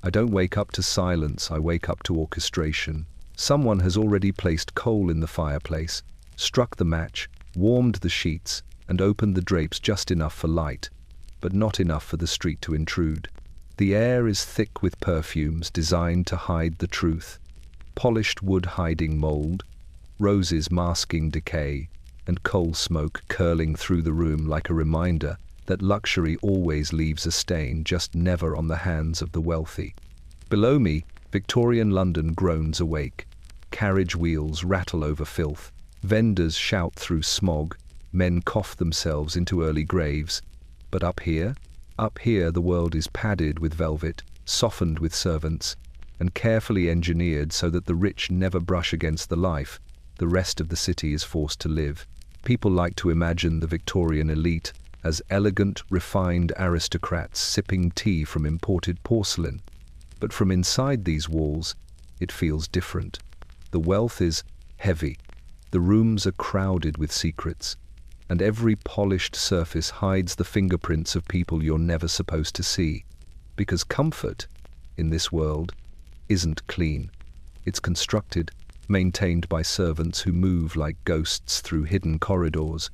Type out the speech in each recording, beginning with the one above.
I don't wake up to silence, I wake up to orchestration. Someone has already placed coal in the fireplace, struck the match, warmed the sheets, and opened the drapes just enough for light, but not enough for the street to intrude. The air is thick with perfumes designed to hide the truth. Polished wood hiding mold, roses masking decay, and coal smoke curling through the room like a reminder that luxury always leaves a stain, just never on the hands of the wealthy. Below me, Victorian London groans awake. Carriage wheels rattle over filth. Vendors shout through smog. Men cough themselves into early graves. But up here the world is padded with velvet, softened with servants, and carefully engineered so that the rich never brush against the life the rest of the city is forced to live. People like to imagine the Victorian elite as elegant, refined aristocrats sipping tea from imported porcelain. But from inside these walls, it feels different. The wealth is heavy. The rooms are crowded with secrets, and every polished surface hides the fingerprints of people you're never supposed to see. Because comfort, in this world, isn't clean. It's constructed, maintained by servants who move like ghosts through hidden corridors,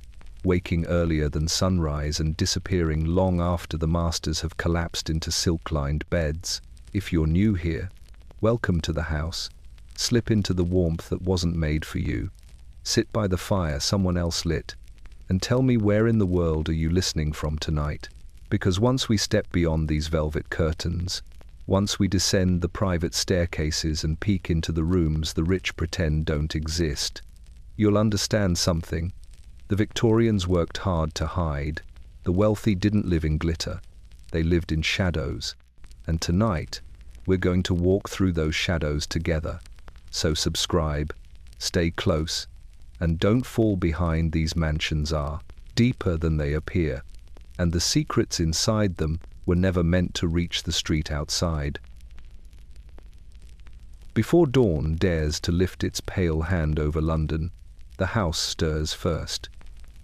waking earlier than sunrise and disappearing long after the masters have collapsed into silk-lined beds. If you're new here, welcome to the house. Slip into the warmth that wasn't made for you. Sit by the fire someone else lit, and tell me, where in the world are you listening from tonight? Because once we step beyond these velvet curtains, once we descend the private staircases and peek into the rooms the rich pretend don't exist, you'll understand something. The Victorians worked hard to hide. The wealthy didn't live in glitter. They lived in shadows. And tonight, we're going to walk through those shadows together. So subscribe, stay close, and don't fall behind. These mansions are deeper than they appear, and the secrets inside them were never meant to reach the street outside. Before dawn dares to lift its pale hand over London, the house stirs first.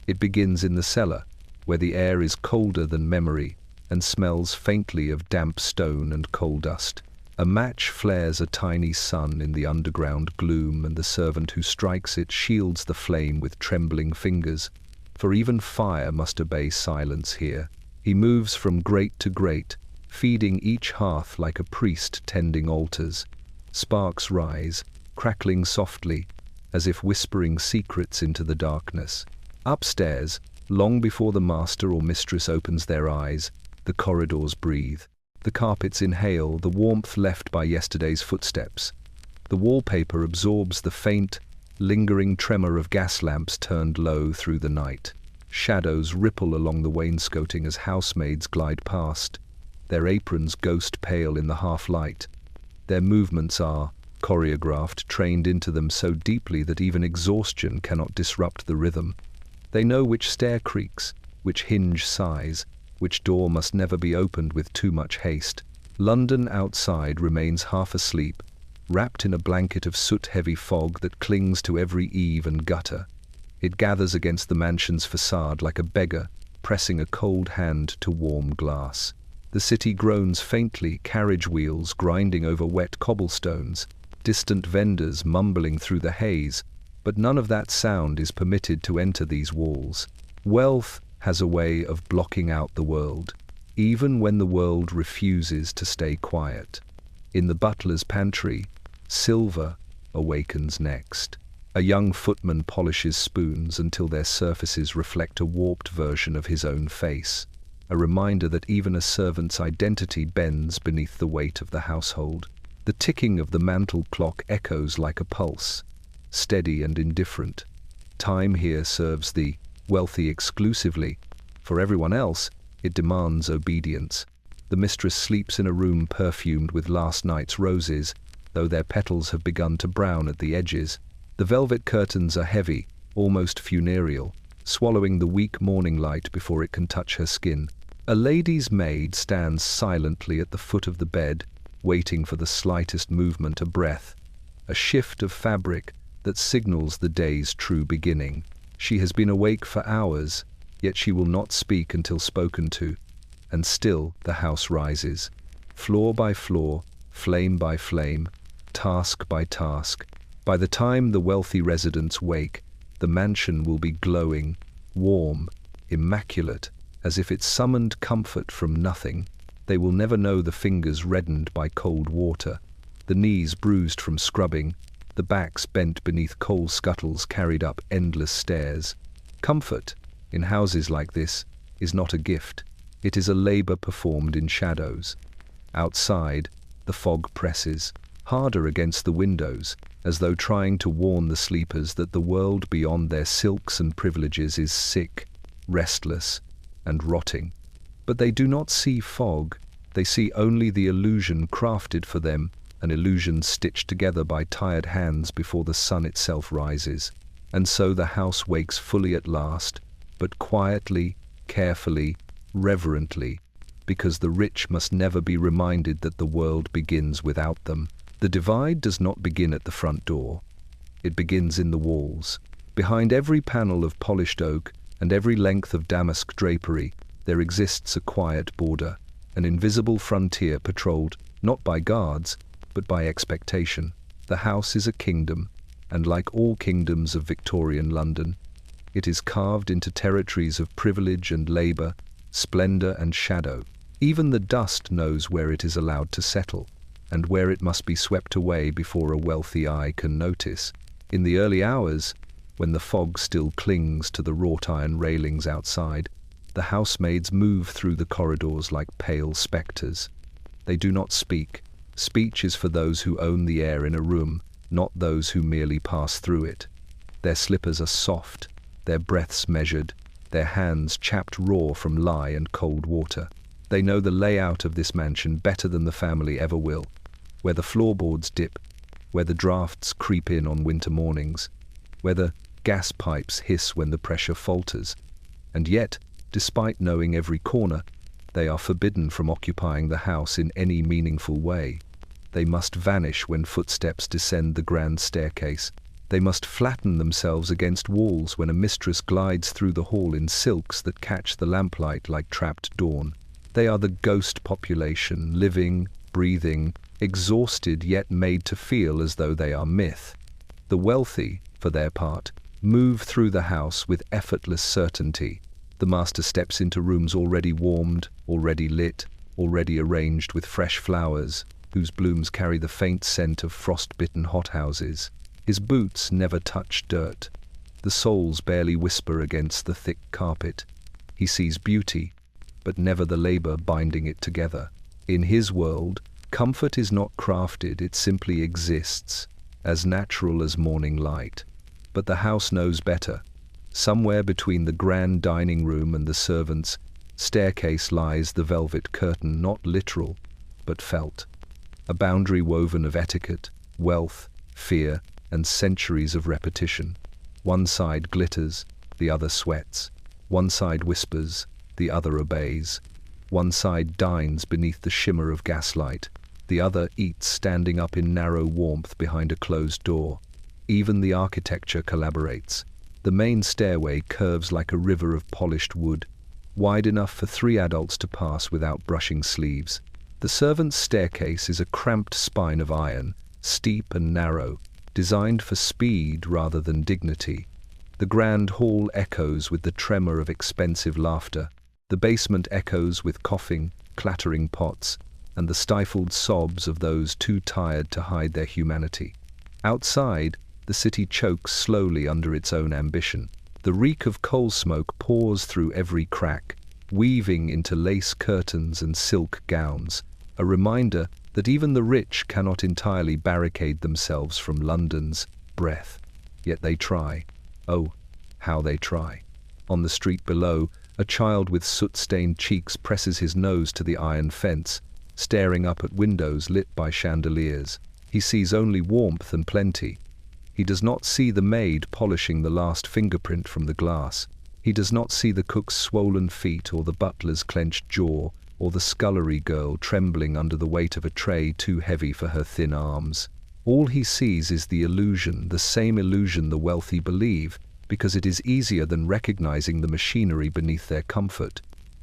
It begins in the cellar, where the air is colder than memory and smells faintly of damp stone and coal dust. A match flares a tiny sun in the underground gloom, and the servant who strikes it shields the flame with trembling fingers, for even fire must obey silence here. He moves from grate to grate, feeding each hearth like a priest tending altars. Sparks rise, crackling softly, as if whispering secrets into the darkness. Upstairs, long before the master or mistress opens their eyes, the corridors breathe. The carpets inhale the warmth left by yesterday's footsteps. The wallpaper absorbs the faint, lingering tremor of gas lamps turned low through the night. Shadows ripple along the wainscoting as housemaids glide past, their aprons ghost pale in the half-light. Their movements are choreographed, trained into them so deeply that even exhaustion cannot disrupt the rhythm. They know which stair creaks, which hinge sighs, which door must never be opened with too much haste. London outside remains half asleep, wrapped in a blanket of soot-heavy fog that clings to every eave and gutter. It gathers against the mansion's facade like a beggar pressing a cold hand to warm glass. The city groans faintly, carriage wheels grinding over wet cobblestones, distant vendors mumbling through the haze, but none of that sound is permitted to enter these walls. Wealth has a way of blocking out the world, even when the world refuses to stay quiet. In the butler's pantry, silver awakens next. A young footman polishes spoons until their surfaces reflect a warped version of his own face, a reminder that even a servant's identity bends beneath the weight of the household. The ticking of the mantel clock echoes like a pulse, steady and indifferent. Time here serves the wealthy exclusively. For everyone else, it demands obedience. The mistress sleeps in a room perfumed with last night's roses, though their petals have begun to brown at the edges. The velvet curtains are heavy, almost funereal, swallowing the weak morning light before it can touch her skin. A lady's maid stands silently at the foot of the bed, waiting for the slightest movement, a breath, a shift of fabric that signals the day's true beginning. She has been awake for hours, yet she will not speak until spoken to, and still the house rises. Floor by floor, flame by flame, task by task. By the time the wealthy residents wake, the mansion will be glowing, warm, immaculate, as if it summoned comfort from nothing. They will never know the fingers reddened by cold water, the knees bruised from scrubbing, the backs bent beneath coal scuttles carried up endless stairs. Comfort, in houses like this, is not a gift. It is a labor performed in shadows. Outside, the fog presses, harder against the windows, as though trying to warn the sleepers that the world beyond their silks and privileges is sick, restless, and rotting. But they do not see fog. They see only the illusion crafted for them, an illusion stitched together by tired hands before the sun itself rises. And so the house wakes fully at last, but quietly, carefully, reverently, because the rich must never be reminded that the world begins without them. The divide does not begin at the front door. It begins in the walls. Behind every panel of polished oak and every length of damask drapery, there exists a quiet border, an invisible frontier patrolled not by guards, but by expectation. The house is a kingdom, and like all kingdoms of Victorian London, it is carved into territories of privilege and labor, splendor and shadow. Even the dust knows where it is allowed to settle, and where it must be swept away before a wealthy eye can notice. In the early hours, when the fog still clings to the wrought iron railings outside, the housemaids move through the corridors like pale spectres. They do not speak. Speech is for those who own the air in a room, not those who merely pass through it. Their slippers are soft, their breaths measured, their hands chapped raw from lye and cold water. They know the layout of this mansion better than the family ever will, where the floorboards dip, where the drafts creep in on winter mornings, where the gas pipes hiss when the pressure falters. And yet, despite knowing every corner, they are forbidden from occupying the house in any meaningful way. They must vanish when footsteps descend the grand staircase. They must flatten themselves against walls when a mistress glides through the hall in silks that catch the lamplight like trapped dawn. They are the ghost population, living, breathing, exhausted yet made to feel as though they are myth. The wealthy, for their part, move through the house with effortless certainty. The master steps into rooms already warmed, already lit, already arranged with fresh flowers, whose blooms carry the faint scent of frost-bitten hothouses. His boots never touch dirt. The soles barely whisper against the thick carpet. He sees beauty, but never the labor binding it together. In his world, comfort is not crafted, it simply exists, as natural as morning light. But the house knows better. Somewhere between the grand dining room and the servants' staircase lies the velvet curtain, not literal, but felt. A boundary woven of etiquette, wealth, fear, and centuries of repetition. One side glitters, the other sweats. One side whispers, the other obeys. One side dines beneath the shimmer of gaslight, the other eats standing up in narrow warmth behind a closed door. Even the architecture collaborates. The main stairway curves like a river of polished wood, wide enough for 3 adults to pass without brushing sleeves. The servants' staircase is a cramped spine of iron, steep and narrow, designed for speed rather than dignity. The grand hall echoes with the tremor of expensive laughter. The basement echoes with coughing, clattering pots, and the stifled sobs of those too tired to hide their humanity. Outside, the city chokes slowly under its own ambition. The reek of coal smoke pours through every crack, weaving into lace curtains and silk gowns, a reminder that even the rich cannot entirely barricade themselves from London's breath. Yet they try. Oh, how they try. On the street below, a child with soot-stained cheeks presses his nose to the iron fence, staring up at windows lit by chandeliers. He sees only warmth and plenty. He does not see the maid polishing the last fingerprint from the glass. He does not see the cook's swollen feet or the butler's clenched jaw or the scullery girl trembling under the weight of a tray too heavy for her thin arms. All he sees is the illusion, the same illusion the wealthy believe, because it is easier than recognizing the machinery beneath their comfort.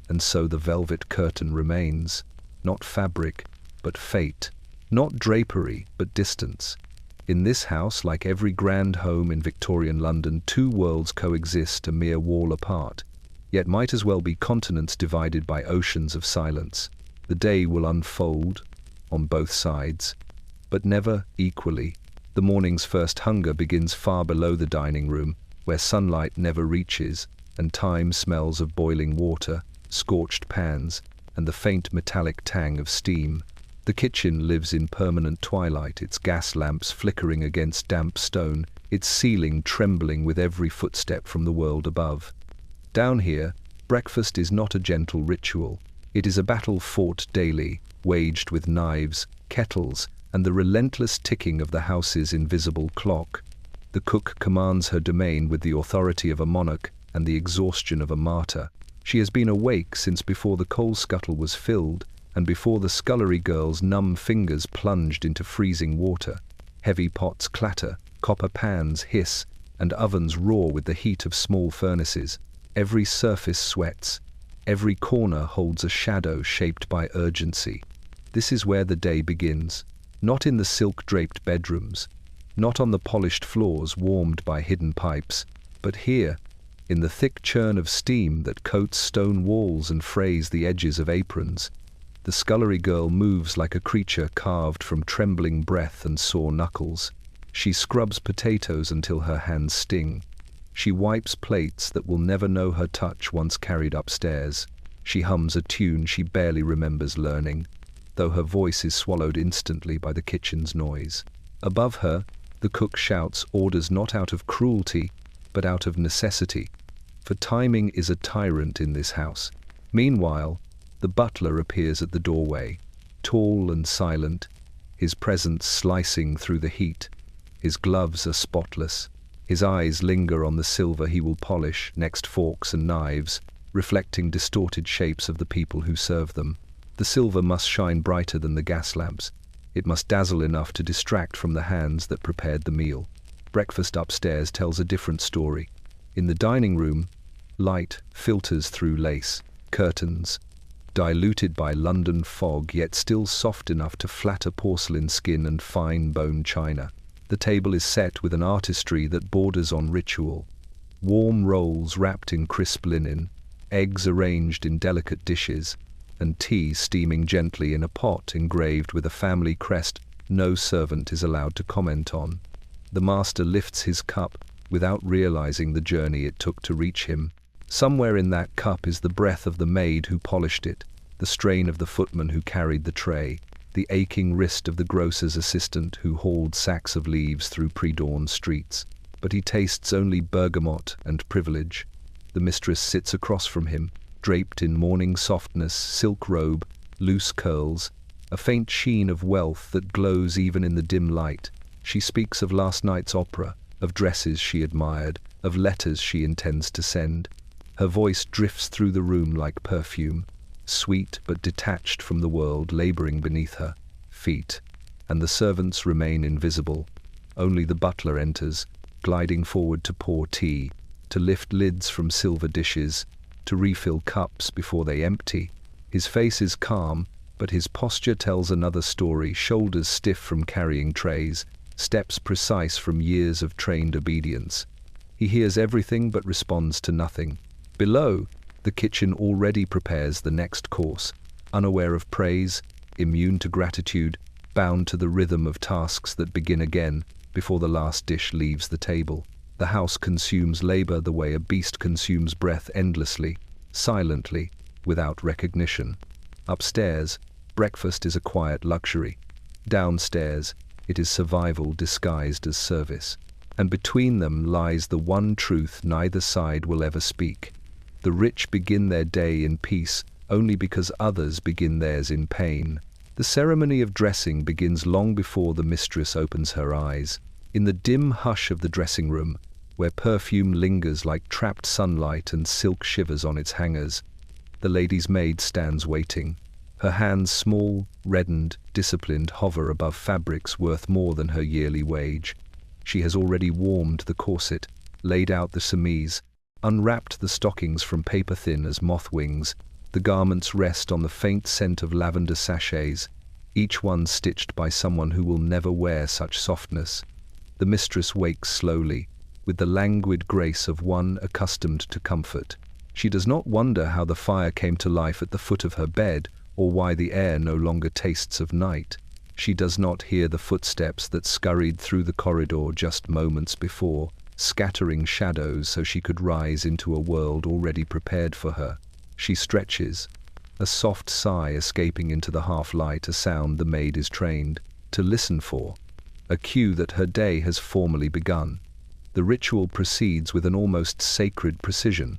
And so the velvet curtain remains, not fabric, but fate, Not drapery, but distance. In this house, like every grand home in Victorian London, two worlds coexist a mere wall apart, yet might as well be continents divided by oceans of silence. The day will unfold on both sides, but never equally. The morning's first hunger begins far below the dining room, where sunlight never reaches, and time smells of boiling water, scorched pans, and the faint metallic tang of steam. The kitchen lives in permanent twilight, its gas lamps flickering against damp stone, its ceiling trembling with every footstep from the world above. Down here, breakfast is not a gentle ritual. It is a battle fought daily, waged with knives, kettles, and the relentless ticking of the house's invisible clock. The cook commands her domain with the authority of a monarch and the exhaustion of a martyr. She has been awake since before the coal scuttle was filled and before the scullery girl's numb fingers plunged into freezing water. Heavy pots clatter, copper pans hiss, and ovens roar with the heat of small furnaces. Every surface sweats. Every corner holds a shadow shaped by urgency. This is where the day begins. Not in the silk-draped bedrooms, not on the polished floors warmed by hidden pipes, but here, in the thick churn of steam that coats stone walls and frays the edges of aprons. The scullery girl moves like a creature carved from trembling breath and sore knuckles. She scrubs potatoes until her hands sting. She wipes plates that will never know her touch once carried upstairs. She hums a tune she barely remembers learning, though her voice is swallowed instantly by the kitchen's noise. Above her, the cook shouts orders not out of cruelty, but out of necessity, for timing is a tyrant in this house. Meanwhile, the butler appears at the doorway, tall and silent, his presence slicing through the heat. His gloves are spotless. His eyes linger on the silver he will polish next forks and knives, reflecting distorted shapes of the people who serve them. The silver must shine brighter than the gas lamps. It must dazzle enough to distract from the hands that prepared the meal. Breakfast upstairs tells a different story. In the dining room, light filters through lace, curtains, diluted by London fog, yet still soft enough to flatter porcelain skin and fine bone china. The table is set with an artistry that borders on ritual. Warm rolls wrapped in crisp linen, eggs arranged in delicate dishes, and tea steaming gently in a pot engraved with a family crest no servant is allowed to comment on. The master lifts his cup without realizing the journey it took to reach him. Somewhere in that cup is the breath of the maid who polished it, the strain of the footman who carried the tray, the aching wrist of the grocer's assistant who hauled sacks of leaves through pre-dawn streets. But he tastes only bergamot and privilege. The mistress sits across from him, draped in morning softness, silk robe, loose curls, a faint sheen of wealth that glows even in the dim light. She speaks of last night's opera, of dresses she admired, of letters she intends to send. Her voice drifts through the room like perfume, sweet but detached from the world laboring beneath her feet, and the servants remain invisible. Only the butler enters, gliding forward to pour tea, to lift lids from silver dishes, to refill cups before they empty. His face is calm, but his posture tells another story, shoulders stiff from carrying trays, steps precise from years of trained obedience. He hears everything but responds to nothing. Below, the kitchen already prepares the next course, unaware of praise, immune to gratitude, bound to the rhythm of tasks that begin again before the last dish leaves the table. The house consumes labor the way a beast consumes breath, endlessly, silently, without recognition. Upstairs, breakfast is a quiet luxury. Downstairs, it is survival disguised as service. And between them lies the one truth neither side will ever speak. The rich begin their day in peace only because others begin theirs in pain. The ceremony of dressing begins long before the mistress opens her eyes. In the dim hush of the dressing room, where perfume lingers like trapped sunlight and silk shivers on its hangers, the lady's maid stands waiting. Her hands, small, reddened, disciplined, hover above fabrics worth more than her yearly wage. She has already warmed the corset, laid out the chemise, unwrapped the stockings from paper thin as moth wings. The garments rest on the faint scent of lavender sachets, each one stitched by someone who will never wear such softness. The mistress wakes slowly, with the languid grace of one accustomed to comfort. She does not wonder how the fire came to life at the foot of her bed, or why the air no longer tastes of night. She does not hear the footsteps that scurried through the corridor just moments before, scattering shadows so she could rise into a world already prepared for her. She stretches, a soft sigh escaping into the half-light, a sound the maid is trained to listen for, a cue that her day has formally begun. The ritual proceeds with an almost sacred precision.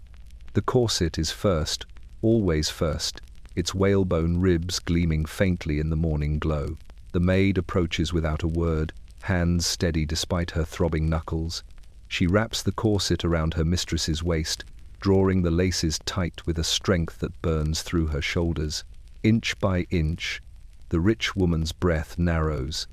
The corset is first, always first, its whalebone ribs gleaming faintly in the morning glow. The maid approaches without a word, hands steady despite her throbbing knuckles. She wraps the corset around her mistress's waist, drawing the laces tight with a strength that burns through her shoulders. Inch by inch, the rich woman's breath narrows,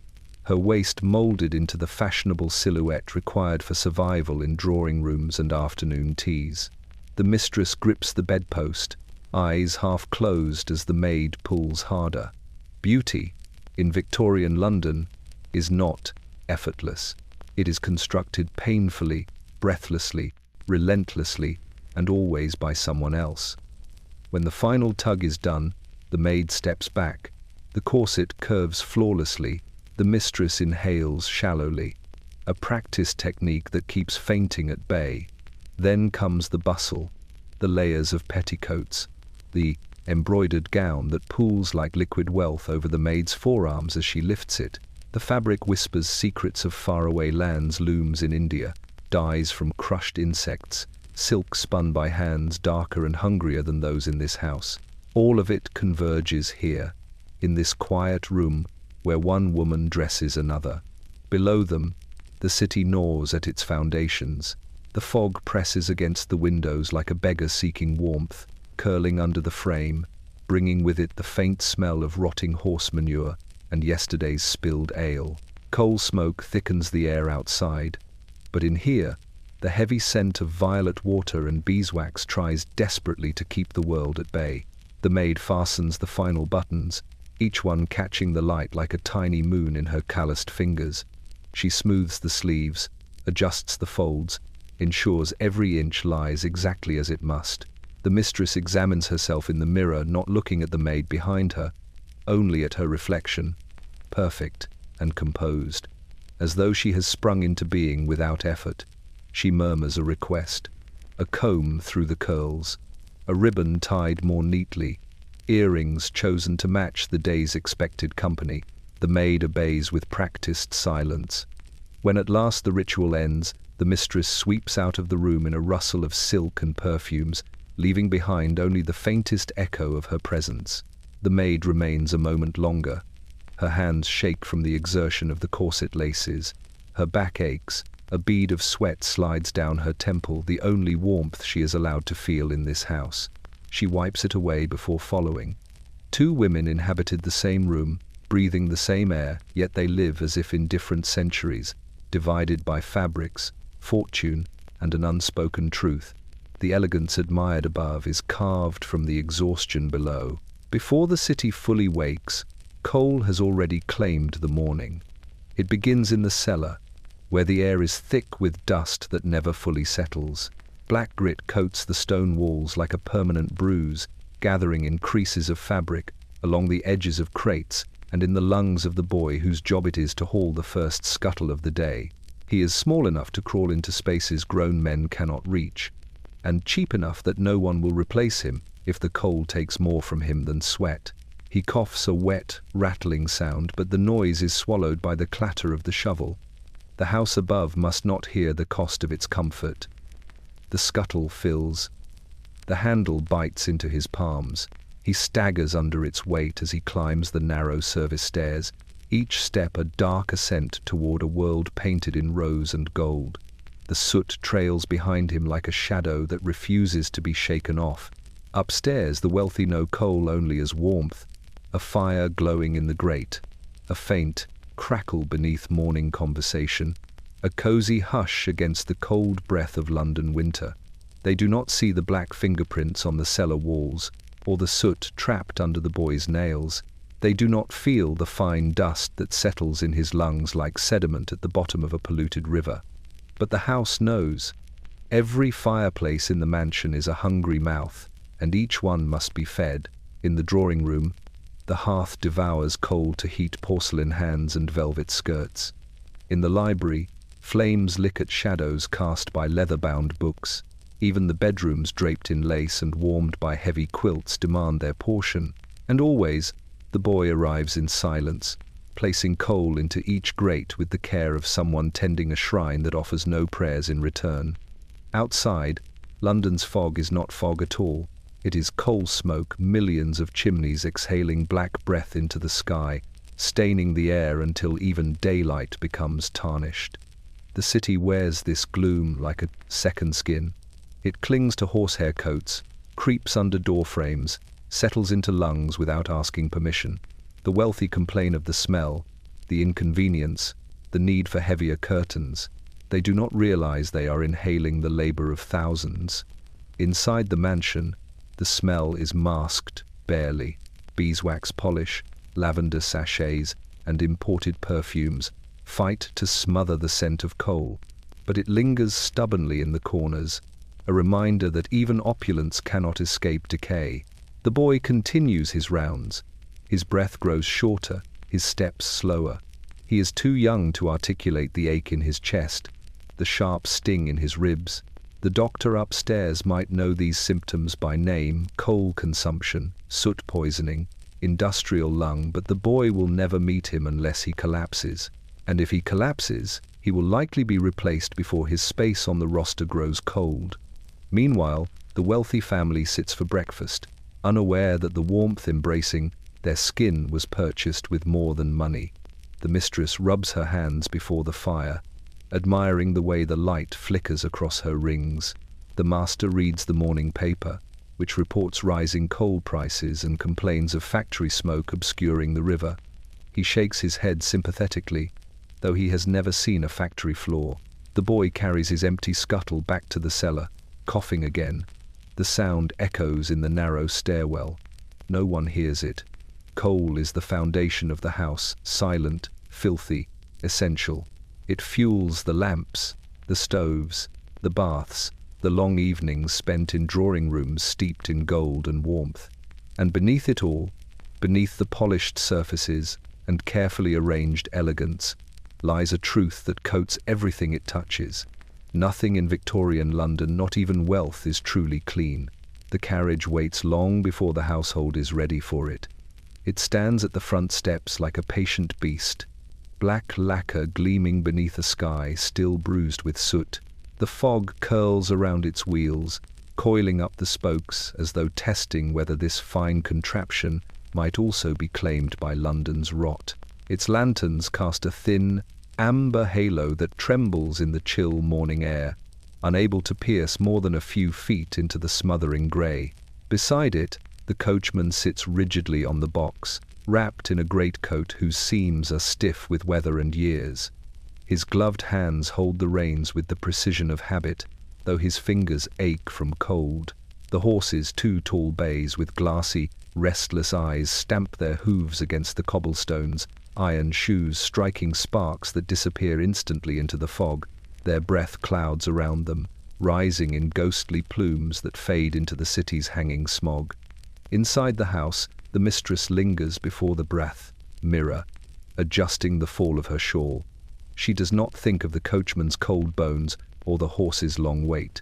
her waist molded into the fashionable silhouette required for survival in drawing rooms and afternoon teas. The mistress grips the bedpost, eyes half closed as the maid pulls harder. Beauty, in Victorian London, is not effortless. It is constructed painfully, breathlessly, relentlessly, and always by someone else. When the final tug is done, the maid steps back. The corset curves flawlessly. The mistress inhales shallowly, a practiced technique that keeps fainting at bay. Then comes the bustle, the layers of petticoats, the embroidered gown that pools like liquid wealth over the maid's forearms as she lifts it. The fabric whispers secrets of faraway lands, looms in India, dyes from crushed insects, silk spun by hands darker and hungrier than those in this house. All of it converges here, in this quiet room where one woman dresses another. Below them, the city gnaws at its foundations. The fog presses against the windows like a beggar seeking warmth, curling under the frame, bringing with it the faint smell of rotting horse manure and yesterday's spilled ale. Coal smoke thickens the air outside, but in here, the heavy scent of violet water and beeswax tries desperately to keep the world at bay. The maid fastens the final buttons, each one catching the light like a tiny moon in her calloused fingers. She smooths the sleeves, adjusts the folds, ensures every inch lies exactly as it must. The mistress examines herself in the mirror, not looking at the maid behind her, only at her reflection, perfect and composed, as though she has sprung into being without effort. She murmurs a request, a comb through the curls, a ribbon tied more neatly, earrings chosen to match the day's expected company. The maid obeys with practiced silence. When at last the ritual ends, the mistress sweeps out of the room in a rustle of silk and perfumes, leaving behind only the faintest echo of her presence. The maid remains a moment longer. Her hands shake from the exertion of the corset laces. Her back aches. A bead of sweat slides down her temple, the only warmth she is allowed to feel in this house. She wipes it away before following. Two women inhabited the same room, breathing the same air, yet they live as if in different centuries, divided by fabrics, fortune, and an unspoken truth. The elegance admired above is carved from the exhaustion below. Before the city fully wakes, coal has already claimed the morning. It begins in the cellar, where the air is thick with dust that never fully settles. Black grit coats the stone walls like a permanent bruise, gathering in creases of fabric, along the edges of crates, and in the lungs of the boy whose job it is to haul the first scuttle of the day. He is small enough to crawl into spaces grown men cannot reach, and cheap enough that no one will replace him if the coal takes more from him than sweat. He coughs a wet, rattling sound, but the noise is swallowed by the clatter of the shovel. The house above must not hear the cost of its comfort. The scuttle fills. The handle bites into his palms. He staggers under its weight as he climbs the narrow service stairs, each step a dark ascent toward a world painted in rose and gold. The soot trails behind him like a shadow that refuses to be shaken off. Upstairs, the wealthy know coal only as warmth, a fire glowing in the grate, a faint crackle beneath morning conversation, a cozy hush against the cold breath of London winter. They do not see the black fingerprints on the cellar walls, or the soot trapped under the boy's nails. They do not feel the fine dust that settles in his lungs like sediment at the bottom of a polluted river. But the house knows. Every fireplace in the mansion is a hungry mouth, and each one must be fed. In the drawing room, the hearth devours coal to heat porcelain hands and velvet skirts. In the library, flames lick at shadows cast by leather-bound books. Even the bedrooms draped in lace and warmed by heavy quilts demand their portion. And always, the boy arrives in silence, placing coal into each grate with the care of someone tending a shrine that offers no prayers in return. Outside, London's fog is not fog at all. It is coal smoke, millions of chimneys exhaling black breath into the sky, staining the air until even daylight becomes tarnished. The city wears this gloom like a second skin. It clings to horsehair coats, creeps under door frames, settles into lungs without asking permission. The wealthy complain of the smell, the inconvenience, the need for heavier curtains. They do not realize they are inhaling the labor of thousands. Inside the mansion, the smell is masked, barely. Beeswax polish, lavender sachets, and imported perfumes fight to smother the scent of coal, but it lingers stubbornly in the corners, a reminder that even opulence cannot escape decay. The boy continues his rounds. His breath grows shorter, his steps slower. He is too young to articulate the ache in his chest, the sharp sting in his ribs. The doctor upstairs might know these symptoms by name: coal consumption, soot poisoning, industrial lung, but the boy will never meet him unless he collapses. And if he collapses, he will likely be replaced before his space on the roster grows cold. Meanwhile, the wealthy family sits for breakfast, unaware that the warmth embracing their skin was purchased with more than money. The mistress rubs her hands before the fire, admiring the way the light flickers across her rings. The master reads the morning paper, which reports rising coal prices and complains of factory smoke obscuring the river. He shakes his head sympathetically, though he has never seen a factory floor. The boy carries his empty scuttle back to the cellar, coughing again. The sound echoes in the narrow stairwell. No one hears it. Coal is the foundation of the house, silent, filthy, essential. It fuels the lamps, the stoves, the baths, the long evenings spent in drawing rooms steeped in gold and warmth. And beneath it all, beneath the polished surfaces and carefully arranged elegance, lies a truth that coats everything it touches. Nothing in Victorian London, not even wealth, is truly clean. The carriage waits long before the household is ready for it. It stands at the front steps like a patient beast, black lacquer gleaming beneath a sky still bruised with soot. The fog curls around its wheels, coiling up the spokes as though testing whether this fine contraption might also be claimed by London's rot. Its lanterns cast a thin, amber halo that trembles in the chill morning air, unable to pierce more than a few feet into the smothering grey. Beside it, the coachman sits rigidly on the box, wrapped in a greatcoat whose seams are stiff with weather and years. His gloved hands hold the reins with the precision of habit, though his fingers ache from cold. The horses, two tall bays with glassy, restless eyes, stamp their hooves against the cobblestones, iron shoes striking sparks that disappear instantly into the fog, their breath clouds around them, rising in ghostly plumes that fade into the city's hanging smog. Inside the house, the mistress lingers before the breath mirror, adjusting the fall of her shawl. She does not think of the coachman's cold bones or the horse's long wait.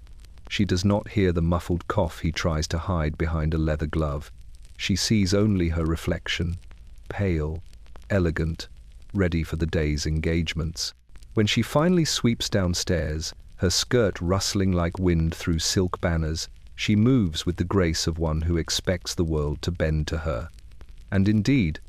She does not hear the muffled cough he tries to hide behind a leather glove. She sees only her reflection, pale, elegant, ready for the day's engagements. When she finally sweeps downstairs, her skirt rustling like wind through silk banners, she moves with the grace of one who expects the world to bend to her. And indeed,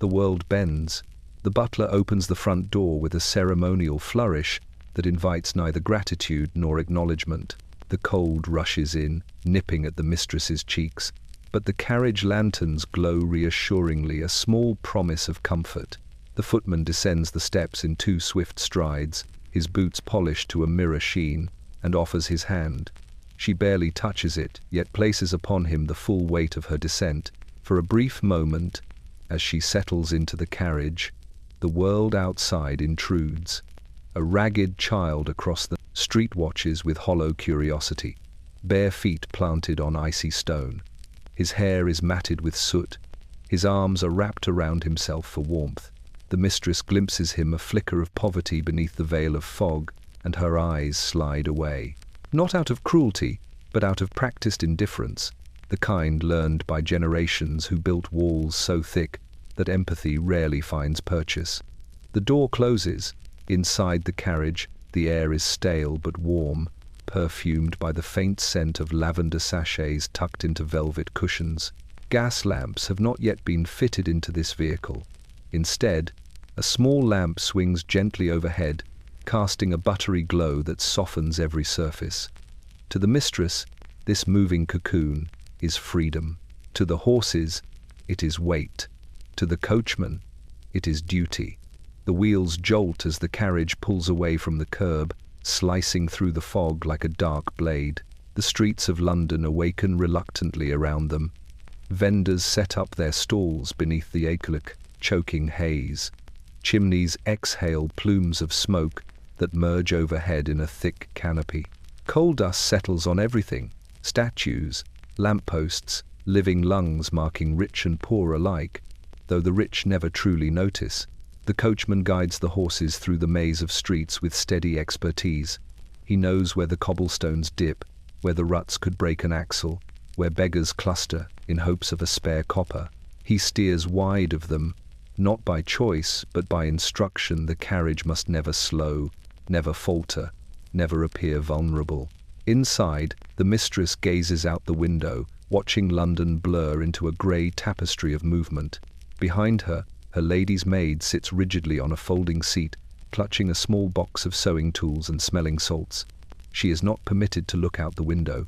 the world bends. The butler opens the front door with a ceremonial flourish that invites neither gratitude nor acknowledgement. The cold rushes in, nipping at the mistress's cheeks, but the carriage lanterns glow reassuringly, a small promise of comfort. The footman descends the steps in 2 swift strides, his boots polished to a mirror sheen, and offers his hand. She barely touches it, yet places upon him the full weight of her descent. For a brief moment, As she settles into the carriage, the world outside intrudes. A ragged child across the street watches with hollow curiosity, bare feet planted on icy stone. His hair is matted with soot. His arms are wrapped around himself for warmth. The mistress glimpses him, a flicker of poverty beneath the veil of fog, and her eyes slide away. Not out of cruelty, but out of practiced indifference, the kind learned by generations who built walls so thick that empathy rarely finds purchase. The door closes. Inside the carriage, the air is stale but warm, perfumed by the faint scent of lavender sachets tucked into velvet cushions. Gas lamps have not yet been fitted into this vehicle. Instead, a small lamp swings gently overhead, casting a buttery glow that softens every surface. To the mistress, this moving cocoon is freedom. To the horses, it is weight. To the coachman, it is duty. The wheels jolt as the carriage pulls away from the curb, slicing through the fog like a dark blade. The streets of London awaken reluctantly around them. Vendors set up their stalls beneath the acrylic, choking haze. Chimneys exhale plumes of smoke that merge overhead in a thick canopy. Coal dust settles on everything: statues, lampposts, living lungs marking rich and poor alike, though the rich never truly notice. The coachman guides the horses through the maze of streets with steady expertise. He knows where the cobblestones dip, where the ruts could break an axle, where beggars cluster in hopes of a spare copper. He steers wide of them, not by choice, but by instruction. The carriage must never slow, never falter, never appear vulnerable. Inside, the mistress gazes out the window, watching London blur into a grey tapestry of movement. Behind her, her lady's maid sits rigidly on a folding seat, clutching a small box of sewing tools and smelling salts. She is not permitted to look out the window.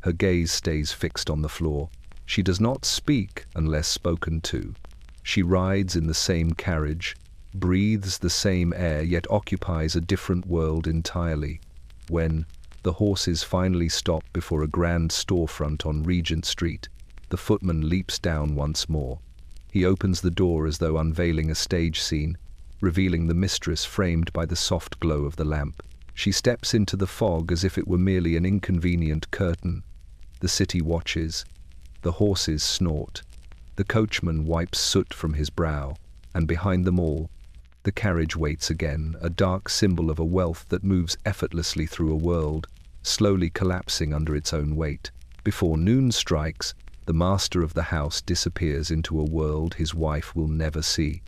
Her gaze stays fixed on the floor. She does not speak unless spoken to. She rides in the same carriage, breathes the same air, yet occupies a different world entirely. When the horses finally stop before a grand storefront on Regent Street, the footman leaps down once more. He opens the door as though unveiling a stage scene, revealing the mistress framed by the soft glow of the lamp. She steps into the fog as if it were merely an inconvenient curtain. The city watches. The horses snort. The coachman wipes soot from his brow, and behind them all, the carriage waits again, a dark symbol of a wealth that moves effortlessly through a world, slowly collapsing under its own weight. Before noon strikes, the master of the house disappears into a world his wife will never see,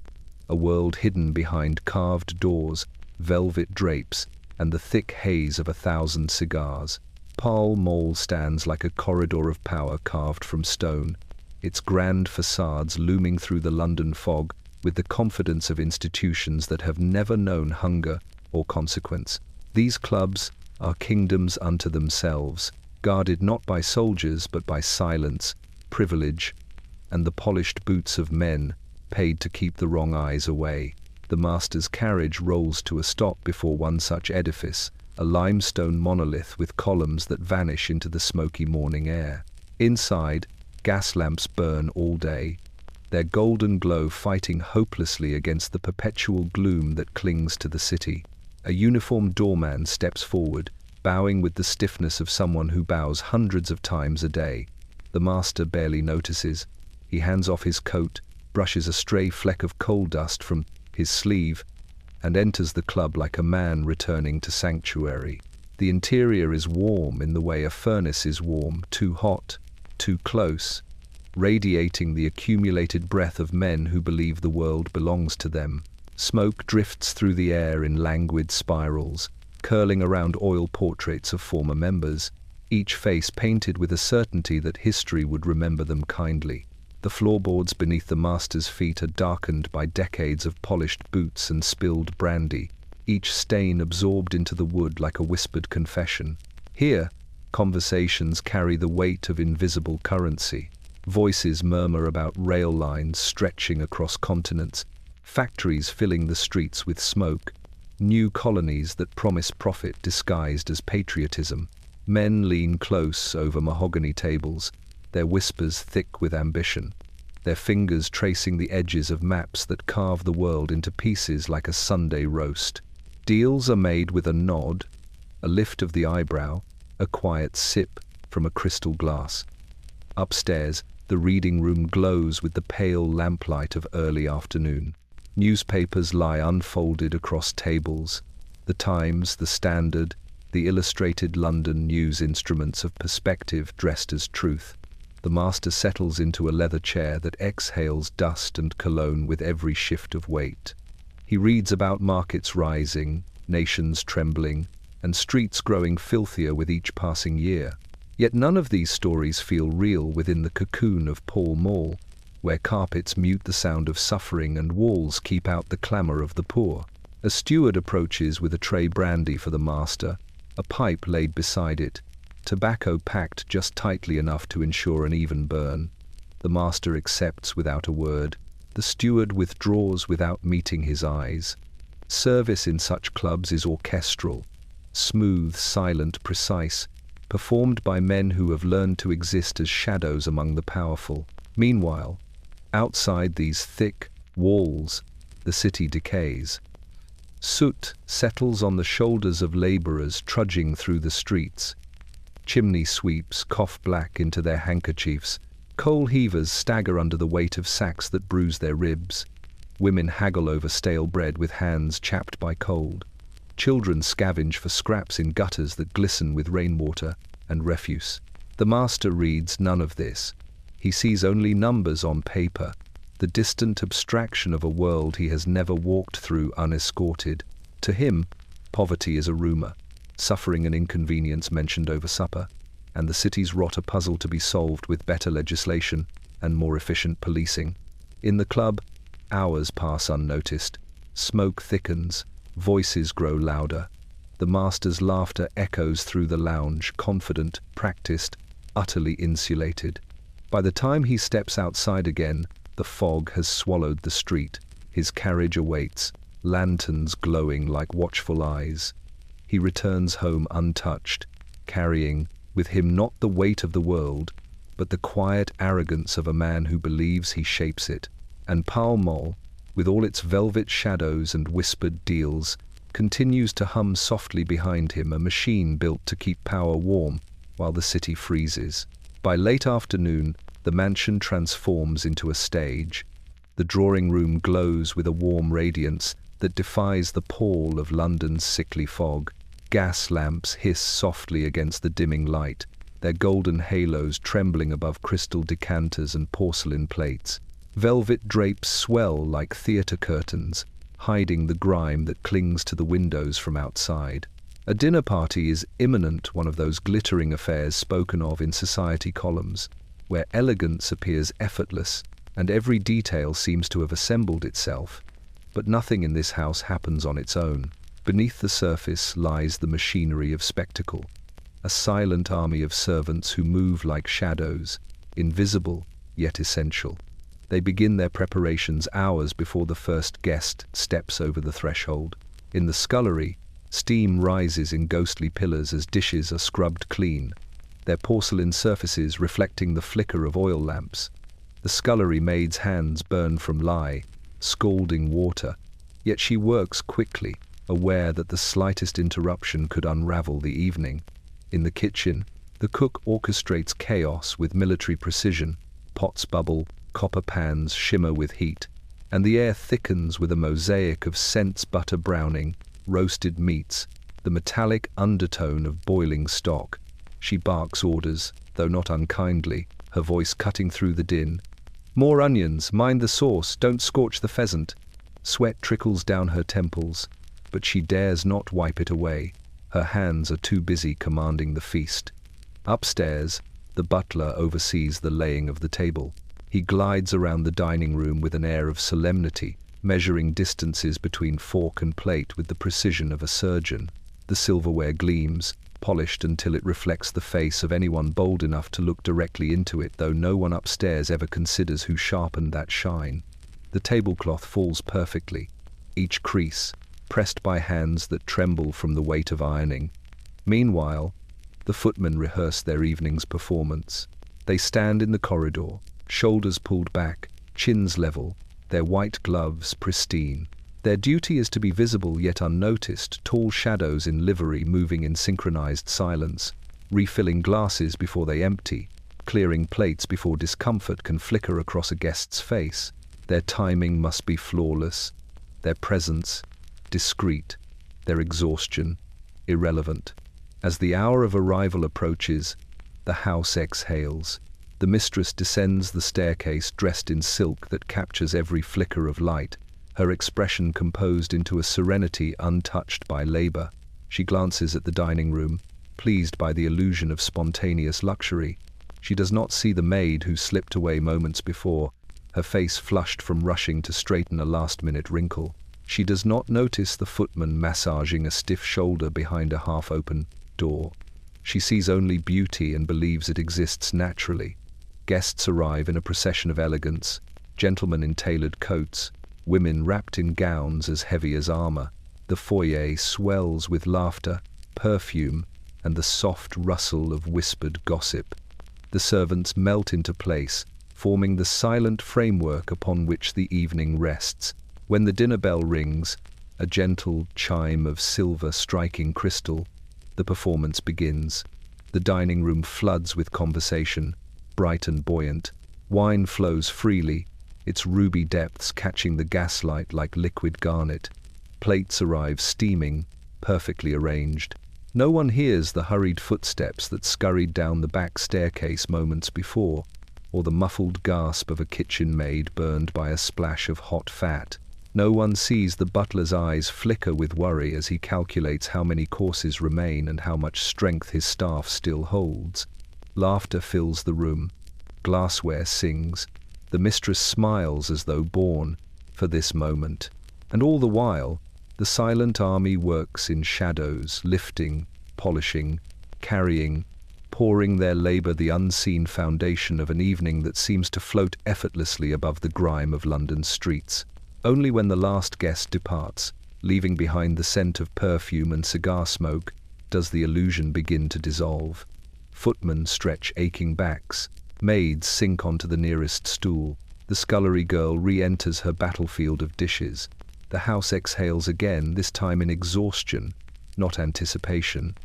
a world hidden behind carved doors, velvet drapes, and the thick haze of 1,000 cigars. Pall Mall stands like a corridor of power carved from stone, its grand facades looming through the London fog with the confidence of institutions that have never known hunger or consequence. These clubs are kingdoms unto themselves, guarded not by soldiers but by silence, privilege, and the polished boots of men paid to keep the wrong eyes away. The master's carriage rolls to a stop before one such edifice, a limestone monolith with columns that vanish into the smoky morning air. Inside, gas lamps burn all day, their golden glow fighting hopelessly against the perpetual gloom that clings to the city. A uniformed doorman steps forward, bowing with the stiffness of someone who bows hundreds of times a day. The master barely notices. He hands off his coat, brushes a stray fleck of coal dust from his sleeve, and enters the club like a man returning to sanctuary. The interior is warm in the way a furnace is warm, too hot, too close, radiating the accumulated breath of men who believe the world belongs to them. Smoke drifts through the air in languid spirals, curling around oil portraits of former members, each face painted with a certainty that history would remember them kindly. The floorboards beneath the master's feet are darkened by decades of polished boots and spilled brandy, each stain absorbed into the wood like a whispered confession. Here, conversations carry the weight of invisible currency. Voices murmur about rail lines stretching across continents, factories filling the streets with smoke, new colonies that promise profit disguised as patriotism. Men lean close over mahogany tables, their whispers thick with ambition. their fingers tracing the edges of maps that carve the world into pieces like a Sunday roast. Deals are made with a nod, a lift of the eyebrow, a quiet sip from a crystal glass. Upstairs, the reading room glows with the pale lamplight of early afternoon. Newspapers lie unfolded across tables. The Times, the Standard, the Illustrated London news instruments of perspective dressed as truth. The master settles into a leather chair that exhales dust and cologne with every shift of weight. He reads about markets rising, nations trembling, and streets growing filthier with each passing year. Yet none of these stories feel real within the cocoon of Pall Mall, where carpets mute the sound of suffering and walls keep out the clamour of the poor. A steward approaches with a tray brandy for the master, a pipe laid beside it, tobacco packed just tightly enough to ensure an even burn. The master accepts without a word. The steward withdraws without meeting his eyes. Service in such clubs is orchestral, smooth, silent, precise, performed by men who have learned to exist as shadows among the powerful. Meanwhile, outside these thick walls, the city decays. Soot settles on the shoulders of labourers trudging through the streets. Chimney sweeps cough black into their handkerchiefs. Coal heavers stagger under the weight of sacks that bruise their ribs. Women haggle over stale bread with hands chapped by cold. Children scavenge for scraps in gutters that glisten with rainwater and refuse. The master reads none of this. He sees only numbers on paper, the distant abstraction of a world he has never walked through unescorted. To him, poverty is a rumour, suffering and inconvenience mentioned over supper, and the city's rot a puzzle to be solved with better legislation and more efficient policing. In the club, hours pass unnoticed. Smoke thickens, voices grow louder. The master's laughter echoes through the lounge, confident, practiced, utterly insulated. By the time he steps outside again, the fog has swallowed the street. His carriage awaits, lanterns glowing like watchful eyes. He returns home untouched, carrying with him not the weight of the world, but the quiet arrogance of a man who believes he shapes it. And Pall Mall, with all its velvet shadows and whispered deals, continues to hum softly behind him, a machine built to keep power warm while the city freezes. By late afternoon, the mansion transforms into a stage. The drawing room glows with a warm radiance that defies the pall of London's sickly fog. Gas lamps hiss softly against the dimming light, their golden halos trembling above crystal decanters and porcelain plates. Velvet drapes swell like theatre curtains, hiding the grime that clings to the windows from outside. A dinner party is imminent, one of those glittering affairs spoken of in society columns, where elegance appears effortless and every detail seems to have assembled itself. But nothing in this house happens on its own. Beneath the surface lies the machinery of spectacle, a silent army of servants who move like shadows, invisible yet essential. They begin their preparations hours before the first guest steps over the threshold. In the scullery, steam rises in ghostly pillars as dishes are scrubbed clean, their porcelain surfaces reflecting the flicker of oil lamps. The scullery maid's hands burn from lye, scalding water, yet she works quickly, aware that the slightest interruption could unravel the evening. In the kitchen, the cook orchestrates chaos with military precision. Pots bubble, copper pans shimmer with heat, and the air thickens with a mosaic of scents: butter browning, roasted meats, the metallic undertone of boiling stock. She barks orders, though not unkindly, her voice cutting through the din. More onions, mind the sauce, don't scorch the pheasant. Sweat trickles down her temples, but she dares not wipe it away. Her hands are too busy commanding the feast. Upstairs, the butler oversees the laying of the table. He glides around the dining room with an air of solemnity, measuring distances between fork and plate with the precision of a surgeon. The silverware gleams, polished until it reflects the face of anyone bold enough to look directly into it, though no one upstairs ever considers who sharpened that shine. The tablecloth falls perfectly, each crease pressed by hands that tremble from the weight of ironing. Meanwhile, the footmen rehearse their evening's performance. They stand in the corridor, shoulders pulled back, chins level, their white gloves pristine. Their duty is to be visible yet unnoticed, tall shadows in livery moving in synchronized silence, refilling glasses before they empty, clearing plates before discomfort can flicker across a guest's face. Their timing must be flawless, their presence discreet, their exhaustion irrelevant. As the hour of arrival approaches, the house exhales. The mistress descends the staircase dressed in silk that captures every flicker of light, her expression composed into a serenity untouched by labor. She glances at the dining room, pleased by the illusion of spontaneous luxury. She does not see the maid who slipped away moments before, her face flushed from rushing to straighten a last-minute wrinkle. She does not notice the footman massaging a stiff shoulder behind a half-open door. She sees only beauty and believes it exists naturally. Guests arrive in a procession of elegance, gentlemen in tailored coats, women wrapped in gowns as heavy as armor. The foyer swells with laughter, perfume, and the soft rustle of whispered gossip. The servants melt into place, forming the silent framework upon which the evening rests. When the dinner bell rings, a gentle chime of silver striking crystal, the performance begins. The dining room floods with conversation, bright and buoyant. Wine flows freely, its ruby depths catching the gaslight like liquid garnet. Plates arrive steaming, perfectly arranged. No one hears the hurried footsteps that scurried down the back staircase moments before, or the muffled gasp of a kitchen maid burned by a splash of hot fat. No one sees the butler's eyes flicker with worry as he calculates how many courses remain and how much strength his staff still holds. Laughter fills the room. Glassware sings. The mistress smiles as though born for this moment. And all the while, the silent army works in shadows, lifting, polishing, carrying, pouring their labor the unseen foundation of an evening that seems to float effortlessly above the grime of London's streets. Only when the last guest departs, leaving behind the scent of perfume and cigar smoke, does the illusion begin to dissolve. Footmen stretch aching backs, maids sink onto the nearest stool, the scullery girl re-enters her battlefield of dishes. The house exhales again, this time in exhaustion, not anticipation,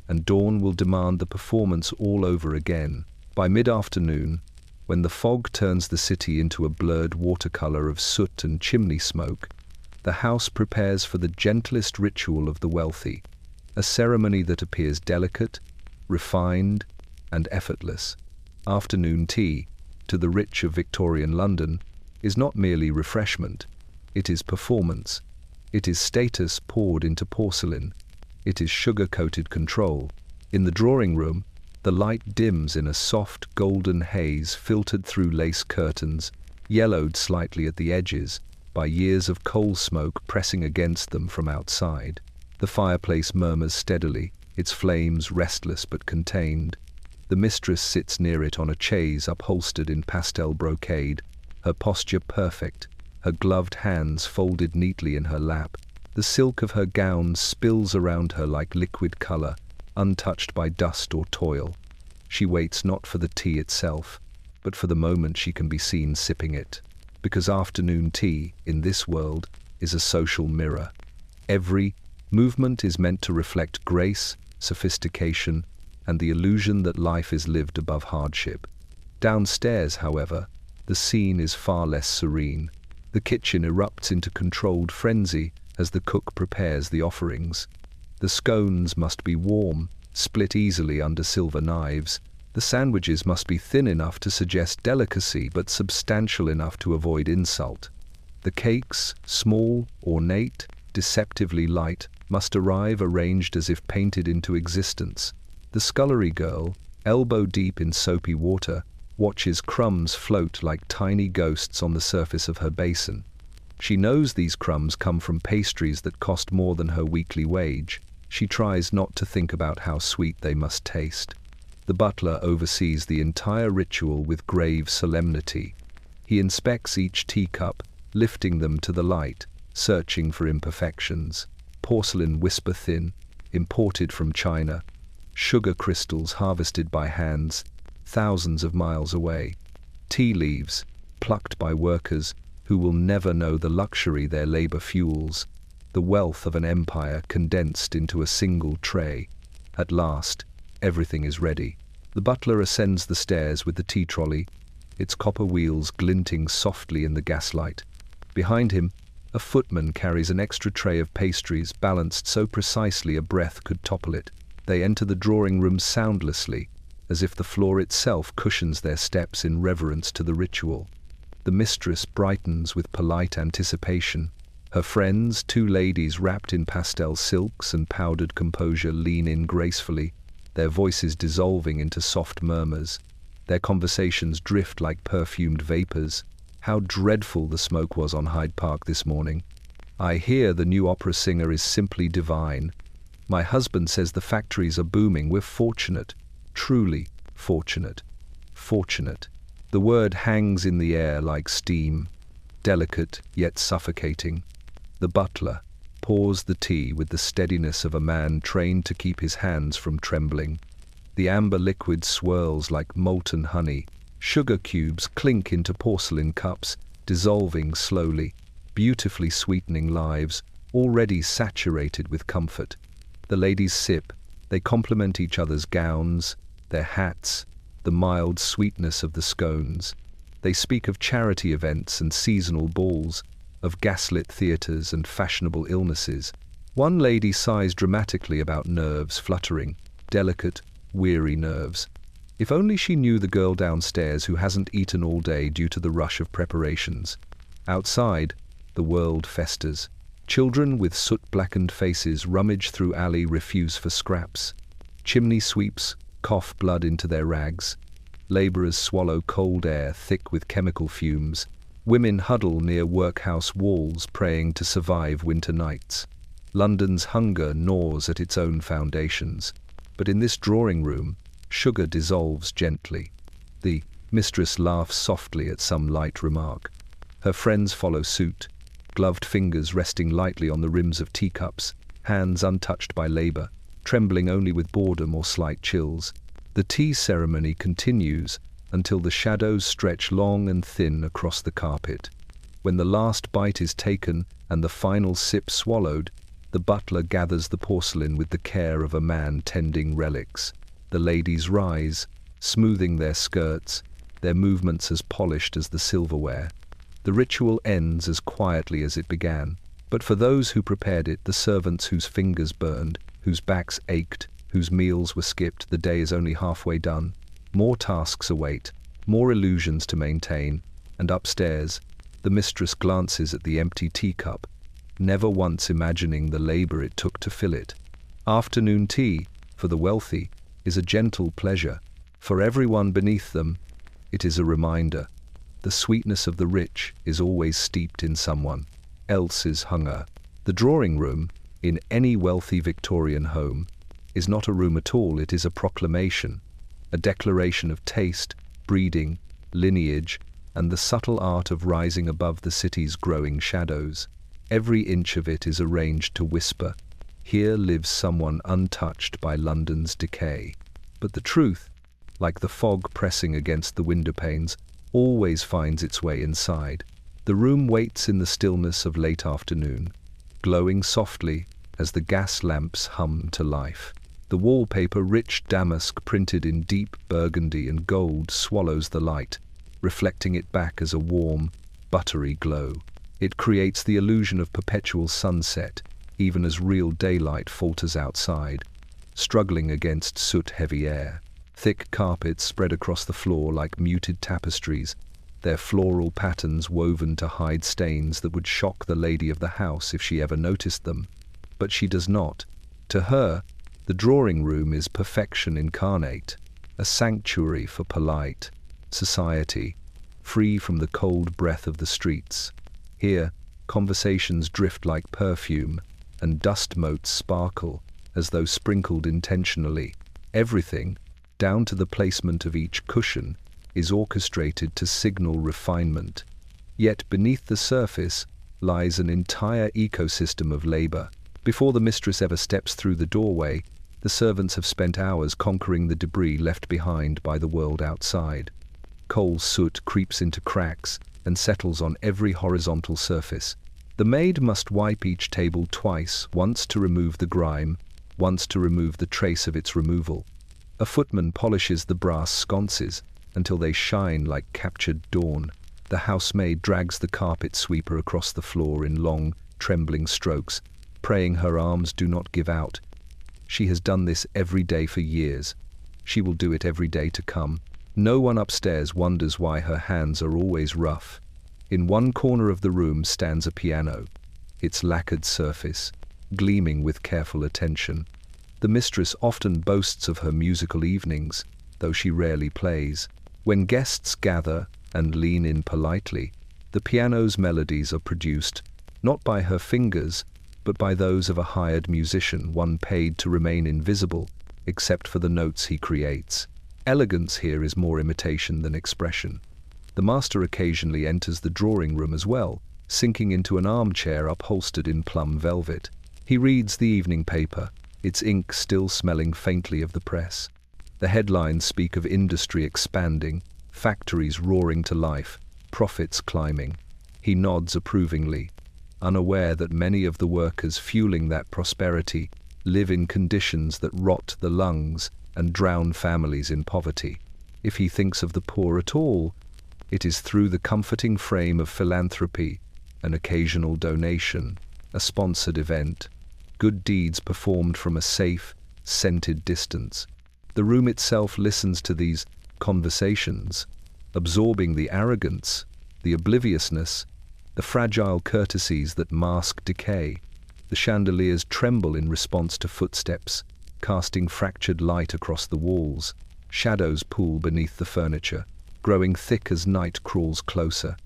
and dawn will demand the performance all over again. By mid-afternoon, when the fog turns the city into a blurred watercolor of soot and chimney smoke, the house prepares for the gentlest ritual of the wealthy, a ceremony that appears delicate, refined, and effortless. Afternoon tea, to the rich of Victorian London, is not merely refreshment. It is performance. It is status poured into porcelain. It is sugar-coated control. In the drawing room, the light dims in a soft golden haze filtered through lace curtains, yellowed slightly at the edges by years of coal smoke pressing against them from outside. The fireplace murmurs steadily, its flames restless but contained. The mistress sits near it on a chaise upholstered in pastel brocade, her posture perfect, her gloved hands folded neatly in her lap. The silk of her gown spills around her like liquid color, untouched by dust or toil. She waits not for the tea itself, but for the moment she can be seen sipping it, because afternoon tea, in this world, is a social mirror. Every movement is meant to reflect grace, sophistication, and the illusion that life is lived above hardship. Downstairs, however, the scene is far less serene. The kitchen erupts into controlled frenzy as the cook prepares the offerings. The scones must be warm, split easily under silver knives. The sandwiches must be thin enough to suggest delicacy but substantial enough to avoid insult. The cakes, small, ornate, deceptively light, must arrive arranged as if painted into existence. The scullery girl, elbow-deep in soapy water, watches crumbs float like tiny ghosts on the surface of her basin. She knows these crumbs come from pastries that cost more than her weekly wage. She tries not to think about how sweet they must taste. The butler oversees the entire ritual with grave solemnity. He inspects each teacup, lifting them to the light, searching for imperfections. Porcelain whisper-thin, imported from China. Sugar crystals harvested by hands, thousands of miles away. Tea leaves, plucked by workers who will never know the luxury their labor fuels, the wealth of an empire condensed into a single tray. At last, everything is ready. The butler ascends the stairs with the tea trolley, its copper wheels glinting softly in the gaslight. Behind him, a footman carries an extra tray of pastries balanced so precisely a breath could topple it. They enter the drawing room soundlessly, as if the floor itself cushions their steps in reverence to the ritual. The mistress brightens with polite anticipation. Her friends, two ladies wrapped in pastel silks and powdered composure, lean in gracefully, their voices dissolving into soft murmurs. Their conversations drift like perfumed vapors. How dreadful the smoke was on Hyde Park this morning. I hear the new opera singer is simply divine. My husband says the factories are booming. We're fortunate. Truly fortunate. Fortunate. The word hangs in the air like steam, delicate yet suffocating. The butler pours the tea with the steadiness of a man trained to keep his hands from trembling. The amber liquid swirls like molten honey. Sugar cubes clink into porcelain cups, dissolving slowly, beautifully sweetening lives already saturated with comfort. The ladies sip. They compliment each other's gowns, their hats, the mild sweetness of the scones. They speak of charity events and seasonal balls, of gaslit theatres and fashionable illnesses. One lady sighs dramatically about nerves fluttering, delicate, weary nerves. If only she knew the girl downstairs who hasn't eaten all day due to the rush of preparations. Outside, the world festers. Children with soot-blackened faces rummage through alley refuse for scraps. Chimney sweeps cough blood into their rags. Labourers swallow cold air thick with chemical fumes. Women huddle near workhouse walls praying to survive winter nights. London's hunger gnaws at its own foundations. But in this drawing room, sugar dissolves gently. The mistress laughs softly at some light remark. Her friends follow suit, gloved fingers resting lightly on the rims of teacups, hands untouched by labour, trembling only with boredom or slight chills. The tea ceremony continues until the shadows stretch long and thin across the carpet. When the last bite is taken and the final sip swallowed, the butler gathers the porcelain with the care of a man tending relics. The ladies rise, smoothing their skirts, their movements as polished as the silverware. The ritual ends as quietly as it began, but for those who prepared it, the servants whose fingers burned, whose backs ached, whose meals were skipped, the day is only halfway done. More tasks await, more illusions to maintain, and upstairs, the mistress glances at the empty teacup, never once imagining the labor it took to fill it. Afternoon tea, for the wealthy, is a gentle pleasure. For everyone beneath them, it is a reminder. The sweetness of the rich is always steeped in someone else's hunger. The drawing room, in any wealthy Victorian home, is not a room at all. It is a proclamation, a declaration of taste, breeding, lineage, and the subtle art of rising above the city's growing shadows. Every inch of it is arranged to whisper, "Here lives someone untouched by London's decay." But the truth, like the fog pressing against the window panes, always finds its way inside. The room waits in the stillness of late afternoon, glowing softly as the gas lamps hum to life. The wallpaper, rich damask printed in deep burgundy and gold, swallows the light, reflecting it back as a warm, buttery glow. It creates the illusion of perpetual sunset, even as real daylight falters outside, struggling against soot-heavy air. Thick carpets spread across the floor like muted tapestries, their floral patterns woven to hide stains that would shock the lady of the house if she ever noticed them. But she does not. To her, the drawing room is perfection incarnate, a sanctuary for polite society, free from the cold breath of the streets. Here, conversations drift like perfume, and dust motes sparkle as though sprinkled intentionally. Everything, down to the placement of each cushion, is orchestrated to signal refinement. Yet beneath the surface lies an entire ecosystem of labor. Before the mistress ever steps through the doorway, the servants have spent hours conquering the debris left behind by the world outside. Coal soot creeps into cracks and settles on every horizontal surface. The maid must wipe each table twice, once to remove the grime, once to remove the trace of its removal. A footman polishes the brass sconces until they shine like captured dawn. The housemaid drags the carpet sweeper across the floor in long, trembling strokes, praying her arms do not give out. She has done this every day for years. She will do it every day to come. No one upstairs wonders why her hands are always rough. In one corner of the room stands a piano, its lacquered surface gleaming with careful attention. The mistress often boasts of her musical evenings, though she rarely plays. When guests gather and lean in politely, the piano's melodies are produced not by her fingers, but by those of a hired musician, one paid to remain invisible, except for the notes he creates. Elegance here is more imitation than expression. The master occasionally enters the drawing room as well, sinking into an armchair upholstered in plum velvet. He reads the evening paper, its ink still smelling faintly of the press. The headlines speak of industry expanding, factories roaring to life, profits climbing. He nods approvingly, unaware that many of the workers fueling that prosperity live in conditions that rot the lungs and drown families in poverty. If he thinks of the poor at all, it is through the comforting frame of philanthropy, an occasional donation, a sponsored event, good deeds performed from a safe, scented distance. The room itself listens to these conversations, absorbing the arrogance, the obliviousness, the fragile courtesies that mask decay. The chandeliers tremble in response to footsteps, casting fractured light across the walls. Shadows pool beneath the furniture, growing thick as night crawls closer.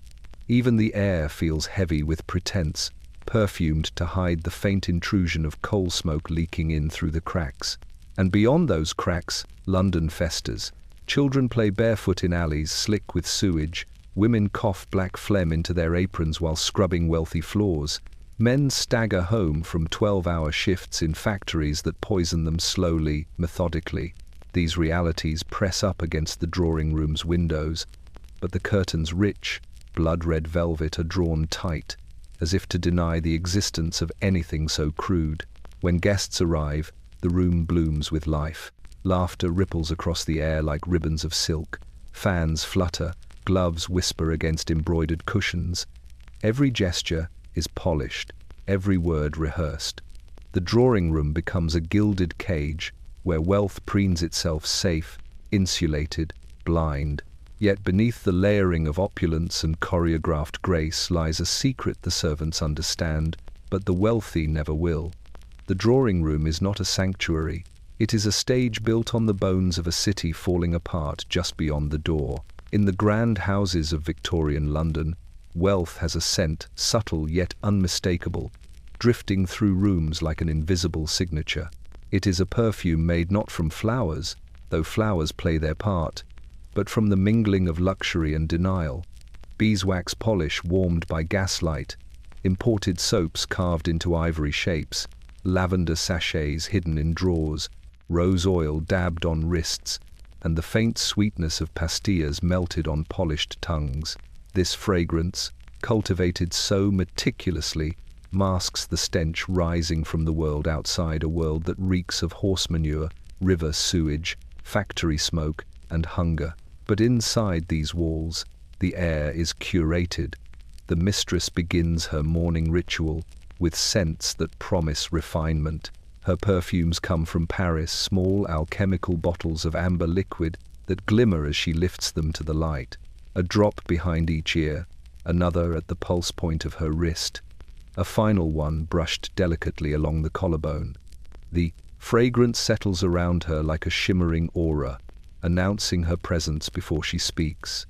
Even the air feels heavy with pretense, perfumed to hide the faint intrusion of coal smoke leaking in through the cracks. And beyond those cracks, London festers. Children play barefoot in alleys slick with sewage. Women cough black phlegm into their aprons while scrubbing wealthy floors. Men stagger home from 12-hour shifts in factories that poison them slowly, methodically. These realities press up against the drawing room's windows, but the curtains, rich, blood-red velvet, are drawn tight, as if to deny the existence of anything so crude. When guests arrive, the room blooms with life. Laughter ripples across the air like ribbons of silk. Fans flutter, gloves whisper against embroidered cushions. Every gesture is polished, every word rehearsed. The drawing room becomes a gilded cage where wealth preens itself safe, insulated, blind. Yet beneath the layering of opulence and choreographed grace lies a secret the servants understand, but the wealthy never will. The drawing room is not a sanctuary. It is a stage built on the bones of a city falling apart just beyond the door. In the grand houses of Victorian London, wealth has a scent, subtle yet unmistakable, drifting through rooms like an invisible signature. It is a perfume made not from flowers, though flowers play their part, but from the mingling of luxury and denial. Beeswax polish warmed by gaslight, imported soaps carved into ivory shapes, lavender sachets hidden in drawers, rose oil dabbed on wrists, and the faint sweetness of pastillas melted on polished tongues. This fragrance, cultivated so meticulously, masks the stench rising from the world outside, a world that reeks of horse manure, river sewage, factory smoke, and hunger. But inside these walls, the air is curated. The mistress begins her morning ritual with scents that promise refinement. Her perfumes come from Paris, small alchemical bottles of amber liquid that glimmer as she lifts them to the light. A drop behind each ear, another at the pulse point of her wrist, a final one brushed delicately along the collarbone. The fragrance settles around her like a shimmering aura, announcing her presence before she speaks.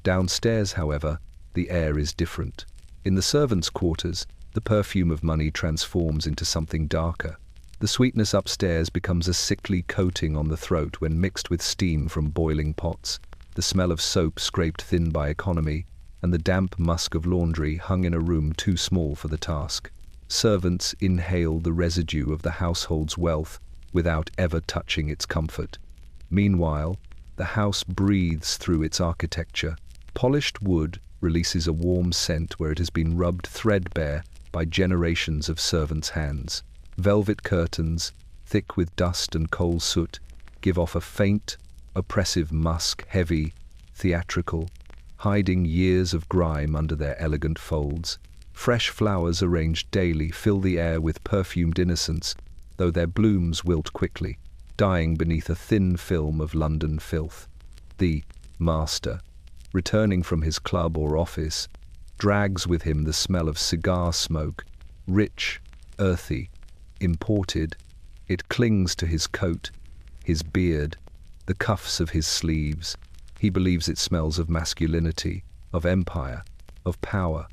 Downstairs, however, the air is different. In the servants' quarters, the perfume of money transforms into something darker. The sweetness upstairs becomes a sickly coating on the throat when mixed with steam from boiling pots, the smell of soap scraped thin by economy, and the damp musk of laundry hung in a room too small for the task. Servants inhale the residue of the household's wealth without ever touching its comfort. Meanwhile, The house breathes through its architecture. Polished wood releases a warm scent where it has been rubbed threadbare by generations of servants' hands. Velvet curtains, thick with dust and coal soot, give off a faint, oppressive musk, heavy, theatrical, hiding years of grime under their elegant folds. Fresh flowers arranged daily fill the air with perfumed innocence, though their blooms wilt quickly, dying beneath a thin film of London filth. The master, returning from his club or office, drags with him the smell of cigar smoke, rich, earthy, imported. It clings to his coat, his beard, the cuffs of his sleeves. He believes it smells of masculinity, of empire, of power.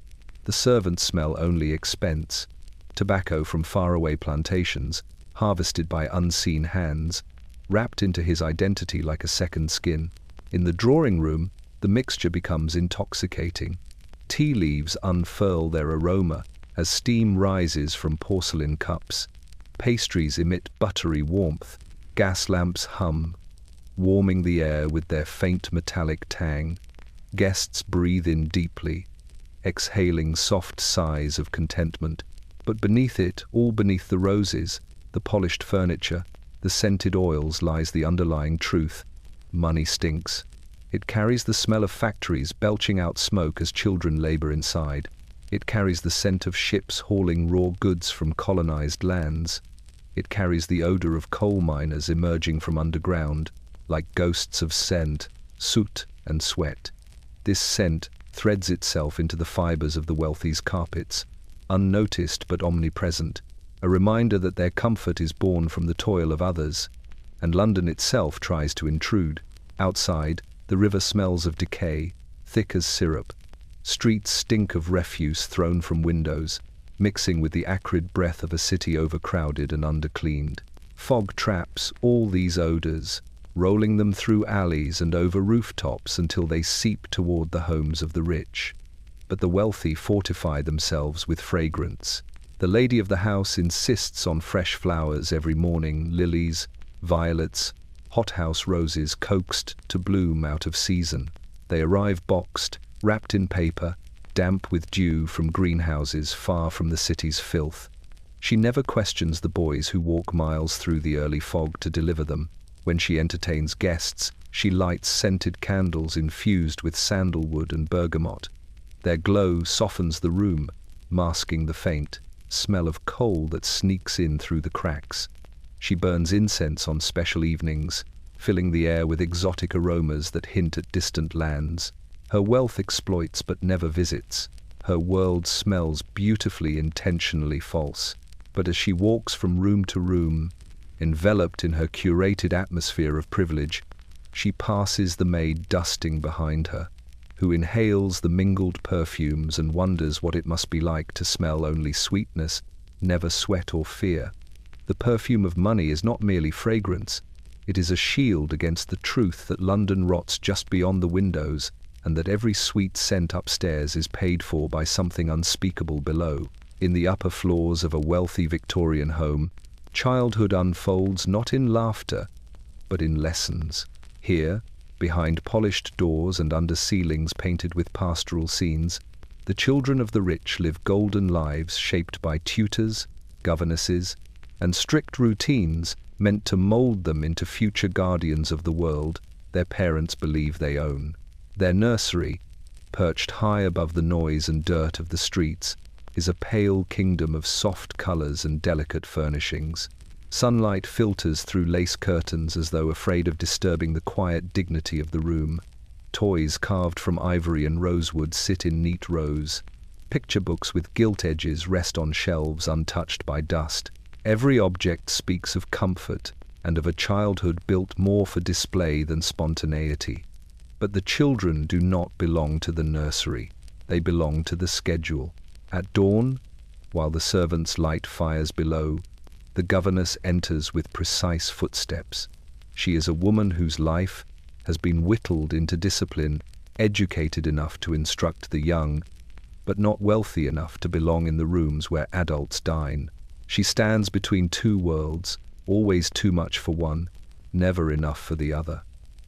The servants smell only expense, tobacco from faraway plantations, harvested by unseen hands, wrapped into his identity like a second skin. In the drawing room, the mixture becomes intoxicating. Tea leaves unfurl their aroma as steam rises from porcelain cups. Pastries emit buttery warmth. Gas lamps hum, warming the air with their faint metallic tang. Guests breathe in deeply, exhaling soft sighs of contentment. But beneath it, all beneath the roses, the polished furniture, the scented oils, lies the underlying truth. Money stinks. It carries the smell of factories belching out smoke as children labor inside. It carries the scent of ships hauling raw goods from colonized lands. It carries the odor of coal miners emerging from underground, like ghosts of scent, soot and sweat. This scent threads itself into the fibers of the wealthy's carpets, unnoticed but omnipresent, a reminder that their comfort is born from the toil of others. And London itself tries to intrude. Outside, the river smells of decay, thick as syrup. Streets stink of refuse thrown from windows, mixing with the acrid breath of a city overcrowded and undercleaned. Fog traps all these odors, rolling them through alleys and over rooftops until they seep toward the homes of the rich. But the wealthy fortify themselves with fragrance. The lady of the house insists on fresh flowers every morning, lilies, violets, hothouse roses coaxed to bloom out of season. They arrive boxed, wrapped in paper, damp with dew from greenhouses far from the city's filth. She never questions the boys who walk miles through the early fog to deliver them. When she entertains guests, she lights scented candles infused with sandalwood and bergamot. Their glow softens the room, masking the faint smell of coal that sneaks in through the cracks. She burns incense on special evenings, filling the air with exotic aromas that hint at distant lands. Her wealth exploits but never visits. Her world smells beautifully, intentionally false. But as she walks from room to room, enveloped in her curated atmosphere of privilege, she passes the maid dusting behind her, who inhales the mingled perfumes and wonders what it must be like to smell only sweetness, never sweat or fear. The perfume of money is not merely fragrance, it is a shield against the truth that London rots just beyond the windows, and that every sweet scent upstairs is paid for by something unspeakable below. In the upper floors of a wealthy Victorian home, childhood unfolds not in laughter, but in lessons. Here, behind polished doors and under ceilings painted with pastoral scenes, the children of the rich live golden lives shaped by tutors, governesses, and strict routines meant to mold them into future guardians of the world their parents believe they own. Their nursery, perched high above the noise and dirt of the streets, is a pale kingdom of soft colors and delicate furnishings. Sunlight filters through lace curtains as though afraid of disturbing the quiet dignity of the room. Toys carved from ivory and rosewood sit in neat rows. Picture books with gilt edges rest on shelves untouched by dust. Every object speaks of comfort and of a childhood built more for display than spontaneity. But the children do not belong to the nursery. They belong to the schedule. At dawn, while the servants light fires below, the governess enters with precise footsteps. She is a woman whose life has been whittled into discipline, educated enough to instruct the young, but not wealthy enough to belong in the rooms where adults dine. She stands between two worlds, always too much for one, never enough for the other.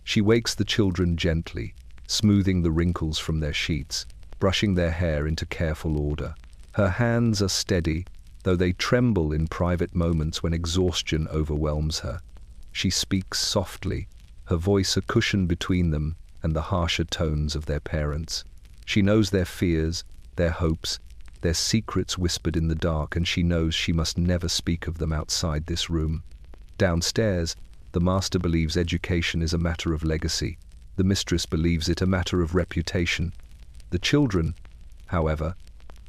She wakes the children gently, smoothing the wrinkles from their sheets, brushing their hair into careful order. Her hands are steady, though they tremble in private moments when exhaustion overwhelms her. She speaks softly, her voice a cushion between them and the harsher tones of their parents. She knows their fears, their hopes, their secrets whispered in the dark, and she knows she must never speak of them outside this room. Downstairs, the master believes education is a matter of legacy. The mistress believes it a matter of reputation. The children, however,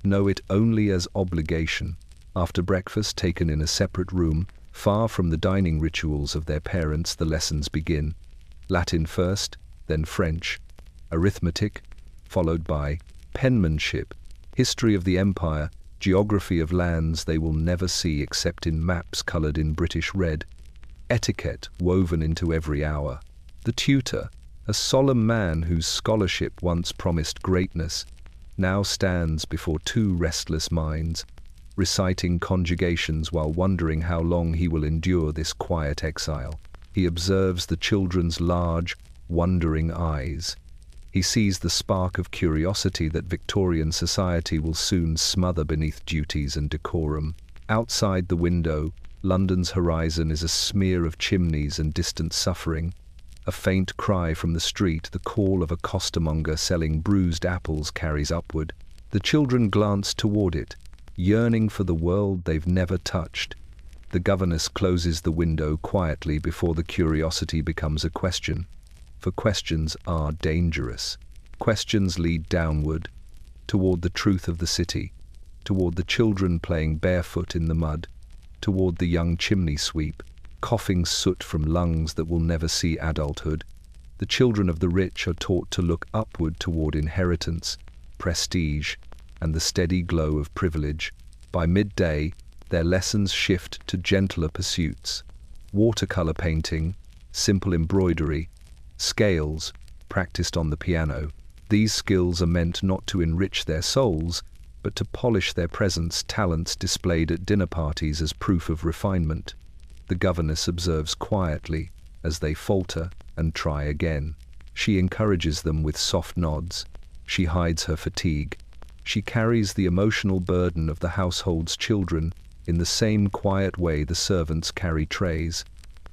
know it only as obligation. After breakfast, taken in a separate room, far from the dining rituals of their parents, the lessons begin. Latin first, then French, arithmetic, followed by penmanship, history of the empire, geography of lands they will never see except in maps colored in British red, etiquette woven into every hour. The tutor, a solemn man whose scholarship once promised greatness, now stands before two restless minds, reciting conjugations while wondering how long he will endure this quiet exile. He observes the children's large, wondering eyes. He sees the spark of curiosity that Victorian society will soon smother beneath duties and decorum. Outside the window, London's horizon is a smear of chimneys and distant suffering. A faint cry from the street, the call of a costermonger selling bruised apples, carries upward. The children glance toward it, yearning for the world they've never touched. The governess closes the window quietly before the curiosity becomes a question. For questions are dangerous. Questions lead downward, toward the truth of the city, toward the children playing barefoot in the mud, toward the young chimney sweep, coughing soot from lungs that will never see adulthood. The children of the rich are taught to look upward toward inheritance, prestige, and the steady glow of privilege. By midday, their lessons shift to gentler pursuits: watercolor painting, simple embroidery, scales, practiced on the piano. These skills are meant not to enrich their souls, but to polish their presence, talents displayed at dinner parties as proof of refinement. The governess observes quietly as they falter and try again. She encourages them with soft nods. She hides her fatigue. She carries the emotional burden of the household's children in the same quiet way the servants carry trays,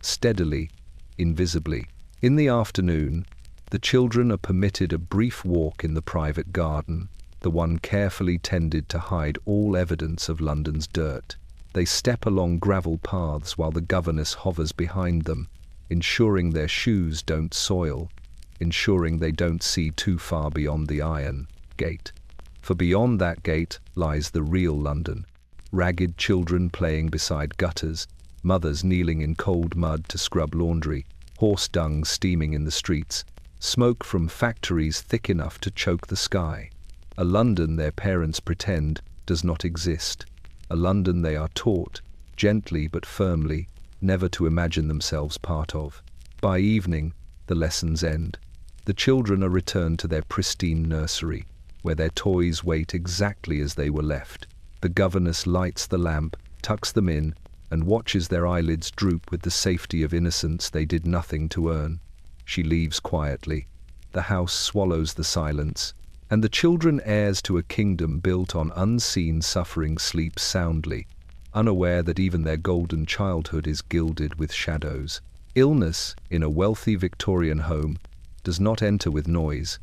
steadily, invisibly. In the afternoon, the children are permitted a brief walk in the private garden, the one carefully tended to hide all evidence of London's dirt. They step along gravel paths while the governess hovers behind them, ensuring their shoes don't soil, ensuring they don't see too far beyond the iron gate. For beyond that gate lies the real London. Ragged children playing beside gutters, mothers kneeling in cold mud to scrub laundry, horse dung steaming in the streets, smoke from factories thick enough to choke the sky. A London their parents pretend does not exist. A London they are taught, gently but firmly, never to imagine themselves part of. By evening, the lessons end. The children are returned to their pristine nursery, where their toys wait exactly as they were left. The governess lights the lamp, tucks them in, and watches their eyelids droop with the safety of innocence they did nothing to earn. She leaves quietly. The house swallows the silence, and the children, heirs to a kingdom built on unseen suffering, sleep soundly, unaware that even their golden childhood is gilded with shadows. Illness, in a wealthy Victorian home, does not enter with noise.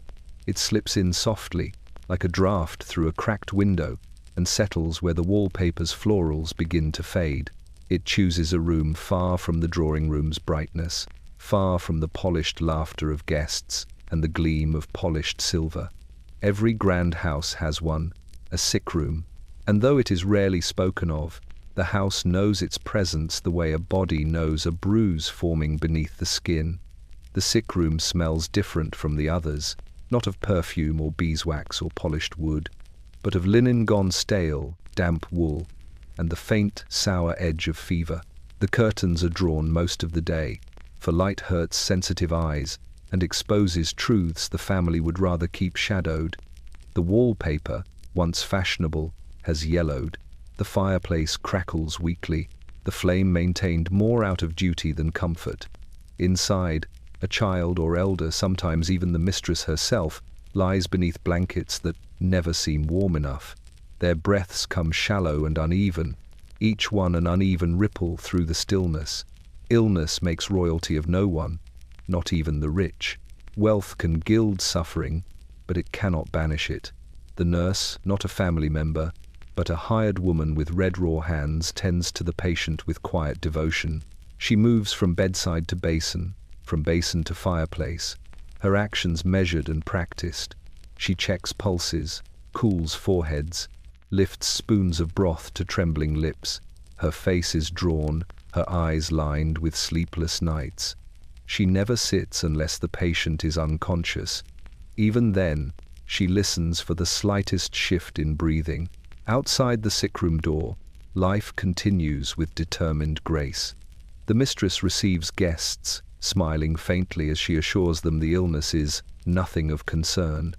It slips in softly, like a draught through a cracked window, and settles where the wallpaper's florals begin to fade. It chooses a room far from the drawing room's brightness, far from the polished laughter of guests and the gleam of polished silver. Every grand house has one, a sick room, and though it is rarely spoken of, the house knows its presence the way a body knows a bruise forming beneath the skin. The sick room smells different from the others, not of perfume or beeswax or polished wood, but of linen gone stale, damp wool, and the faint, sour edge of fever. The curtains are drawn most of the day, for light hurts sensitive eyes and exposes truths the family would rather keep shadowed. The wallpaper, once fashionable, has yellowed. The fireplace crackles weakly, the flame maintained more out of duty than comfort. Inside, A child or elder, sometimes even the mistress herself, lies beneath blankets that never seem warm enough. Their breaths come shallow and uneven, each one an uneven ripple through the stillness. Illness makes royalty of no one, not even the rich. Wealth can gild suffering, but it cannot banish it. The nurse, not a family member, but a hired woman with red raw hands, tends to the patient with quiet devotion. She moves from bedside to basin, from basin to fireplace, her actions measured and practiced. She checks pulses, cools foreheads, lifts spoons of broth to trembling lips. Her face is drawn, her eyes lined with sleepless nights. She never sits unless the patient is unconscious. Even then, she listens for the slightest shift in breathing. Outside the sickroom door, life continues with determined grace. The mistress receives guests, smiling faintly as she assures them the illness is nothing of concern.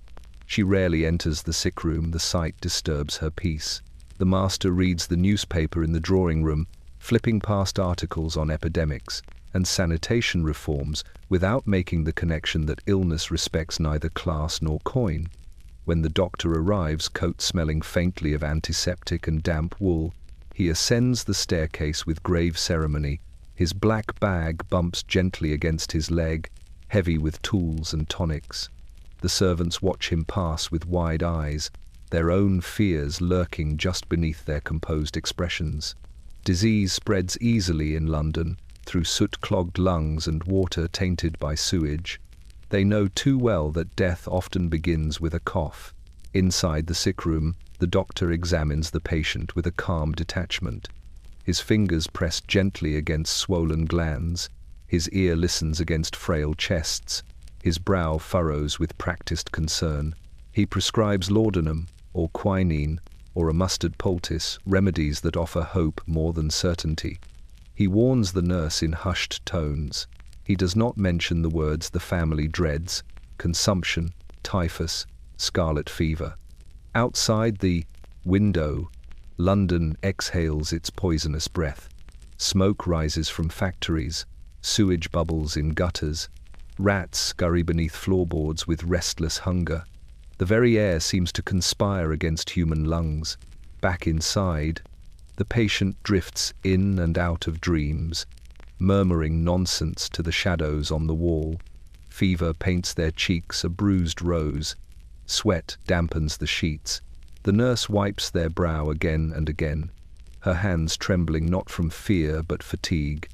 She rarely enters the sickroom, the sight disturbs her peace. The master reads the newspaper in the drawing room, flipping past articles on epidemics and sanitation reforms without making the connection that illness respects neither class nor coin. When the doctor arrives, coat smelling faintly of antiseptic and damp wool, he ascends the staircase with grave ceremony. His black bag bumps gently against his leg, heavy with tools and tonics. The servants watch him pass with wide eyes, their own fears lurking just beneath their composed expressions. Disease spreads easily in London, through soot-clogged lungs and water tainted by sewage. They know too well that death often begins with a cough. Inside the sickroom, the doctor examines the patient with a calm detachment. His fingers press gently against swollen glands, his ear listens against frail chests, his brow furrows with practiced concern. He prescribes laudanum, or quinine, or a mustard poultice, remedies that offer hope more than certainty. He warns the nurse in hushed tones. He does not mention the words the family dreads: consumption, typhus, scarlet fever. Outside the window, London exhales its poisonous breath. Smoke rises from factories, sewage bubbles in gutters. Rats scurry beneath floorboards with restless hunger. The very air seems to conspire against human lungs. Back inside, the patient drifts in and out of dreams, murmuring nonsense to the shadows on the wall. Fever paints their cheeks a bruised rose. Sweat dampens the sheets. The nurse wipes their brow again and again, her hands trembling not from fear but fatigue.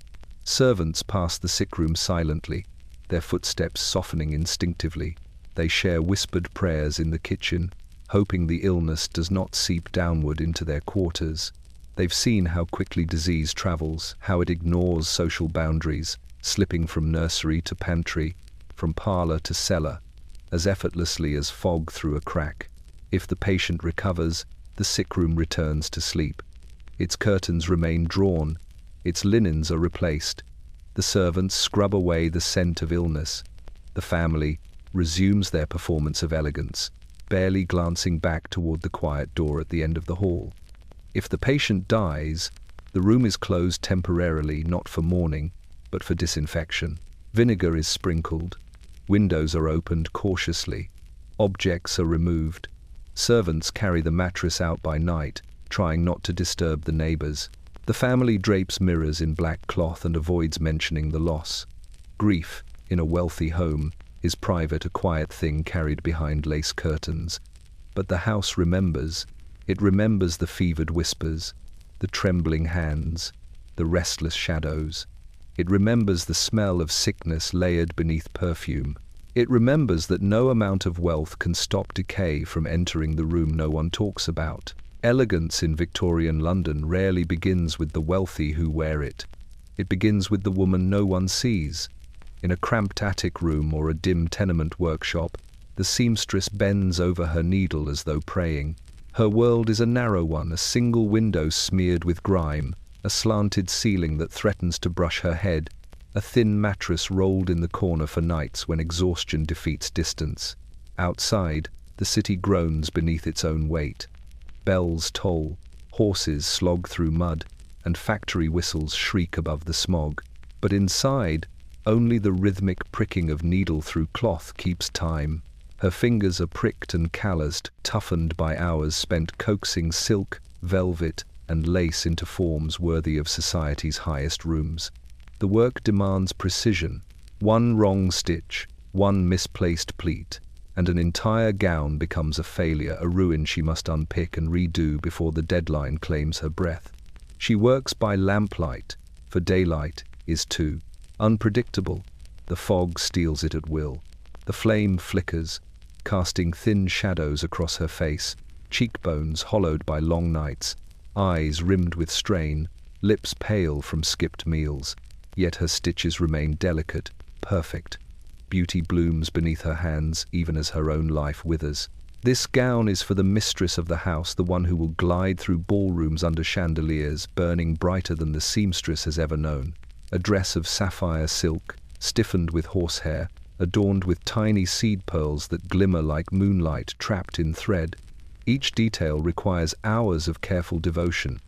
Servants pass the sickroom silently, their footsteps softening instinctively. They share whispered prayers in the kitchen, hoping the illness does not seep downward into their quarters. They've seen how quickly disease travels, how it ignores social boundaries, slipping from nursery to pantry, from parlor to cellar, as effortlessly as fog through a crack. If the patient recovers, the sickroom returns to sleep. Its curtains remain drawn, its linens are replaced. The servants scrub away the scent of illness. The family resumes their performance of elegance, barely glancing back toward the quiet door at the end of the hall. If the patient dies, the room is closed temporarily, not for mourning, but for disinfection. Vinegar is sprinkled. Windows are opened cautiously. Objects are removed. Servants carry the mattress out by night, trying not to disturb the neighbors. The family drapes mirrors in black cloth and avoids mentioning the loss. Grief, in a wealthy home, is private, a quiet thing carried behind lace curtains. But the house remembers. It remembers the fevered whispers, the trembling hands, the restless shadows. It remembers the smell of sickness layered beneath perfume. It remembers that no amount of wealth can stop decay from entering the room no one talks about. Elegance in Victorian London rarely begins with the wealthy who wear it. It begins with the woman no one sees. In a cramped attic room or a dim tenement workshop, the seamstress bends over her needle as though praying. Her world is a narrow one, a single window smeared with grime, a slanted ceiling that threatens to brush her head, a thin mattress rolled in the corner for nights when exhaustion defeats distance. Outside, the city groans beneath its own weight. Bells toll, horses slog through mud, and factory whistles shriek above the smog. But inside, Only the rhythmic pricking of needle through cloth keeps time. Her fingers are pricked and calloused, toughened by hours spent coaxing silk, velvet, and lace into forms worthy of society's highest rooms. The work demands precision. One wrong stitch, one misplaced pleat, and an entire gown becomes a failure, a ruin she must unpick and redo before the deadline claims her breath. She works by lamplight, for daylight is too unpredictable. The fog steals it at will. The flame flickers, casting thin shadows across her face, cheekbones hollowed by long nights, eyes rimmed with strain, lips pale from skipped meals. Yet her stitches remain delicate, perfect. Beauty blooms beneath her hands, even as her own life withers. This gown is for the mistress of the house, the one who will glide through ballrooms under chandeliers, burning brighter than the seamstress has ever known. A dress of sapphire silk, stiffened with horsehair, adorned with tiny seed pearls that glimmer like moonlight trapped in thread. Each detail requires hours of careful devotion.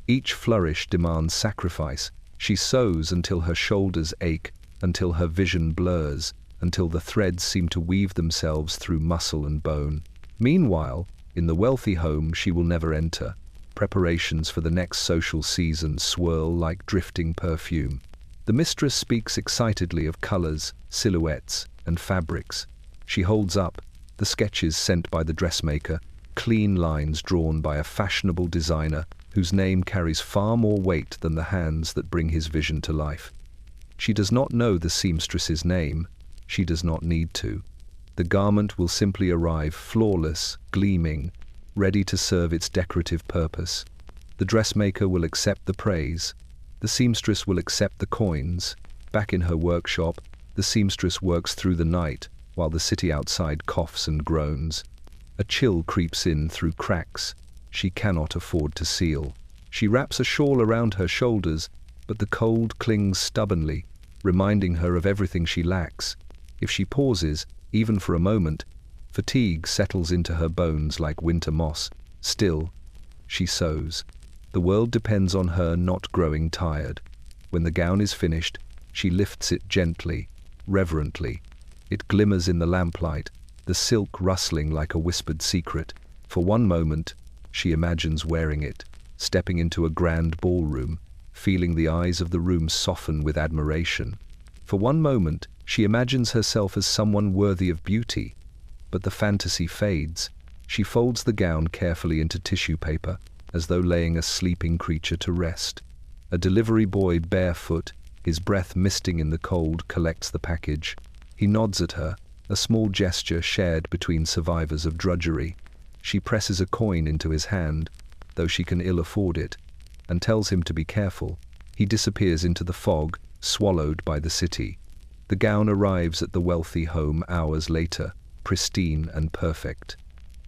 Each flourish demands sacrifice. She sews until her shoulders ache, until her vision blurs, until the threads seem to weave themselves through muscle and bone. Meanwhile, in the wealthy home she will never enter, preparations for the next social season swirl like drifting perfume. The mistress speaks excitedly of colors, silhouettes, and fabrics. She holds up the sketches sent by the dressmaker, clean lines drawn by a fashionable designer whose name carries far more weight than the hands that bring his vision to life. She does not know the seamstress's name. She does not need to. The garment will simply arrive flawless, gleaming, ready to serve its decorative purpose. The dressmaker will accept the praise. The seamstress will accept the coins. Back in her workshop, the seamstress works through the night, while the city outside coughs and groans. A chill creeps in through cracks she cannot afford to seal. She wraps a shawl around her shoulders, but the cold clings stubbornly, reminding her of everything she lacks. If she pauses, even for a moment, fatigue settles into her bones like winter moss. Still, she sews. The world depends on her not growing tired. When the gown is finished, she lifts it gently, reverently. It glimmers in the lamplight, the silk rustling like a whispered secret. For one moment, she imagines wearing it, stepping into a grand ballroom, feeling the eyes of the room soften with admiration. For one moment, she imagines herself as someone worthy of beauty. But the fantasy fades. She folds the gown carefully into tissue paper, as though laying a sleeping creature to rest. A delivery boy, barefoot, his breath misting in the cold, collects the package. He nods at her, a small gesture shared between survivors of drudgery. She presses a coin into his hand, though she can ill afford it, and tells him to be careful. He disappears into the fog, swallowed by the city. The gown arrives at the wealthy home hours later, pristine and perfect.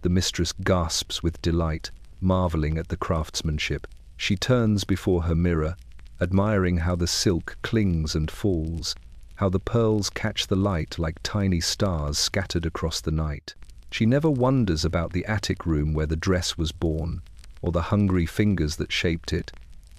The mistress gasps with delight, marveling at the craftsmanship. She turns before her mirror, admiring how the silk clings and falls, how the pearls catch the light like tiny stars scattered across the night. She never wonders about the attic room where the dress was born, or the hungry fingers that shaped it,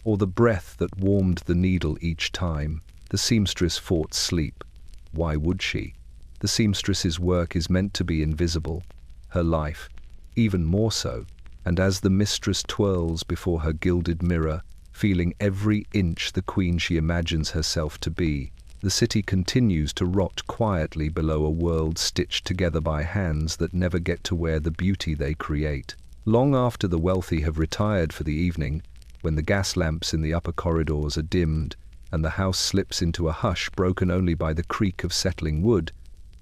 or the breath that warmed the needle each time. The seamstress fought sleep. Why would she? The seamstress's work is meant to be invisible, her life even more so. And as the mistress twirls before her gilded mirror, feeling every inch the queen she imagines herself to be, the city continues to rot quietly below a world stitched together by hands that never get to wear the beauty they create. Long after the wealthy have retired for the evening, when the gas lamps in the upper corridors are dimmed and the house slips into a hush broken only by the creak of settling wood,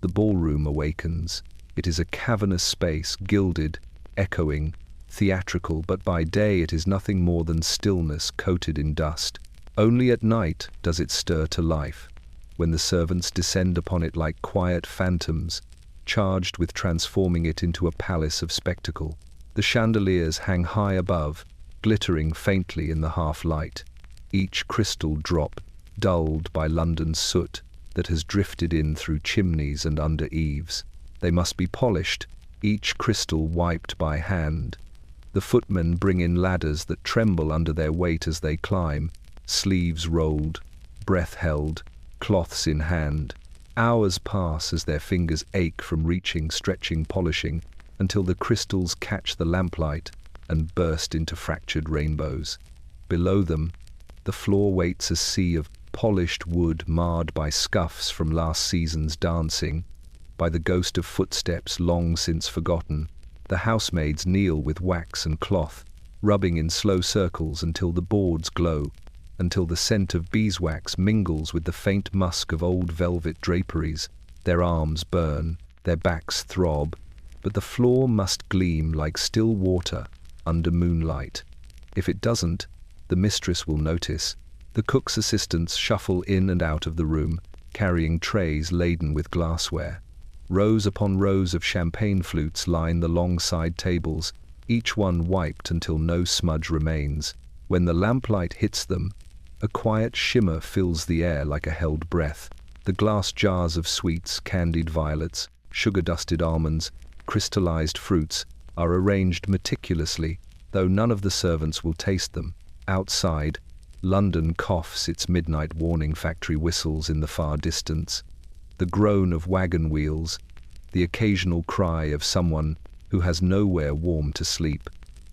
the ballroom awakens. It is a cavernous space, gilded, echoing, theatrical, but by day it is nothing more than stillness coated in dust. Only at night does it stir to life, when the servants descend upon it like quiet phantoms, charged with transforming it into a palace of spectacle. The chandeliers hang high above, glittering faintly in the half-light, each crystal drop dulled by London's soot that has drifted in through chimneys and under eaves. They must be polished, each crystal wiped by hand. The footmen bring in ladders that tremble under their weight as they climb, sleeves rolled, breath held, cloths in hand. Hours pass as their fingers ache from reaching, stretching, polishing, until the crystals catch the lamplight and burst into fractured rainbows. Below them, the floor waits a sea of polished wood marred by scuffs from last season's dancing, by the ghost of footsteps long since forgotten. The housemaids kneel with wax and cloth, rubbing in slow circles until the boards glow, until the scent of beeswax mingles with the faint musk of old velvet draperies. Their arms burn, their backs throb, but the floor must gleam like still water under moonlight. If it doesn't, the mistress will notice. The cook's assistants shuffle in and out of the room, carrying trays laden with glassware. Rows upon rows of champagne flutes line the long side tables, each one wiped until no smudge remains. When the lamplight hits them, a quiet shimmer fills the air like a held breath. The glass jars of sweets, candied violets, sugar-dusted almonds, crystallized fruits are arranged meticulously, though none of the servants will taste them. Outside, London coughs its midnight warning. Factory whistles in the far distance. The groan of wagon wheels, the occasional cry of someone who has nowhere warm to sleep.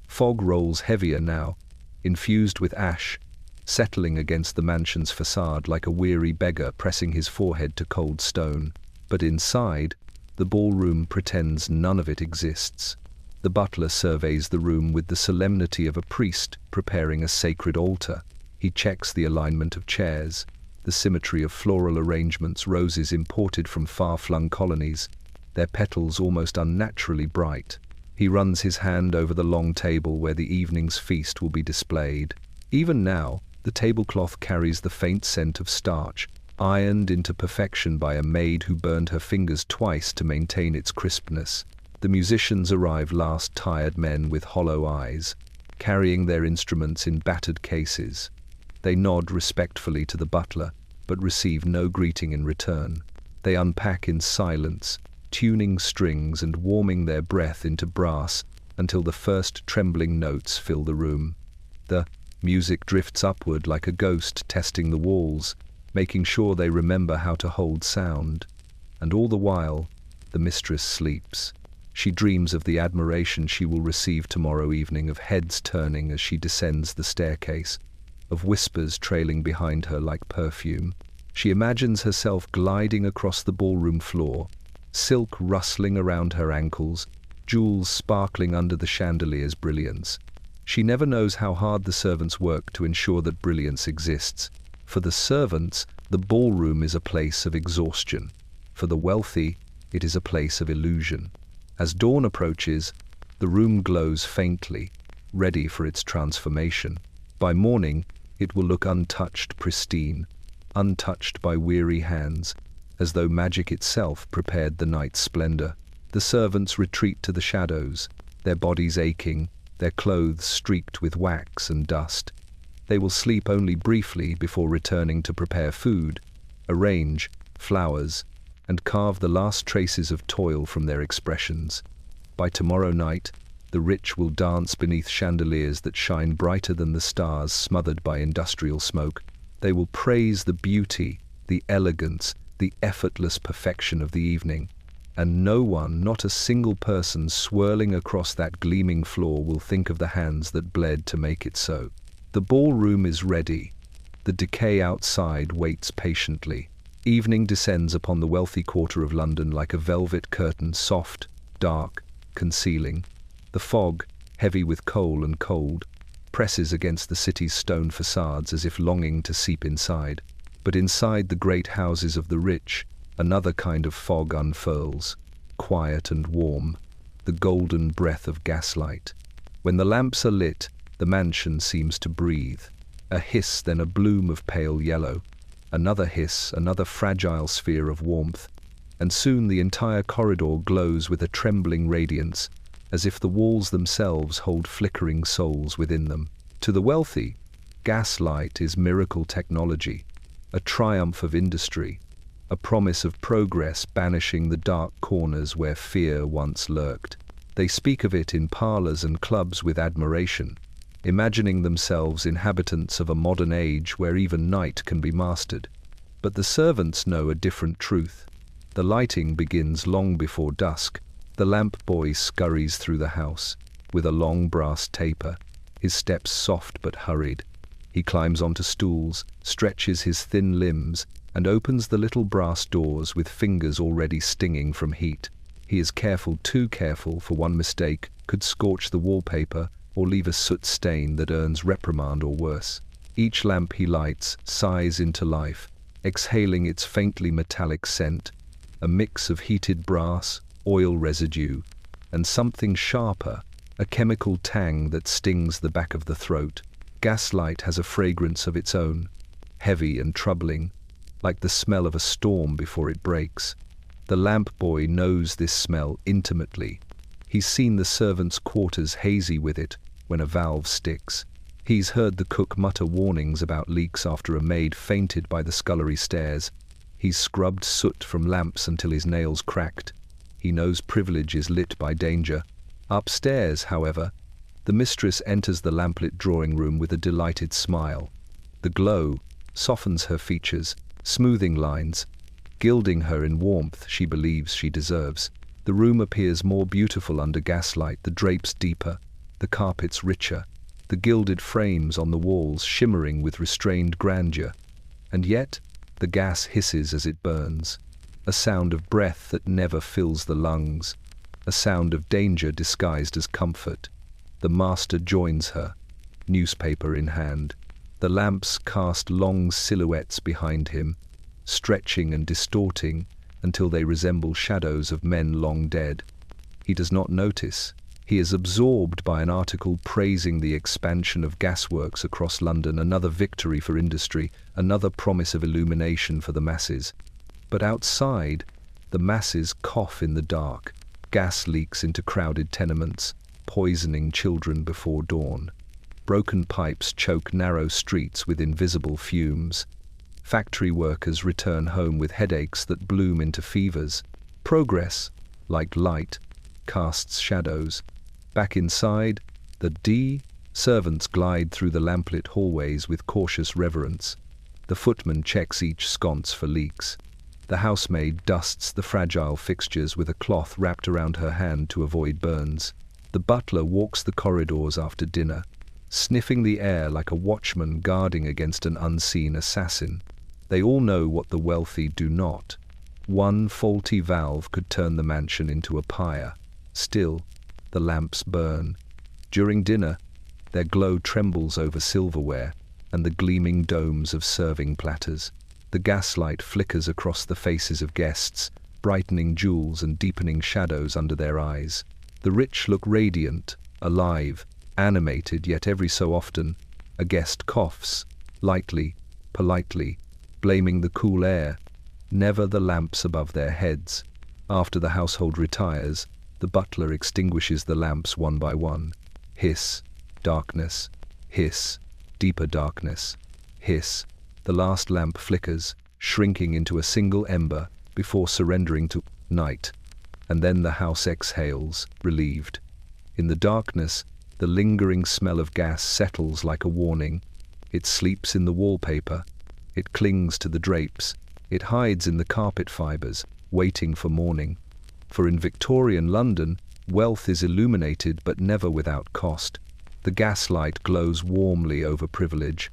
Fog rolls heavier now, infused with ash, settling against the mansion's facade like a weary beggar pressing his forehead to cold stone. But inside, the ballroom pretends none of it exists. The butler surveys the room with the solemnity of a priest preparing a sacred altar. He checks the alignment of chairs, the symmetry of floral arrangements, roses imported from far-flung colonies, their petals almost unnaturally bright. He runs his hand over the long table where the evening's feast will be displayed. Even now, the tablecloth carries the faint scent of starch, ironed into perfection by a maid who burned her fingers twice to maintain its crispness. The musicians arrive last, tired men with hollow eyes, carrying their instruments in battered cases. They nod respectfully to the butler, but receive no greeting in return. They unpack in silence, tuning strings and warming their breath into brass until the first trembling notes fill the room. The music drifts upward like a ghost testing the walls, making sure they remember how to hold sound. And all the while, the mistress sleeps. She dreams of the admiration she will receive tomorrow evening, of heads turning as she descends the staircase, of whispers trailing behind her like perfume. She imagines herself gliding across the ballroom floor, silk rustling around her ankles, jewels sparkling under the chandelier's brilliance. She never knows how hard the servants work to ensure that brilliance exists. For the servants, the ballroom is a place of exhaustion. For the wealthy, it is a place of illusion. As dawn approaches, the room glows faintly, ready for its transformation. By morning, it will look untouched, pristine, untouched by weary hands, as though magic itself prepared the night's splendor. The servants retreat to the shadows, their bodies aching, their clothes streaked with wax and dust. They will sleep only briefly before returning to prepare food, arrange flowers, and carve the last traces of toil from their expressions. By tomorrow night, the rich will dance beneath chandeliers that shine brighter than the stars smothered by industrial smoke. They will praise the beauty, the elegance, the effortless perfection of the evening. And no one, not a single person swirling across that gleaming floor will think of the hands that bled to make it so. The ballroom is ready. The decay outside waits patiently. Evening descends upon the wealthy quarter of London like a velvet curtain, soft, dark, concealing. The fog, heavy with coal and cold, presses against the city's stone facades as if longing to seep inside. But inside the great houses of the rich, another kind of fog unfurls, quiet and warm, the golden breath of gaslight. When the lamps are lit, the mansion seems to breathe. A hiss, then a bloom of pale yellow. Another hiss, another fragile sphere of warmth. And soon the entire corridor glows with a trembling radiance, as if the walls themselves hold flickering souls within them. To the wealthy, gaslight is miracle technology, a triumph of industry, a promise of progress banishing the dark corners where fear once lurked. They speak of it in parlors and clubs with admiration, imagining themselves inhabitants of a modern age where even night can be mastered. But the servants know a different truth. The lighting begins long before dusk. The lamp boy scurries through the house, with a long brass taper, his steps soft but hurried. He climbs onto stools, stretches his thin limbs, and opens the little brass doors with fingers already stinging from heat. He is careful, too careful, for one mistake could scorch the wallpaper or leave a soot stain that earns reprimand or worse. Each lamp he lights sighs into life, exhaling its faintly metallic scent, a mix of heated brass, oil residue, and something sharper, a chemical tang that stings the back of the throat. Gaslight has a fragrance of its own, heavy and troubling, like the smell of a storm before it breaks. The lamp boy knows this smell intimately. He's seen the servants' quarters hazy with it when a valve sticks. He's heard the cook mutter warnings about leaks after a maid fainted by the scullery stairs. He's scrubbed soot from lamps until his nails cracked. He knows privilege is lit by danger. Upstairs, however, the mistress enters the lamplit drawing room with a delighted smile. The glow softens her features, smoothing lines, gilding her in warmth she believes she deserves. The room appears more beautiful under gaslight, the drapes deeper, the carpets richer, the gilded frames on the walls shimmering with restrained grandeur. And yet, the gas hisses as it burns, a sound of breath that never fills the lungs, a sound of danger disguised as comfort. The master joins her, newspaper in hand. The lamps cast long silhouettes behind him, stretching and distorting until they resemble shadows of men long dead. He does not notice. He is absorbed by an article praising the expansion of gasworks across London, another victory for industry, another promise of illumination for the masses. But outside, the masses cough in the dark. Gas leaks into crowded tenements, poisoning children before dawn. Broken pipes choke narrow streets with invisible fumes. Factory workers return home with headaches that bloom into fevers. Progress, like light, casts shadows. Back inside, the servants glide through the lamplit hallways with cautious reverence. The footman checks each sconce for leaks. The housemaid dusts the fragile fixtures with a cloth wrapped around her hand to avoid burns. The butler walks the corridors after dinner, sniffing the air like a watchman guarding against an unseen assassin. They all know what the wealthy do not. One faulty valve could turn the mansion into a pyre. Still, the lamps burn. During dinner, their glow trembles over silverware and the gleaming domes of serving platters. The gaslight flickers across the faces of guests, brightening jewels and deepening shadows under their eyes. The rich look radiant, alive, animated, yet every so often, a guest coughs, lightly, politely, blaming the cool air, never the lamps above their heads. After the household retires, the butler extinguishes the lamps one by one. Hiss, darkness, hiss, deeper darkness, hiss. The last lamp flickers, shrinking into a single ember before surrendering to night. And then the house exhales, relieved. In the darkness, the lingering smell of gas settles like a warning. It sleeps in the wallpaper. It clings to the drapes. It hides in the carpet fibers, waiting for morning. For in Victorian London, wealth is illuminated but never without cost. The gaslight glows warmly over privilege,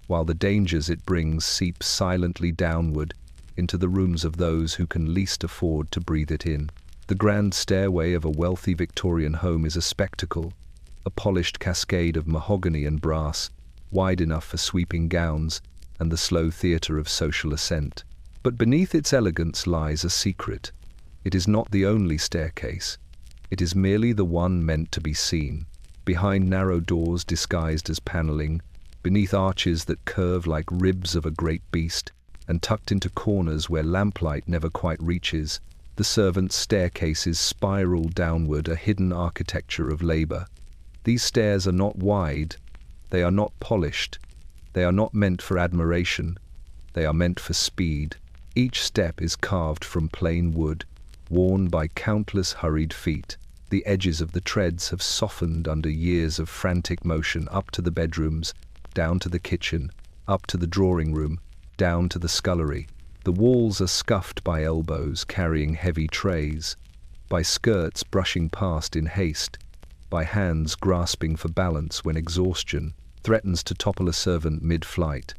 while the dangers it brings seep silently downward into the rooms of those who can least afford to breathe it in. The grand stairway of a wealthy Victorian home is a spectacle, a polished cascade of mahogany and brass, wide enough for sweeping gowns and the slow theatre of social ascent. But beneath its elegance lies a secret. It is not the only staircase. It is merely the one meant to be seen. Behind narrow doors disguised as paneling, beneath arches that curve like ribs of a great beast, and tucked into corners where lamplight never quite reaches, the servants' staircases spiral downward, a hidden architecture of labor. These stairs are not wide, they are not polished, they are not meant for admiration, they are meant for speed. Each step is carved from plain wood, worn by countless hurried feet. The edges of the treads have softened under years of frantic motion, up to the bedrooms, down to the kitchen, up to the drawing room, down to the scullery. The walls are scuffed by elbows carrying heavy trays, by skirts brushing past in haste, by hands grasping for balance when exhaustion threatens to topple a servant mid-flight.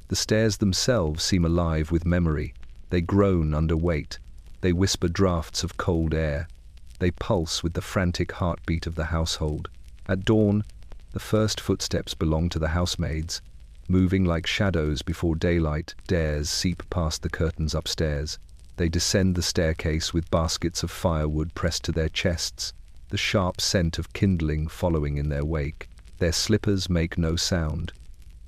The stairs themselves seem alive with memory. They groan under weight. They whisper drafts of cold air. They pulse with the frantic heartbeat of the household. At dawn, the first footsteps belong to the housemaids, moving like shadows before daylight dares seep past the curtains upstairs. They descend the staircase with baskets of firewood pressed to their chests, the sharp scent of kindling following in their wake. Their slippers make no sound.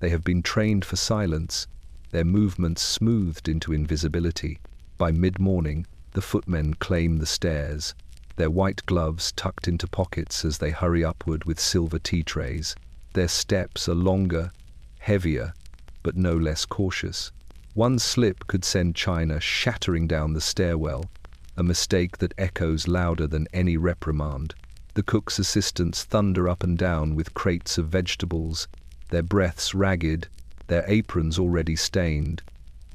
They have been trained for silence, their movements smoothed into invisibility. By mid-morning, the footmen claim the stairs, their white gloves tucked into pockets as they hurry upward with silver tea trays. Their steps are longer, heavier, but no less cautious. One slip could send China shattering down the stairwell, a mistake that echoes louder than any reprimand. The cook's assistants thunder up and down with crates of vegetables, their breaths ragged, their aprons already stained.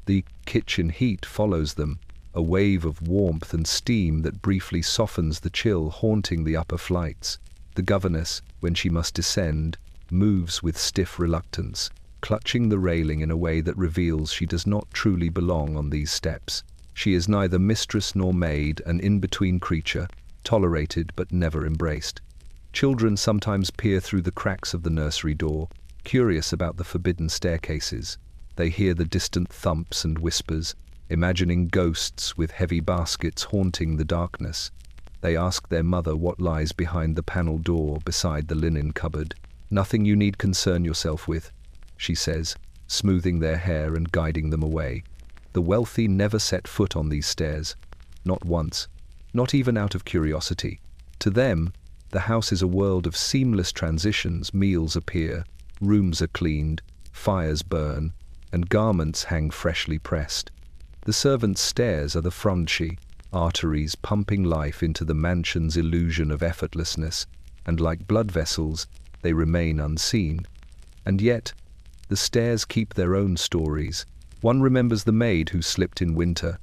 The kitchen heat follows them, a wave of warmth and steam that briefly softens the chill haunting the upper flights. The governess, when she must descend, moves with stiff reluctance, clutching the railing in a way that reveals she does not truly belong on these steps. She is neither mistress nor maid, an in-between creature, tolerated but never embraced. Children sometimes peer through the cracks of the nursery door, curious about the forbidden staircases. They hear the distant thumps and whispers, imagining ghosts with heavy baskets haunting the darkness. They ask their mother what lies behind the panel door beside the linen cupboard. "Nothing you need concern yourself with," she says, smoothing their hair and guiding them away. The wealthy never set foot on these stairs, not once, not even out of curiosity. To them, the house is a world of seamless transitions. Meals appear, rooms are cleaned, fires burn, and garments hang freshly pressed. The servants' stairs are the frontier, arteries pumping life into the mansion's illusion of effortlessness, and like blood vessels, they remain unseen. And yet, the stairs keep their own stories. One remembers the maid who slipped in winter,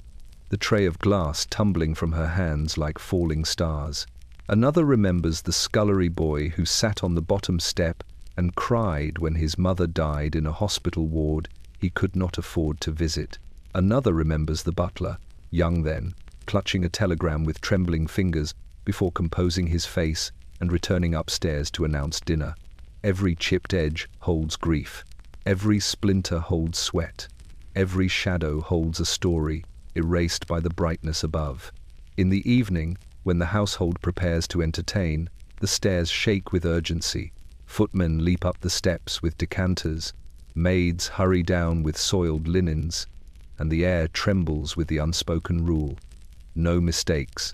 the tray of glass tumbling from her hands like falling stars. Another remembers the scullery boy who sat on the bottom step and cried when his mother died in a hospital ward he could not afford to visit. Another remembers the butler, young then, clutching a telegram with trembling fingers before composing his face and returning upstairs to announce dinner. Every chipped edge holds grief. Every splinter holds sweat. Every shadow holds a story, erased by the brightness above. In the evening, when the household prepares to entertain, the stairs shake with urgency. Footmen leap up the steps with decanters. Maids hurry down with soiled linens, and the air trembles with the unspoken rule: no mistakes,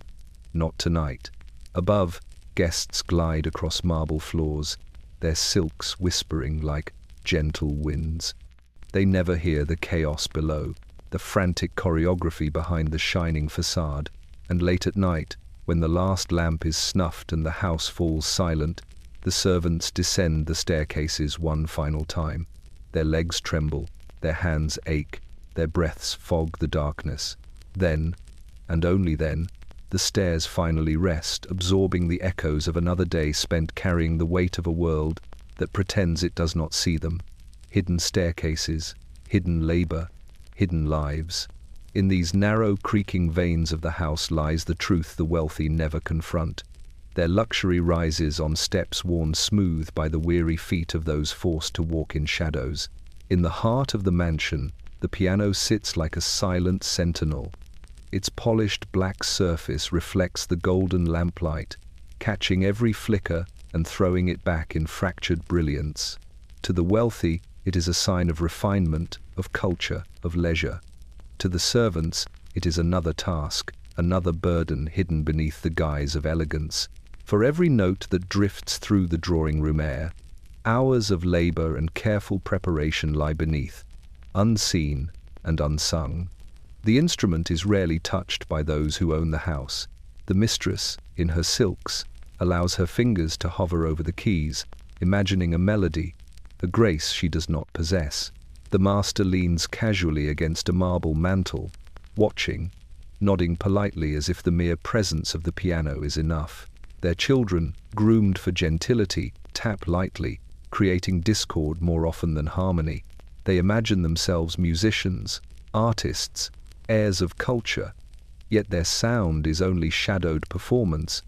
not tonight. Above, guests glide across marble floors, their silks whispering like gentle winds. They never hear the chaos below, the frantic choreography behind the shining facade. And late at night, when the last lamp is snuffed and the house falls silent, the servants descend the staircases one final time. Their legs tremble, their hands ache, their breaths fog the darkness. Then, and only then, the stairs finally rest, absorbing the echoes of another day spent carrying the weight of a world that pretends it does not see them. Hidden staircases, hidden labor, hidden lives. In these narrow, creaking veins of the house lies the truth the wealthy never confront. Their luxury rises on steps worn smooth by the weary feet of those forced to walk in shadows. In the heart of the mansion, the piano sits like a silent sentinel. Its polished black surface reflects the golden lamplight, catching every flicker and throwing it back in fractured brilliance. To the wealthy, it is a sign of refinement, of culture, of leisure. To the servants, it is another task, another burden hidden beneath the guise of elegance. For every note that drifts through the drawing-room air, hours of labor and careful preparation lie beneath, unseen and unsung. The instrument is rarely touched by those who own the house. The mistress, in her silks, allows her fingers to hover over the keys, imagining a melody, a grace she does not possess. The master leans casually against a marble mantel, watching, nodding politely as if the mere presence of the piano is enough. Their children, groomed for gentility, tap lightly, creating discord more often than harmony. They imagine themselves musicians, artists, heirs of culture, yet their sound is only shadowed performance,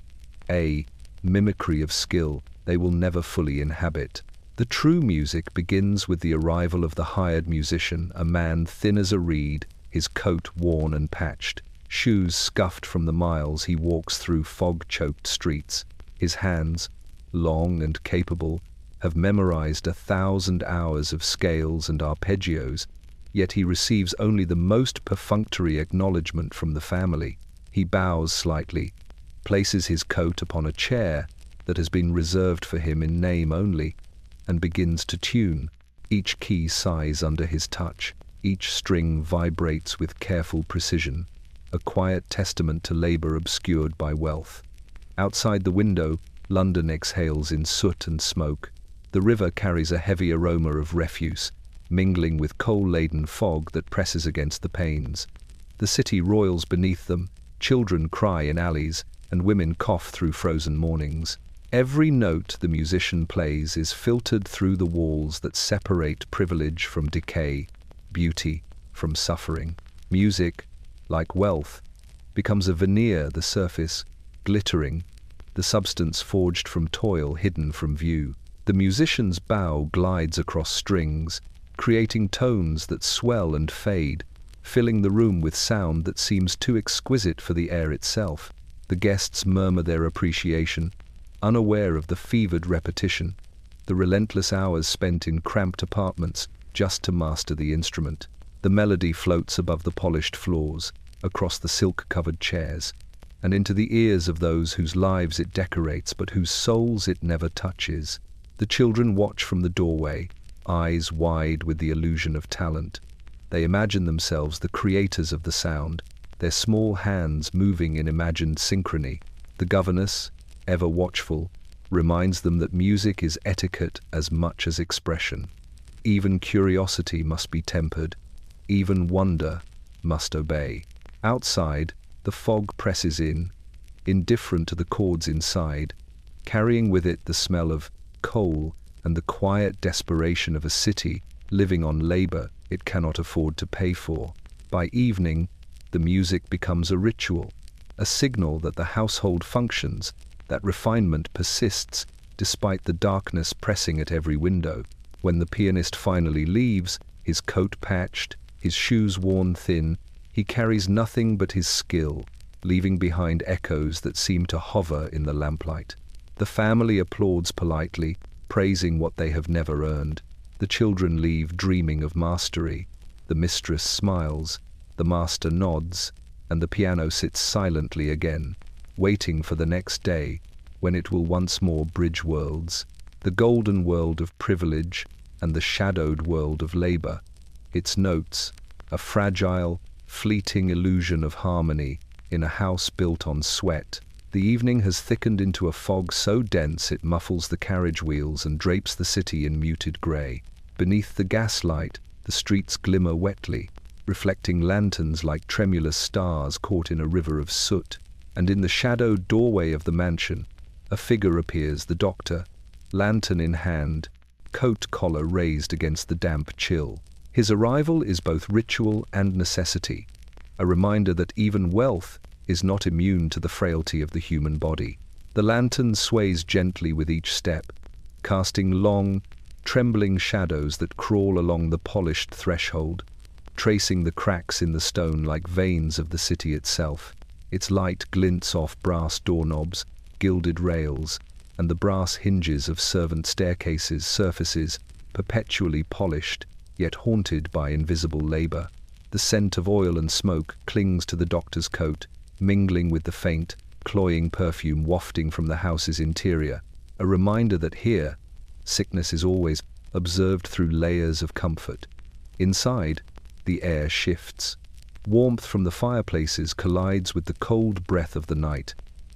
a mimicry of skill they will never fully inhabit. The true music begins with the arrival of the hired musician, a man thin as a reed, his coat worn and patched, shoes scuffed from the miles he walks through fog-choked streets. His hands, long and capable, have memorized 1,000 hours of scales and arpeggios, yet he receives only the most perfunctory acknowledgement from the family. He bows slightly, places his coat upon a chair that has been reserved for him in name only, and begins to tune. Each key sighs under his touch, each string vibrates with careful precision, a quiet testament to labor obscured by wealth. Outside the window, London exhales in soot and smoke. The river carries a heavy aroma of refuse, mingling with coal-laden fog that presses against the panes. The city roils beneath them, children cry in alleys, and women cough through frozen mornings. Every note the musician plays is filtered through the walls that separate privilege from decay, beauty from suffering. Music, like wealth, becomes a veneer, the surface glittering, the substance forged from toil hidden from view. The musician's bow glides across strings, creating tones that swell and fade, filling the room with sound that seems too exquisite for the air itself. The guests murmur their appreciation, unaware of the fevered repetition, the relentless hours spent in cramped apartments just to master the instrument. The melody floats above the polished floors, across the silk-covered chairs, and into the ears of those whose lives it decorates but whose souls it never touches. The children watch from the doorway, eyes wide with the illusion of talent. They imagine themselves the creators of the sound, their small hands moving in imagined synchrony. The governess, ever watchful, reminds them that music is etiquette as much as expression. Even curiosity must be tempered, even wonder must obey. Outside, the fog presses in, indifferent to the chords inside, carrying with it the smell of coal and the quiet desperation of a city living on labor it cannot afford to pay for. By evening, the music becomes a ritual, a signal that the household functions, that refinement persists despite the darkness pressing at every window. When the pianist finally leaves, his coat patched, his shoes worn thin, he carries nothing but his skill, leaving behind echoes that seem to hover in the lamplight. The family applauds politely, praising what they have never earned. The children leave dreaming of mastery. The mistress smiles, the master nods, and the piano sits silently again, waiting for the next day, when it will once more bridge worlds, the golden world of privilege and the shadowed world of labor. Its notes, a fragile, fleeting illusion of harmony in a house built on sweat. The evening has thickened into a fog so dense it muffles the carriage wheels and drapes the city in muted grey. Beneath the gaslight, the streets glimmer wetly, reflecting lanterns like tremulous stars caught in a river of soot. And in the shadowed doorway of the mansion, a figure appears, the doctor, lantern in hand, coat collar raised against the damp chill. His arrival is both ritual and necessity, a reminder that even wealth is not immune to the frailty of the human body. The lantern sways gently with each step, casting long, trembling shadows that crawl along the polished threshold, tracing the cracks in the stone like veins of the city itself. Its light glints off brass doorknobs, gilded rails, and the brass hinges of servant staircases, surfaces perpetually polished, yet haunted by invisible labor. The scent of oil and smoke clings to the doctor's coat, mingling with the faint, cloying perfume wafting from the house's interior, a reminder that here, sickness is always observed through layers of comfort. Inside, the air shifts. Warmth from the fireplaces collides with the cold breath of the night,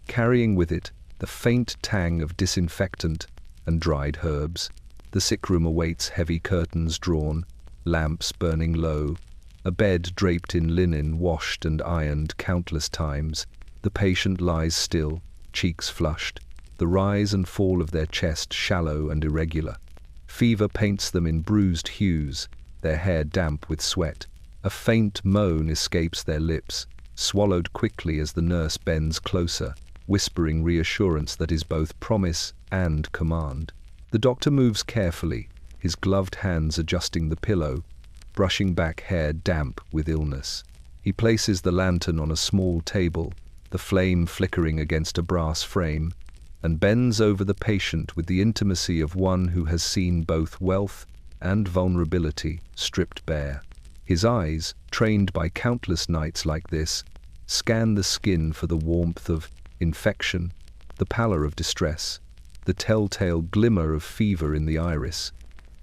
carrying with it the faint tang of disinfectant and dried herbs. The sick room awaits, heavy curtains drawn, lamps burning low, a bed draped in linen washed and ironed countless times. The patient lies still, cheeks flushed, the rise and fall of their chest shallow and irregular. Fever paints them in bruised hues, their hair damp with sweat. A faint moan escapes their lips, swallowed quickly as the nurse bends closer, whispering reassurance that is both promise and command. The doctor moves carefully, his gloved hands adjusting the pillow, brushing back hair damp with illness. He places the lantern on a small table, the flame flickering against a brass frame, and bends over the patient with the intimacy of one who has seen both wealth and vulnerability stripped bare. His eyes, trained by countless nights like this, scan the skin for the warmth of infection, the pallor of distress, the telltale glimmer of fever in the iris.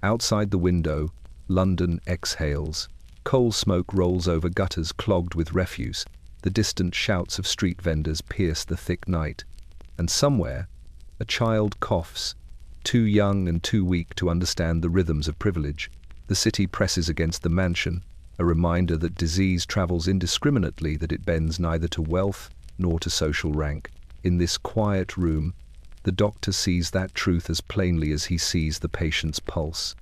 Outside the window, London exhales. Coal smoke rolls over gutters clogged with refuse. The distant shouts of street vendors pierce the thick night. And somewhere, a child coughs, too young and too weak to understand the rhythms of privilege. The city presses against the mansion, a reminder that disease travels indiscriminately, that it bends neither to wealth nor to social rank. In this quiet room, the doctor sees that truth as plainly as he sees the patient's pulse,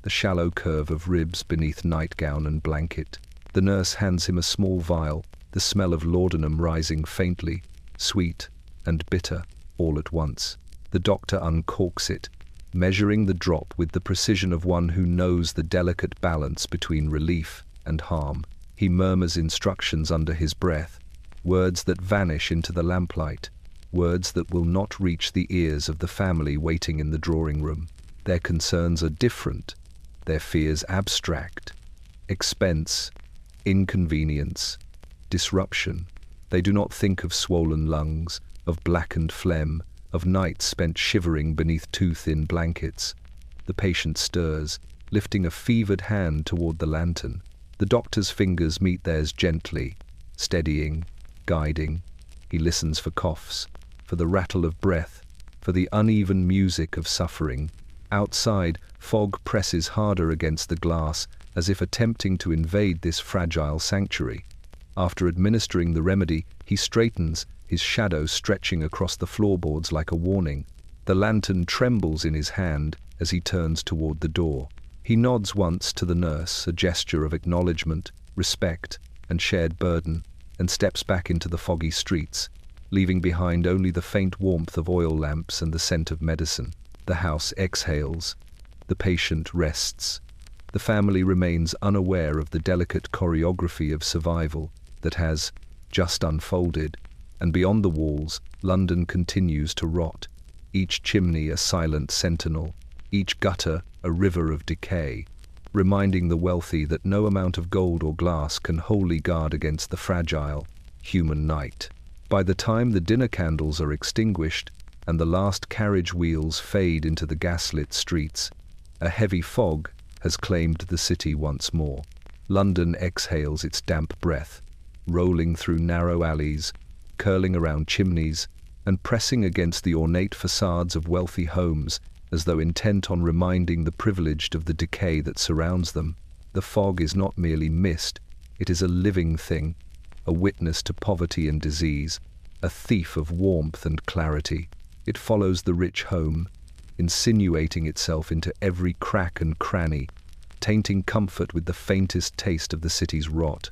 the shallow curve of ribs beneath nightgown and blanket. The nurse hands him a small vial, the smell of laudanum rising faintly, sweet and bitter, all at once. The doctor uncorks it, measuring the drop with the precision of one who knows the delicate balance between relief and harm. He murmurs instructions under his breath, words that vanish into the lamplight, words that will not reach the ears of the family waiting in the drawing room. Their concerns are different, their fears abstract. Expense, inconvenience, disruption. They do not think of swollen lungs, of blackened phlegm, of nights spent shivering beneath too thin blankets. The patient stirs, lifting a fevered hand toward the lantern. The doctor's fingers meet theirs gently, steadying, guiding. He listens for coughs, for the rattle of breath, for the uneven music of suffering. Outside, fog presses harder against the glass, as if attempting to invade this fragile sanctuary. After administering the remedy, he straightens, his shadow stretching across the floorboards like a warning. The lantern trembles in his hand as he turns toward the door. He nods once to the nurse, a gesture of acknowledgement, respect, and shared burden, and steps back into the foggy streets, leaving behind only the faint warmth of oil lamps and the scent of medicine. The house exhales. The patient rests. The family remains unaware of the delicate choreography of survival that has just unfolded, and beyond the walls, London continues to rot, each chimney a silent sentinel, each gutter a river of decay, reminding the wealthy that no amount of gold or glass can wholly guard against the fragile, human night. By the time the dinner candles are extinguished and the last carriage wheels fade into the gaslit streets, a heavy fog has claimed the city once more. London exhales its damp breath, rolling through narrow alleys, curling around chimneys, and pressing against the ornate facades of wealthy homes, as though intent on reminding the privileged of the decay that surrounds them. The fog is not merely mist, it is a living thing, a witness to poverty and disease, a thief of warmth and clarity. It follows the rich home, insinuating itself into every crack and cranny, tainting comfort with the faintest taste of the city's rot.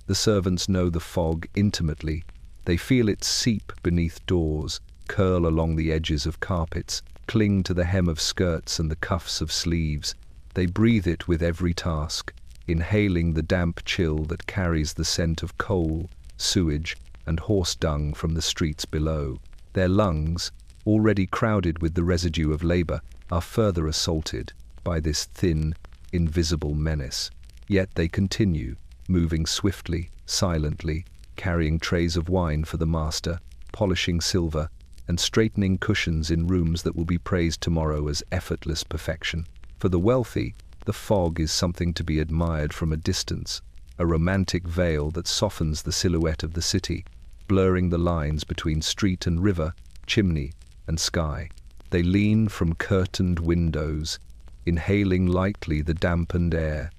The servants know the fog intimately. They feel it seep beneath doors, curl along the edges of carpets, cling to the hem of skirts and the cuffs of sleeves. They breathe it with every task, inhaling the damp chill that carries the scent of coal, sewage, and horse dung from the streets below. Their lungs, already crowded with the residue of labor, are further assaulted by this thin, invisible menace. Yet they continue, moving swiftly, silently, carrying trays of wine for the master, polishing silver, and straightening cushions in rooms that will be praised tomorrow as effortless perfection. For the wealthy, the fog is something to be admired from a distance, a romantic veil that softens the silhouette of the city, blurring the lines between street and river, chimney and sky. They lean from curtained windows, inhaling lightly the dampened air,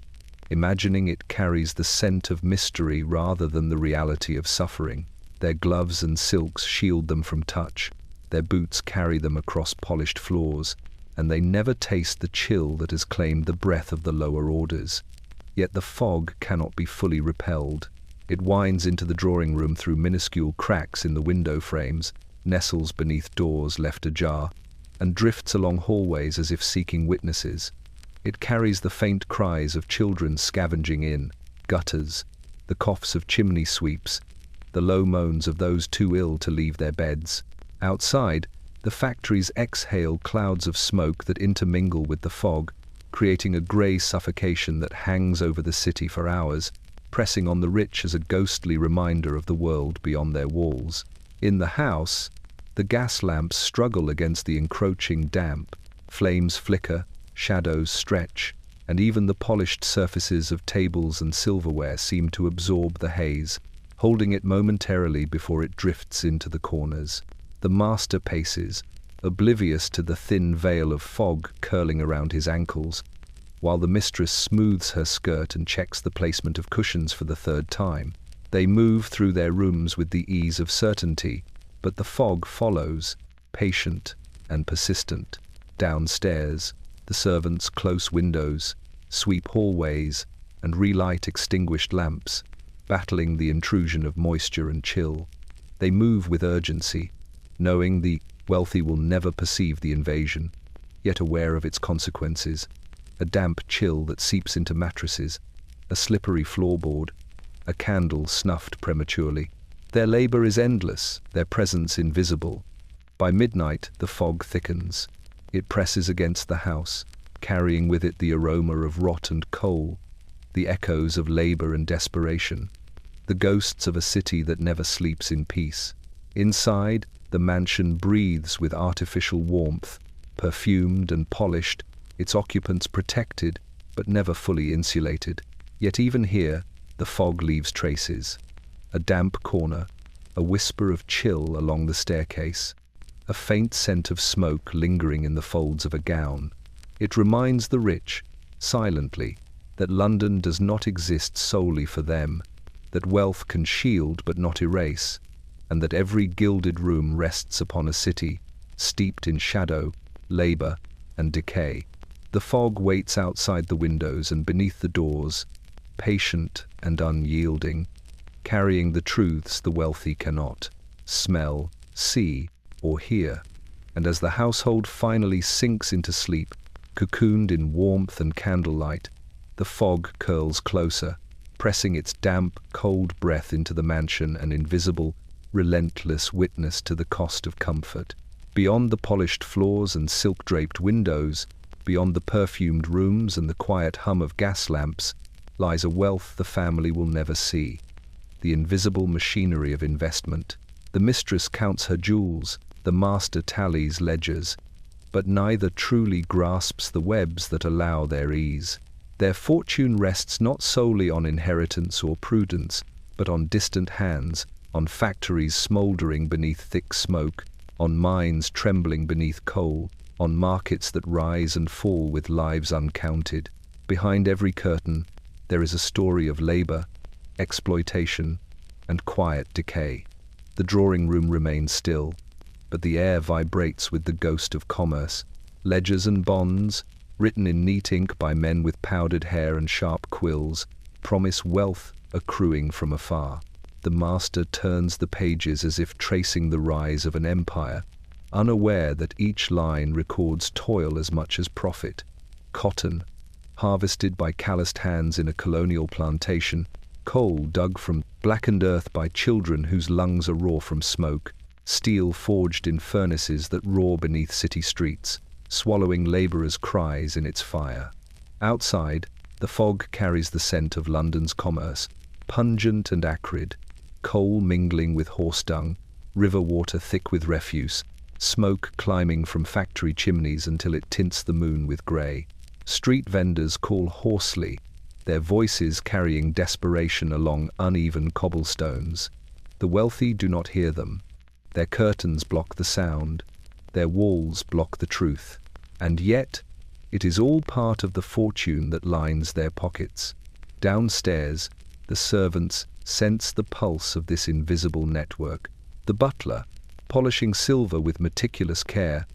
imagining it carries the scent of mystery rather than the reality of suffering. Their gloves and silks shield them from touch, their boots carry them across polished floors, and they never taste the chill that has claimed the breath of the lower orders. Yet the fog cannot be fully repelled. It winds into the drawing room through minuscule cracks in the window frames, nestles beneath doors left ajar, and drifts along hallways as if seeking witnesses. It carries the faint cries of children scavenging in gutters, the coughs of chimney sweeps, the low moans of those too ill to leave their beds. Outside, the factories exhale clouds of smoke that intermingle with the fog, creating a grey suffocation that hangs over the city for hours, pressing on the rich as a ghostly reminder of the world beyond their walls. In the house, the gas lamps struggle against the encroaching damp, flames flicker, shadows stretch, and even the polished surfaces of tables and silverware seem to absorb the haze, holding it momentarily before it drifts into the corners. The master paces, oblivious to the thin veil of fog curling around his ankles, while the mistress smooths her skirt and checks the placement of cushions for the third time. They move through their rooms with the ease of certainty, but the fog follows, patient and persistent. Downstairs, the servants close windows, sweep hallways, and relight extinguished lamps, battling the intrusion of moisture and chill. They move with urgency, knowing the wealthy will never perceive the invasion, yet aware of its consequences. A damp chill that seeps into mattresses, a slippery floorboard, a candle snuffed prematurely. Their labor is endless, their presence invisible. By midnight, the fog thickens. It presses against the house, carrying with it the aroma of rot and coal, the echoes of labor and desperation, the ghosts of a city that never sleeps in peace. Inside, the mansion breathes with artificial warmth, perfumed and polished, its occupants protected but never fully insulated. Yet even here, the fog leaves traces. A damp corner, a whisper of chill along the staircase, a faint scent of smoke lingering in the folds of a gown. It reminds the rich, silently, that London does not exist solely for them, that wealth can shield but not erase, and that every gilded room rests upon a city steeped in shadow, labor, and decay. The fog waits outside the windows and beneath the doors, patient and unyielding, carrying the truths the wealthy cannot smell, see, or hear. And as the household finally sinks into sleep, cocooned in warmth and candlelight, the fog curls closer, pressing its damp, cold breath into the mansion, an invisible, relentless witness to the cost of comfort. Beyond the polished floors and silk-draped windows, beyond the perfumed rooms and the quiet hum of gas lamps, lies a wealth the family will never see. The invisible machinery of investment. The mistress counts her jewels, the master tallies ledgers, but neither truly grasps the webs that allow their ease. Their fortune rests not solely on inheritance or prudence, but on distant hands, on factories smouldering beneath thick smoke, on mines trembling beneath coal, on markets that rise and fall with lives uncounted. Behind every curtain, there is a story of labor, exploitation, and quiet decay. The drawing room remains still, but the air vibrates with the ghost of commerce. Ledgers and bonds, written in neat ink by men with powdered hair and sharp quills, promise wealth accruing from afar. The master turns the pages as if tracing the rise of an empire, unaware that each line records toil as much as profit. Cotton, harvested by calloused hands in a colonial plantation, coal dug from blackened earth by children whose lungs are raw from smoke, steel forged in furnaces that roar beneath city streets, swallowing laborers' cries in its fire. Outside, the fog carries the scent of London's commerce, pungent and acrid, coal mingling with horse dung, river water thick with refuse, smoke climbing from factory chimneys until it tints the moon with grey. Street vendors call hoarsely, their voices carrying desperation along uneven cobblestones. The wealthy do not hear them. Their curtains block the sound, their walls block the truth. And yet, it is all part of the fortune that lines their pockets. Downstairs, the servants sense the pulse of this invisible network. The butler, polishing silver with meticulous care,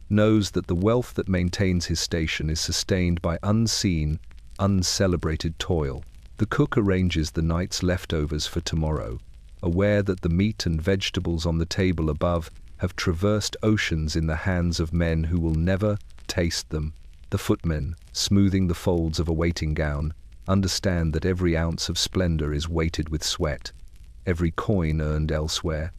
knows that the wealth that maintains his station is sustained by unseen, uncelebrated toil. The cook arranges the night's leftovers for tomorrow, aware that the meat and vegetables on the table above have traversed oceans in the hands of men who will never taste them. The footmen, smoothing the folds of a waiting gown, understand that every ounce of splendor is weighted with sweat, every coin earned elsewhere,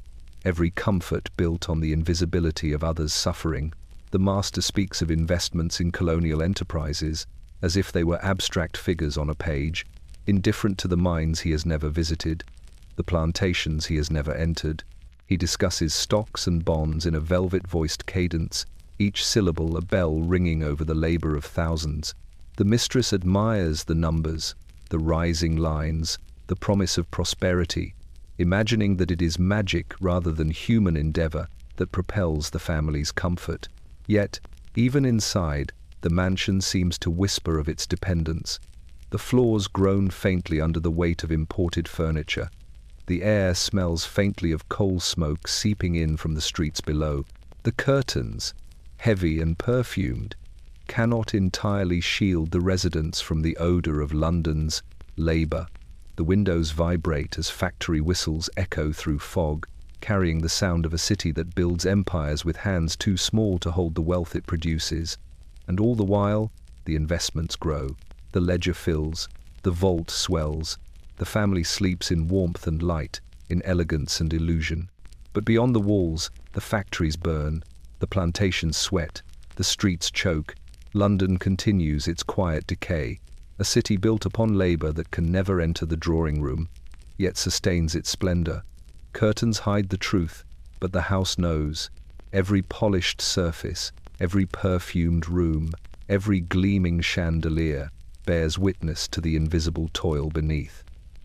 every comfort built on the invisibility of others' suffering. The master speaks of investments in colonial enterprises as if they were abstract figures on a page, indifferent to the mines he has never visited, the plantations he has never entered. He discusses stocks and bonds in a velvet-voiced cadence, each syllable a bell ringing over the labor of thousands. The mistress admires the numbers, the rising lines, the promise of prosperity, imagining that it is magic rather than human endeavor that propels the family's comfort. Yet, even inside, the mansion seems to whisper of its dependence. The floors groan faintly under the weight of imported furniture. The air smells faintly of coal smoke seeping in from the streets below. The curtains, heavy and perfumed, cannot entirely shield the residents from the odor of London's labor. The windows vibrate as factory whistles echo through fog, carrying the sound of a city that builds empires with hands too small to hold the wealth it produces. And all the while, the investments grow, the ledger fills, the vault swells, the family sleeps in warmth and light, in elegance and illusion. But beyond the walls, the factories burn, the plantations sweat, the streets choke. London continues its quiet decay, a city built upon labor that can never enter the drawing room, yet sustains its splendor. Curtains hide the truth, but the house knows. Every polished surface, every perfumed room, every gleaming chandelier bears witness to the invisible toil beneath.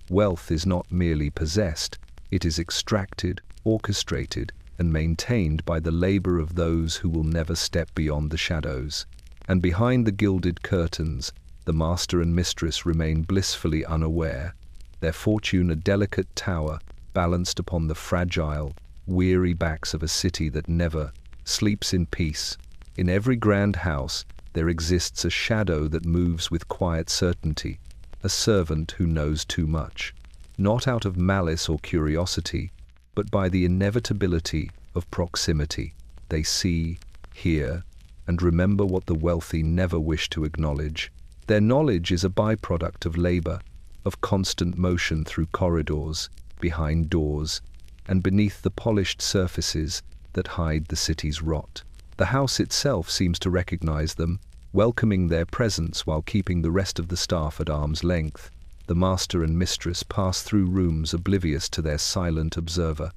Wealth is not merely possessed, it is extracted, orchestrated, and maintained by the labor of those who will never step beyond the shadows. And behind the gilded curtains, the master and mistress remain blissfully unaware, their fortune a delicate tower balanced upon the fragile, weary backs of a city that never sleeps in peace. In every grand house, there exists a shadow that moves with quiet certainty, a servant who knows too much, not out of malice or curiosity, but by the inevitability of proximity. They see, hear, and remember what the wealthy never wish to acknowledge. Their knowledge is a byproduct of labor, of constant motion through corridors, behind doors, and beneath the polished surfaces that hide the city's rot. The house itself seems to recognize them, welcoming their presence while keeping the rest of the staff at arm's length. The master and mistress pass through rooms oblivious to their silent observer,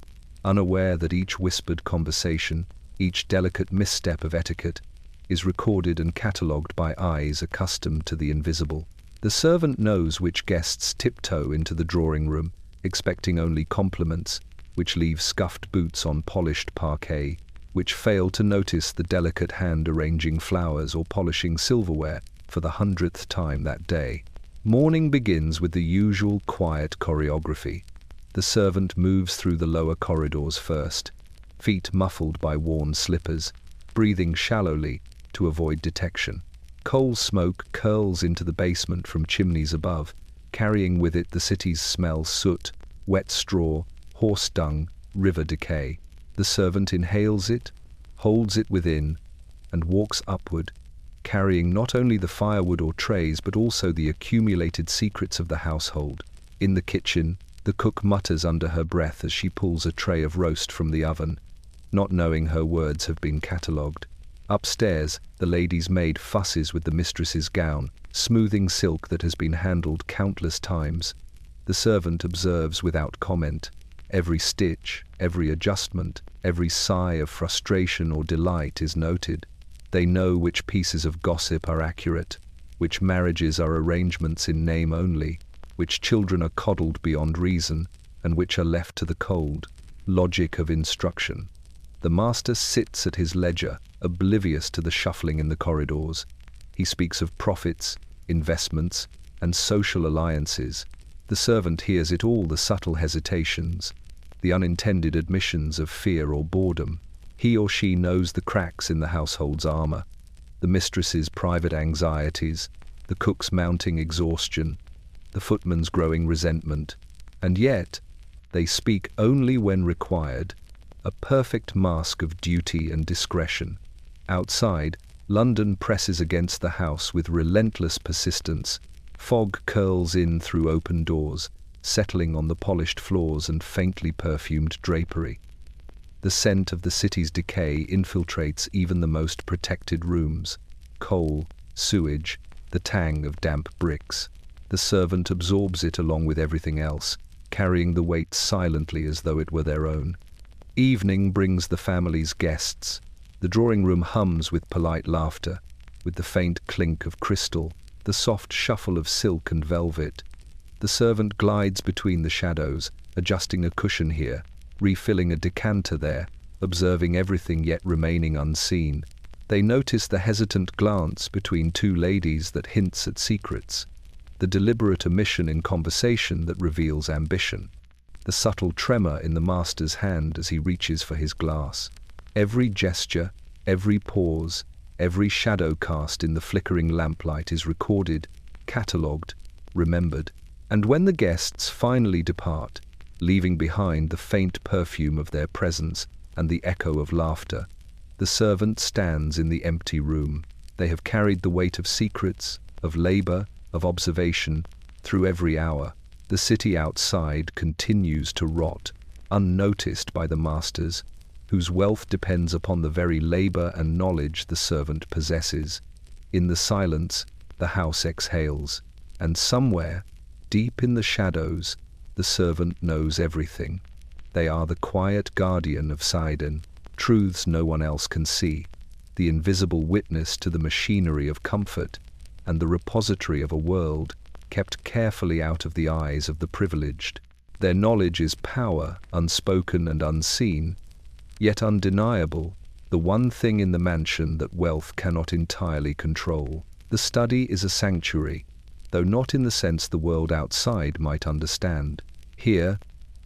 unaware that each whispered conversation, each delicate misstep of etiquette, is recorded and catalogued by eyes accustomed to the invisible. The servant knows which guests tiptoe into the drawing room, expecting only compliments, which leave scuffed boots on polished parquet, which fail to notice the delicate hand arranging flowers or polishing silverware for the 100th time that day. Morning begins with the usual quiet choreography. The servant moves through the lower corridors first, feet muffled by worn slippers, breathing shallowly to avoid detection. Coal smoke curls into the basement from chimneys above, carrying with it the city's smell: soot, wet straw, horse dung, river decay. The servant inhales it, holds it within, and walks upward, carrying not only the firewood or trays but also the accumulated secrets of the household. In the kitchen, the cook mutters under her breath as she pulls a tray of roast from the oven, not knowing her words have been catalogued. Upstairs, the lady's maid fusses with the mistress's gown, smoothing silk that has been handled countless times. The servant observes without comment. Every stitch, every adjustment, every sigh of frustration or delight is noted. They know which pieces of gossip are accurate, which marriages are arrangements in name only, which children are coddled beyond reason, and which are left to the cold logic of instruction. The master sits at his ledger, oblivious to the shuffling in the corridors. He speaks of profits, investments, and social alliances. The servant hears it all, the subtle hesitations, the unintended admissions of fear or boredom. He or she knows the cracks in the household's armor, the mistress's private anxieties, the cook's mounting exhaustion, the footman's growing resentment, and yet they speak only when required, a perfect mask of duty and discretion. Outside, London presses against the house with relentless persistence. Fog curls in through open doors, settling on the polished floors and faintly perfumed drapery. The scent of the city's decay infiltrates even the most protected rooms. Coal, sewage, the tang of damp bricks. The servant absorbs it along with everything else, carrying the weight silently as though it were their own. Evening brings the family's guests. The drawing room hums with polite laughter, with the faint clink of crystal, the soft shuffle of silk and velvet. The servant glides between the shadows, adjusting a cushion here, refilling a decanter there, observing everything yet remaining unseen. They notice the hesitant glance between two ladies that hints at secrets, the deliberate omission in conversation that reveals ambition, the subtle tremor in the master's hand as he reaches for his glass. Every gesture, every pause, every shadow cast in the flickering lamplight is recorded, catalogued, remembered. And when the guests finally depart, leaving behind the faint perfume of their presence and the echo of laughter, the servant stands in the empty room. They have carried the weight of secrets, of labor, of observation, through every hour. The city outside continues to rot, unnoticed by the masters, whose wealth depends upon the very labor and knowledge the servant possesses. In the silence, the house exhales, and somewhere, deep in the shadows, the servant knows everything. They are the quiet guardian of Sidon, truths no one else can see, the invisible witness to the machinery of comfort, and the repository of a world kept carefully out of the eyes of the privileged. Their knowledge is power, unspoken and unseen, yet undeniable, the one thing in the mansion that wealth cannot entirely control. The study is a sanctuary, though not in the sense the world outside might understand. Here,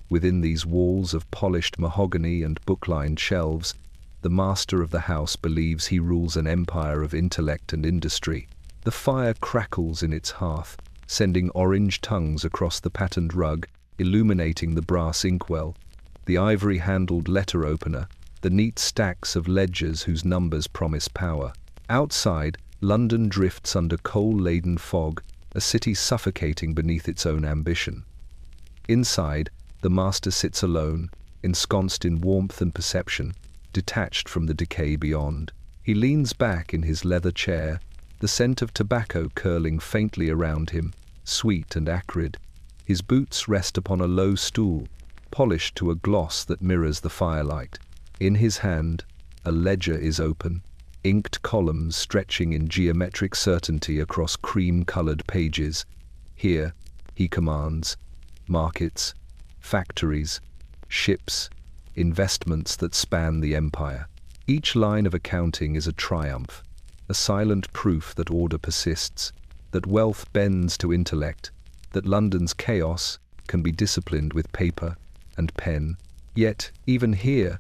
within these walls of polished mahogany and book-lined shelves, the master of the house believes he rules an empire of intellect and industry. The fire crackles in its hearth, sending orange tongues across the patterned rug, illuminating the brass inkwell, the ivory-handled letter opener, the neat stacks of ledgers whose numbers promise power. Outside, London drifts under coal-laden fog, a city suffocating beneath its own ambition. Inside, the master sits alone, ensconced in warmth and perception, detached from the decay beyond. He leans back in his leather chair, the scent of tobacco curling faintly around him, sweet and acrid. His boots rest upon a low stool, polished to a gloss that mirrors the firelight. In his hand, a ledger is open, inked columns stretching in geometric certainty across cream-colored pages. Here, he commands, markets, factories, ships, investments that span the empire. Each line of accounting is a triumph, a silent proof that order persists, that wealth bends to intellect, that London's chaos can be disciplined with paper and pen. Yet, even here,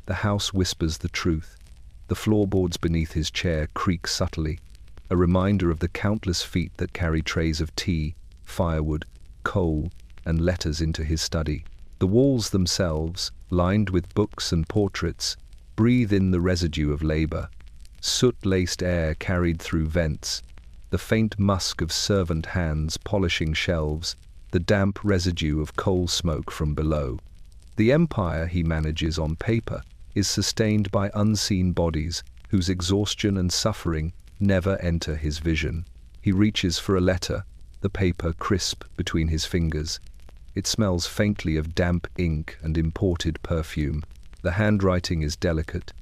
the house whispers the truth. The floorboards beneath his chair creak subtly, a reminder of the countless feet that carry trays of tea, firewood, coal, and letters into his study. The walls themselves, lined with books and portraits, breathe in the residue of labor. Soot-laced air carried through vents, the faint musk of servant hands polishing shelves, the damp residue of coal smoke from below. The empire he manages on paper is sustained by unseen bodies whose exhaustion and suffering never enter his vision. He reaches for a letter, the paper crisp between his fingers. It smells faintly of damp ink and imported perfume. The handwriting is delicate,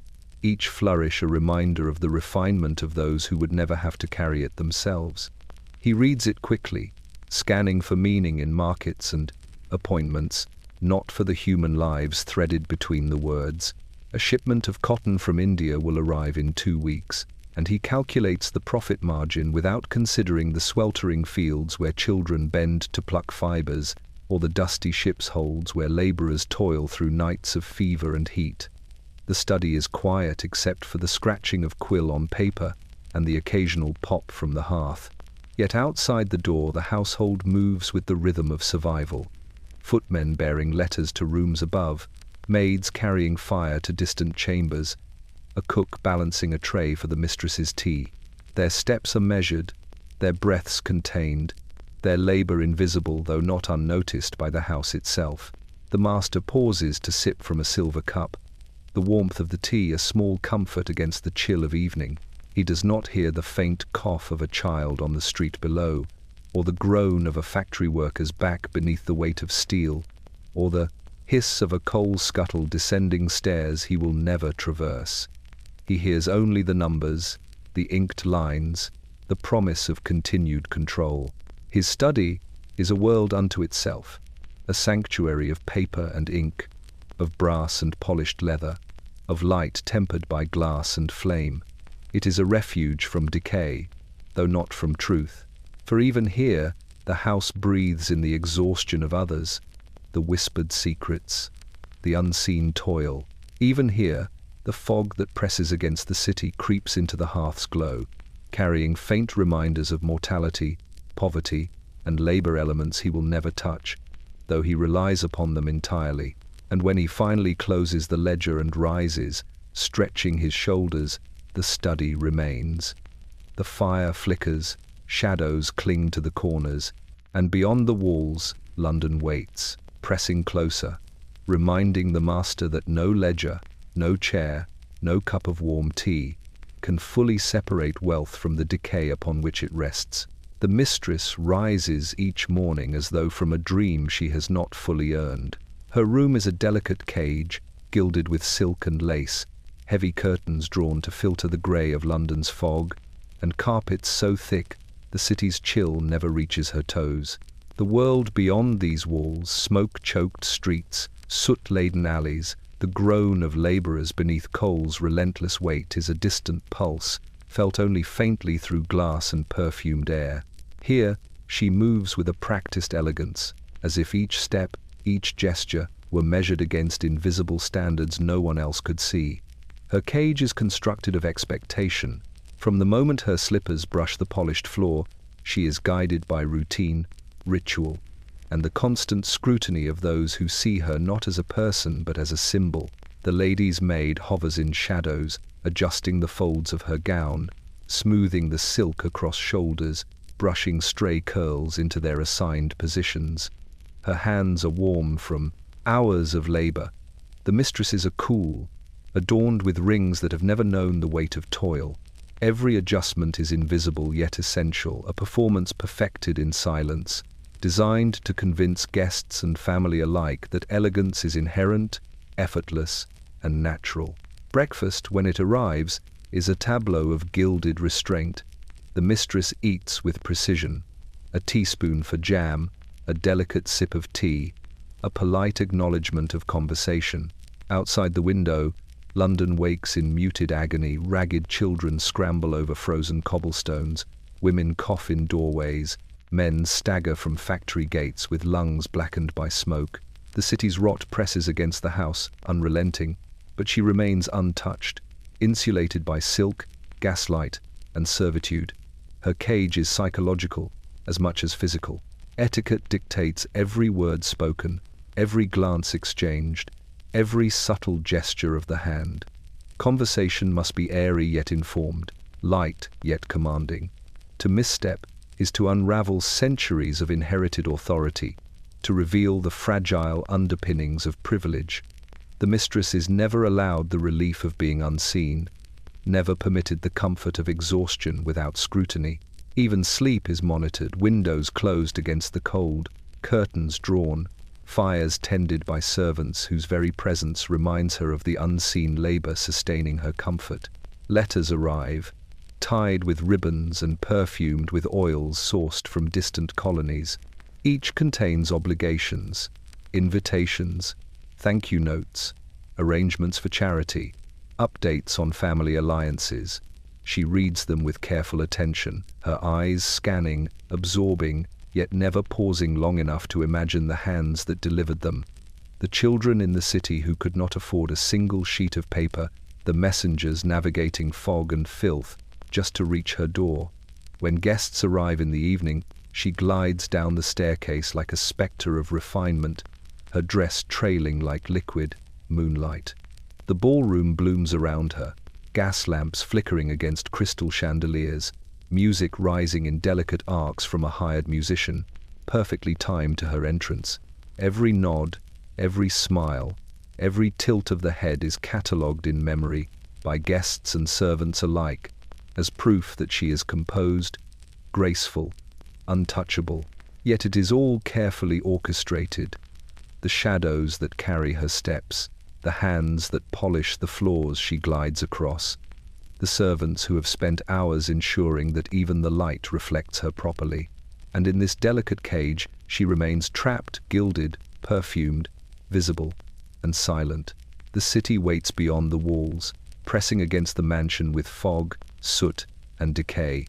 each flourish a reminder of the refinement of those who would never have to carry it themselves. He reads it quickly, scanning for meaning in markets and appointments, not for the human lives threaded between the words. A shipment of cotton from India will arrive in 2 weeks. and he calculates the profit margin without considering the sweltering fields where children bend to pluck fibers, or the dusty ship's holds where laborers toil through nights of fever and heat. The study is quiet except for the scratching of quill on paper and the occasional pop from the hearth. Yet outside the door the household moves with the rhythm of survival. Footmen bearing letters to rooms above, maids carrying fire to distant chambers, a cook balancing a tray for the mistress's tea. Their steps are measured, their breaths contained, their labor invisible though not unnoticed by the house itself. The master pauses to sip from a silver cup, the warmth of the tea a small comfort against the chill of evening. He does not hear the faint cough of a child on the street below, or the groan of a factory worker's back beneath the weight of steel, or the hiss of a coal scuttle descending stairs he will never traverse. He hears only the numbers, the inked lines, the promise of continued control. His study is a world unto itself, a sanctuary of paper and ink, of brass and polished leather, of light tempered by glass and flame. It is a refuge from decay, though not from truth. For even here, the house breathes in the exhaustion of others, the whispered secrets, the unseen toil. Even here, the fog that presses against the city creeps into the hearth's glow, carrying faint reminders of mortality, poverty, and labor elements he will never touch, though he relies upon them entirely. And when he finally closes the ledger and rises, stretching his shoulders, the study remains. The fire flickers, shadows cling to the corners, and beyond the walls, London waits, pressing closer, reminding the master that no ledger, no chair, no cup of warm tea can fully separate wealth from the decay upon which it rests. The mistress rises each morning as though from a dream she has not fully earned. Her room is a delicate cage, gilded with silk and lace, heavy curtains drawn to filter the grey of London's fog, and carpets so thick the city's chill never reaches her toes. The world beyond these walls, smoke-choked streets, soot-laden alleys, the groan of labourers beneath coal's relentless weight is a distant pulse, felt only faintly through glass and perfumed air. Here, she moves with a practiced elegance, as if each step, each gesture, were measured against invisible standards no one else could see. Her cage is constructed of expectation. From the moment her slippers brush the polished floor, she is guided by routine, ritual, and the constant scrutiny of those who see her not as a person but as a symbol. The lady's maid hovers in shadows, adjusting the folds of her gown, smoothing the silk across shoulders, brushing stray curls into their assigned positions. Her hands are warm from hours of labor. The mistresses are cool, adorned with rings that have never known the weight of toil. Every adjustment is invisible yet essential, a performance perfected in silence, designed to convince guests and family alike that elegance is inherent, effortless, and natural. Breakfast, when it arrives, is a tableau of gilded restraint. The mistress eats with precision, a teaspoon for jam, a delicate sip of tea, a polite acknowledgement of conversation. Outside the window, London wakes in muted agony, ragged children scramble over frozen cobblestones, women cough in doorways, men stagger from factory gates with lungs blackened by smoke. The city's rot presses against the house, unrelenting, but she remains untouched, insulated by silk, gaslight, and servitude. Her cage is psychological as much as physical. Etiquette dictates every word spoken, every glance exchanged, every subtle gesture of the hand. Conversation must be airy yet informed, light yet commanding. To misstep is to unravel centuries of inherited authority, to reveal the fragile underpinnings of privilege. The mistress is never allowed the relief of being unseen, never permitted the comfort of exhaustion without scrutiny. Even sleep is monitored, windows closed against the cold, curtains drawn, fires tended by servants whose very presence reminds her of the unseen labor sustaining her comfort. Letters arrive, tied with ribbons and perfumed with oils sourced from distant colonies. Each contains obligations, invitations, thank you notes, arrangements for charity, updates on family alliances. She reads them with careful attention, her eyes scanning, absorbing, yet never pausing long enough to imagine the hands that delivered them. The children in the city who could not afford a single sheet of paper, the messengers navigating fog and filth just to reach her door. When guests arrive in the evening, she glides down the staircase like a spectre of refinement, her dress trailing like liquid moonlight. The ballroom blooms around her, gas lamps flickering against crystal chandeliers, music rising in delicate arcs from a hired musician, perfectly timed to her entrance. Every nod, every smile, every tilt of the head is catalogued in memory by guests and servants alike as proof that she is composed, graceful, untouchable. Yet it is all carefully orchestrated. The shadows that carry her steps, the hands that polish the floors she glides across, the servants who have spent hours ensuring that even the light reflects her properly. And in this delicate cage, she remains trapped, gilded, perfumed, visible, and silent. The city waits beyond the walls, pressing against the mansion with fog, soot, and decay.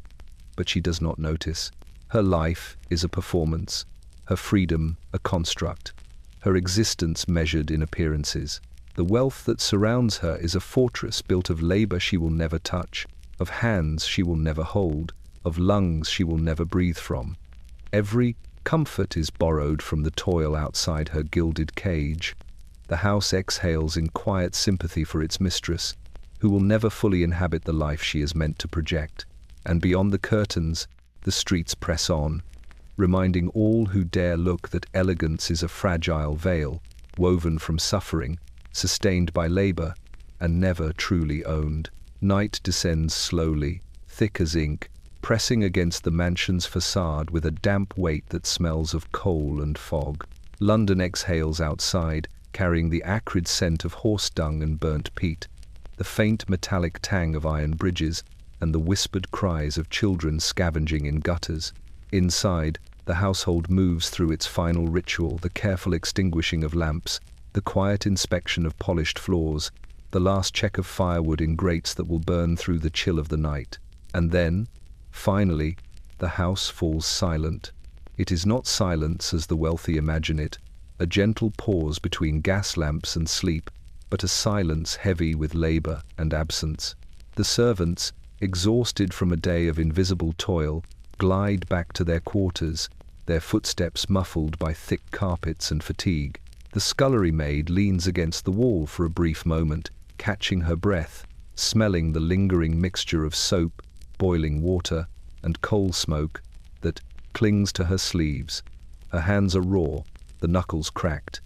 But she does not notice. Her life is a performance, her freedom a construct, her existence measured in appearances. The wealth that surrounds her is a fortress built of labor she will never touch, of hands she will never hold, of lungs she will never breathe from. Every comfort is borrowed from the toil outside her gilded cage. The house exhales in quiet sympathy for its mistress, who will never fully inhabit the life she is meant to project. And beyond the curtains, the streets press on, reminding all who dare look that elegance is a fragile veil, woven from suffering, sustained by labor, and never truly owned. Night descends slowly, thick as ink, pressing against the mansion's facade with a damp weight that smells of coal and fog. London exhales outside, carrying the acrid scent of horse dung and burnt peat, the faint metallic tang of iron bridges, and the whispered cries of children scavenging in gutters. Inside, the household moves through its final ritual, the careful extinguishing of lamps, the quiet inspection of polished floors, the last check of firewood in grates that will burn through the chill of the night. And then, finally, the house falls silent. It is not silence as the wealthy imagine it, a gentle pause between gas lamps and sleep, but a silence heavy with labor and absence. The servants, exhausted from a day of invisible toil, glide back to their quarters, their footsteps muffled by thick carpets and fatigue. The scullery maid leans against the wall for a brief moment, catching her breath, smelling the lingering mixture of soap, boiling water, and coal smoke that clings to her sleeves. Her hands are raw, the knuckles cracked,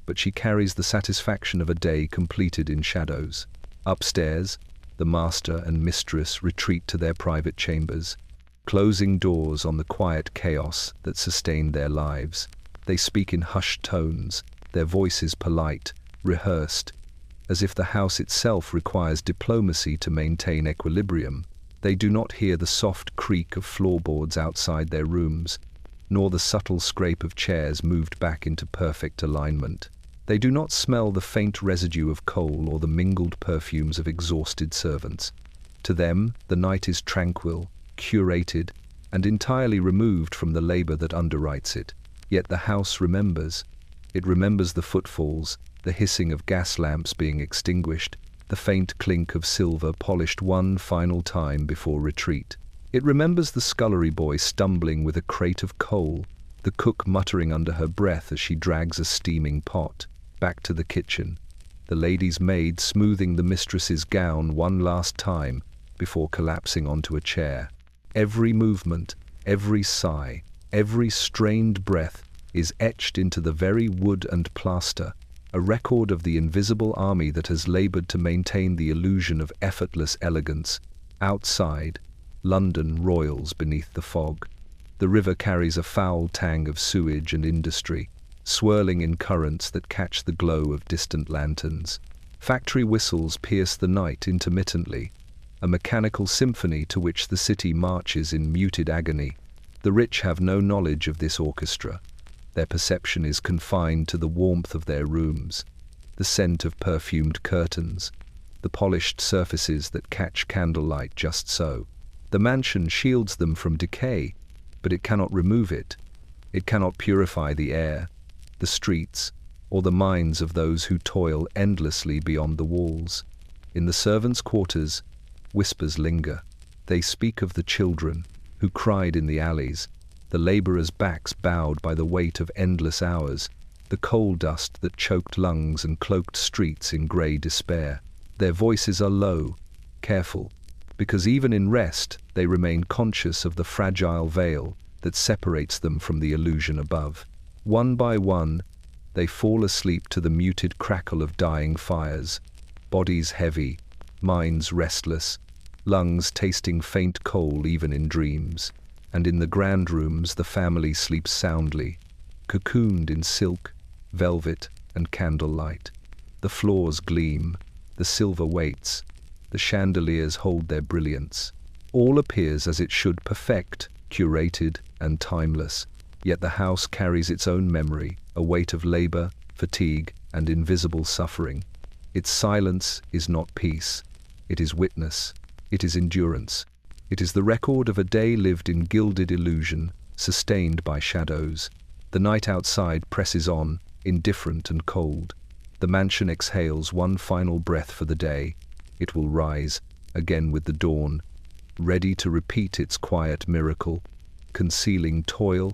but she carries the satisfaction of a day completed in shadows. Upstairs, the master and mistress retreat to their private chambers, closing doors on the quiet chaos that sustained their lives. They speak in hushed tones, their voices polite, rehearsed, as if the house itself requires diplomacy to maintain equilibrium. They do not hear the soft creak of floorboards outside their rooms, nor the subtle scrape of chairs moved back into perfect alignment. They do not smell the faint residue of coal or the mingled perfumes of exhausted servants. To them, the night is tranquil, curated, and entirely removed from the labor that underwrites it. Yet the house remembers. It remembers the footfalls, the hissing of gas lamps being extinguished, the faint clink of silver polished one final time before retreat. It remembers the scullery boy stumbling with a crate of coal, the cook muttering under her breath as she drags a steaming pot back to the kitchen, the lady's maid smoothing the mistress's gown one last time before collapsing onto a chair. Every movement, every sigh, every strained breath is etched into the very wood and plaster, a record of the invisible army that has labored to maintain the illusion of effortless elegance. Outside, London roils beneath the fog. The river carries a foul tang of sewage and industry, swirling in currents that catch the glow of distant lanterns. Factory whistles pierce the night intermittently, a mechanical symphony to which the city marches in muted agony. The rich have no knowledge of this orchestra. Their perception is confined to the warmth of their rooms, the scent of perfumed curtains, the polished surfaces that catch candlelight just so. The mansion shields them from decay, but it cannot remove it. It cannot purify the air, the streets, or the minds of those who toil endlessly beyond the walls. In the servants' quarters, whispers linger. They speak of the children who cried in the alleys, the laborers' backs bowed by the weight of endless hours, the coal dust that choked lungs and cloaked streets in grey despair. Their voices are low, careful, because even in rest they remain conscious of the fragile veil that separates them from the illusion above. One by one, they fall asleep to the muted crackle of dying fires, bodies heavy, minds restless, lungs tasting faint coal even in dreams. And in the grand rooms the family sleeps soundly, cocooned in silk, velvet, and candlelight. The floors gleam, the silver weights, the chandeliers hold their brilliance. All appears as it should, perfect, curated, and timeless. Yet the house carries its own memory, a weight of labor, fatigue, and invisible suffering. Its silence is not peace. It is witness. It is endurance. It is the record of a day lived in gilded illusion, sustained by shadows. The night outside presses on, indifferent and cold. The mansion exhales one final breath for the day. It will rise, again with the dawn, ready to repeat its quiet miracle, concealing toil,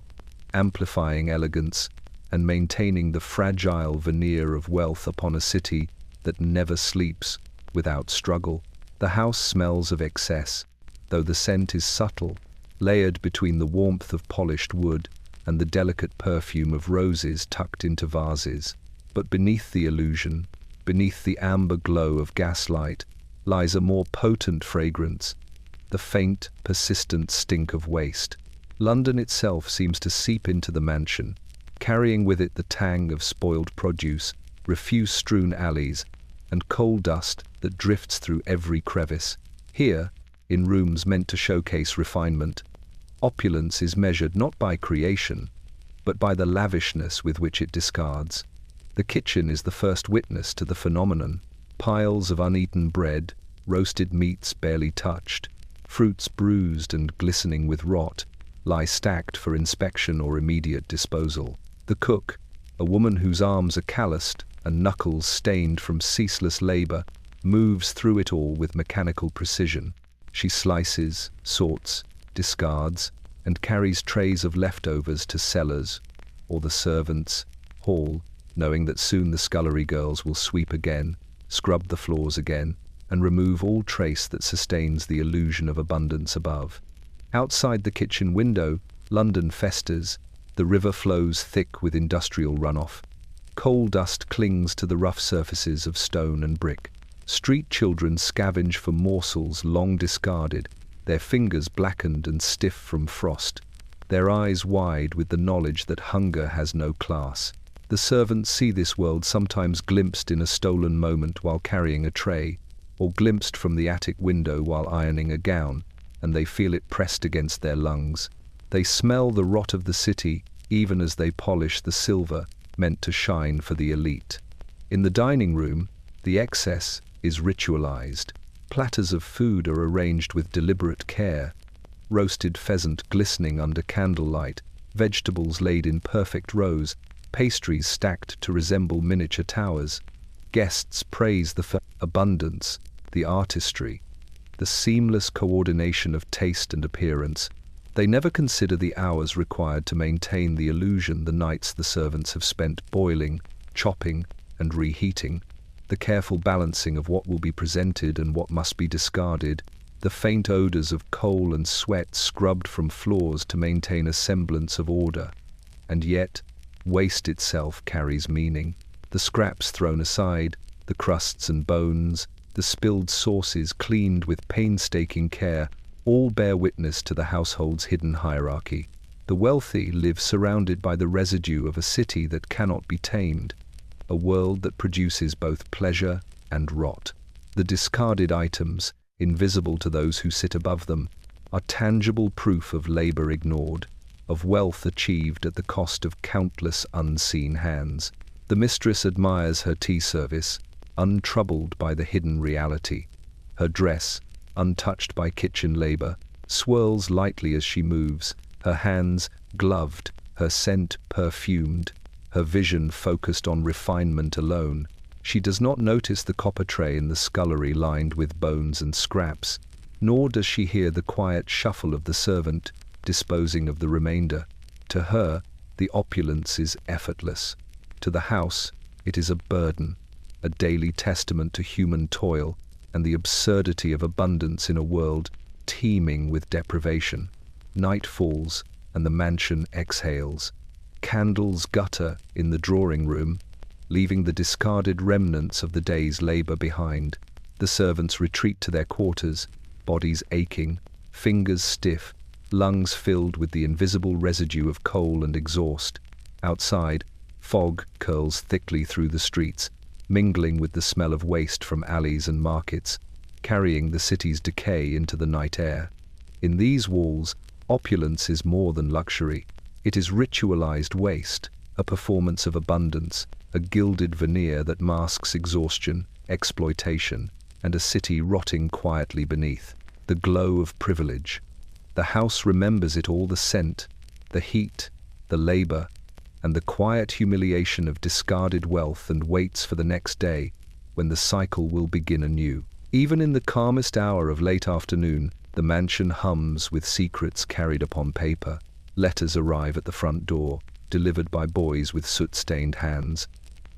amplifying elegance, and maintaining the fragile veneer of wealth upon a city that never sleeps without struggle. The house smells of excess, though the scent is subtle, layered between the warmth of polished wood and the delicate perfume of roses tucked into vases. But beneath the illusion, beneath the amber glow of gaslight, lies a more potent fragrance, the faint, persistent stink of waste. London itself seems to seep into the mansion, carrying with it the tang of spoiled produce, refuse-strewn alleys, and coal dust that drifts through every crevice. Here, in rooms meant to showcase refinement, opulence is measured not by creation, but by the lavishness with which it discards. The kitchen is the first witness to the phenomenon. Piles of uneaten bread, roasted meats barely touched, fruits bruised and glistening with rot, lie stacked for inspection or immediate disposal. The cook, a woman whose arms are calloused and knuckles stained from ceaseless labor, moves through it all with mechanical precision. She slices, sorts, discards, and carries trays of leftovers to cellars or the servants' hall, knowing that soon the scullery girls will sweep again, scrub the floors again, and remove all trace that sustains the illusion of abundance above. Outside the kitchen window, London festers. The river flows thick with industrial runoff. Coal dust clings to the rough surfaces of stone and brick. Street children scavenge for morsels long discarded, their fingers blackened and stiff from frost, their eyes wide with the knowledge that hunger has no class. The servants see this world sometimes glimpsed in a stolen moment while carrying a tray, or glimpsed from the attic window while ironing a gown, and they feel it pressed against their lungs. They smell the rot of the city, even as they polish the silver meant to shine for the elite. In the dining room, the excess is ritualized. Platters of food are arranged with deliberate care, roasted pheasant glistening under candlelight, vegetables laid in perfect rows, pastries stacked to resemble miniature towers. Guests praise the abundance, the artistry, the seamless coordination of taste and appearance. They never consider the hours required to maintain the illusion, the nights the servants have spent boiling, chopping, and reheating, the careful balancing of what will be presented and what must be discarded, the faint odors of coal and sweat scrubbed from floors to maintain a semblance of order. And yet, waste itself carries meaning. The scraps thrown aside, the crusts and bones, the spilled sauces cleaned with painstaking care, all bear witness to the household's hidden hierarchy. The wealthy live surrounded by the residue of a city that cannot be tamed, a world that produces both pleasure and rot. The discarded items, invisible to those who sit above them, are tangible proof of labor ignored, of wealth achieved at the cost of countless unseen hands. The mistress admires her tea service, untroubled by the hidden reality. Her dress, untouched by kitchen labor, swirls lightly as she moves, her hands gloved, her scent perfumed, her vision focused on refinement alone. She does not notice the copper tray in the scullery lined with bones and scraps, nor does she hear the quiet shuffle of the servant disposing of the remainder. To her, the opulence is effortless. To the house, it is a burden, a daily testament to human toil and the absurdity of abundance in a world teeming with deprivation. Night falls, and the mansion exhales. Candles gutter in the drawing room, leaving the discarded remnants of the day's labor behind. The servants retreat to their quarters, bodies aching, fingers stiff, lungs filled with the invisible residue of coal and exhaust. Outside, fog curls thickly through the streets, mingling with the smell of waste from alleys and markets, carrying the city's decay into the night air. In these walls, opulence is more than luxury. It is ritualized waste, a performance of abundance, a gilded veneer that masks exhaustion, exploitation, and a city rotting quietly beneath. The glow of privilege. The house remembers it all: the scent, the heat, the labor, and the quiet humiliation of discarded wealth, and waits for the next day, when the cycle will begin anew. Even in the calmest hour of late afternoon, the mansion hums with secrets carried upon paper. Letters arrive at the front door, delivered by boys with soot-stained hands,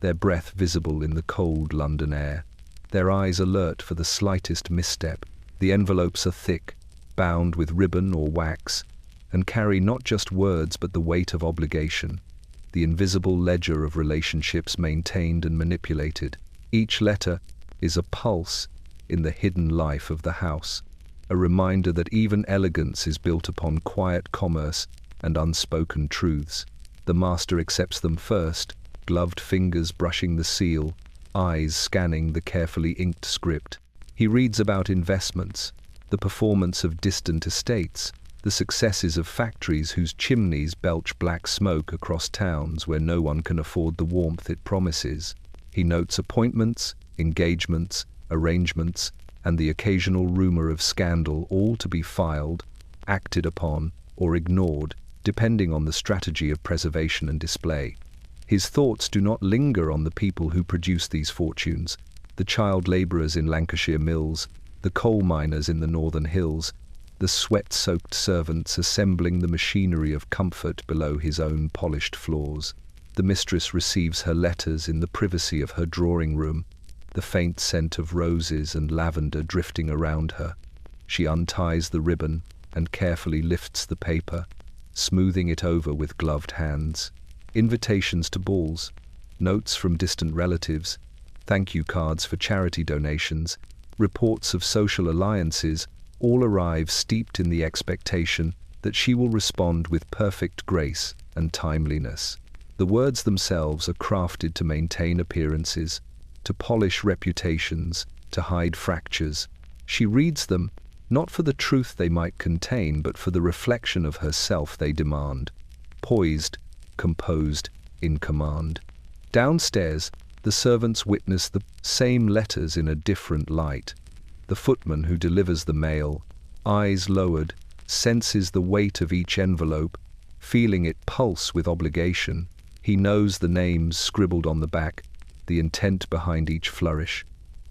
their breath visible in the cold London air, their eyes alert for the slightest misstep. The envelopes are thick, bound with ribbon or wax, and carry not just words but the weight of obligation, the invisible ledger of relationships maintained and manipulated. Each letter is a pulse in the hidden life of the house, a reminder that even elegance is built upon quiet commerce and unspoken truths. The master accepts them first, gloved fingers brushing the seal, eyes scanning the carefully inked script. He reads about investments, the performance of distant estates, the successes of factories whose chimneys belch black smoke across towns where no one can afford the warmth it promises. He notes appointments, engagements, arrangements, and the occasional rumor of scandal, all to be filed, acted upon, or ignored, depending on the strategy of preservation and display. His thoughts do not linger on the people who produce these fortunes: the child laborers in Lancashire mills, the coal miners in the northern hills, the sweat-soaked servants assembling the machinery of comfort below his own polished floors. The mistress receives her letters in the privacy of her drawing room, the faint scent of roses and lavender drifting around her. She unties the ribbon and carefully lifts the paper, smoothing it over with gloved hands. Invitations to balls, notes from distant relatives, thank you cards for charity donations, reports of social alliances, all arrive steeped in the expectation that she will respond with perfect grace and timeliness. The words themselves are crafted to maintain appearances, to polish reputations, to hide fractures. She reads them, not for the truth they might contain, but for the reflection of herself they demand. Poised, composed, in command. Downstairs, the servants witness the same letters in a different light. The footman who delivers the mail, eyes lowered, senses the weight of each envelope, feeling it pulse with obligation. He knows the names scribbled on the back, the intent behind each flourish,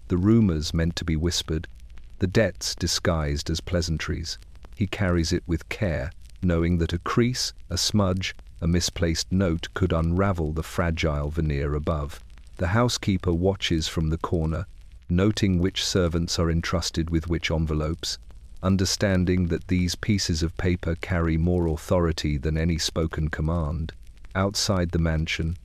the rumors meant to be whispered, the debts disguised as pleasantries. He carries it with care, knowing that a crease, a smudge, a misplaced note could unravel the fragile veneer above. The housekeeper watches from the corner, noting which servants are entrusted with which envelopes, understanding that these pieces of paper carry more authority than any spoken command. Outside the mansion,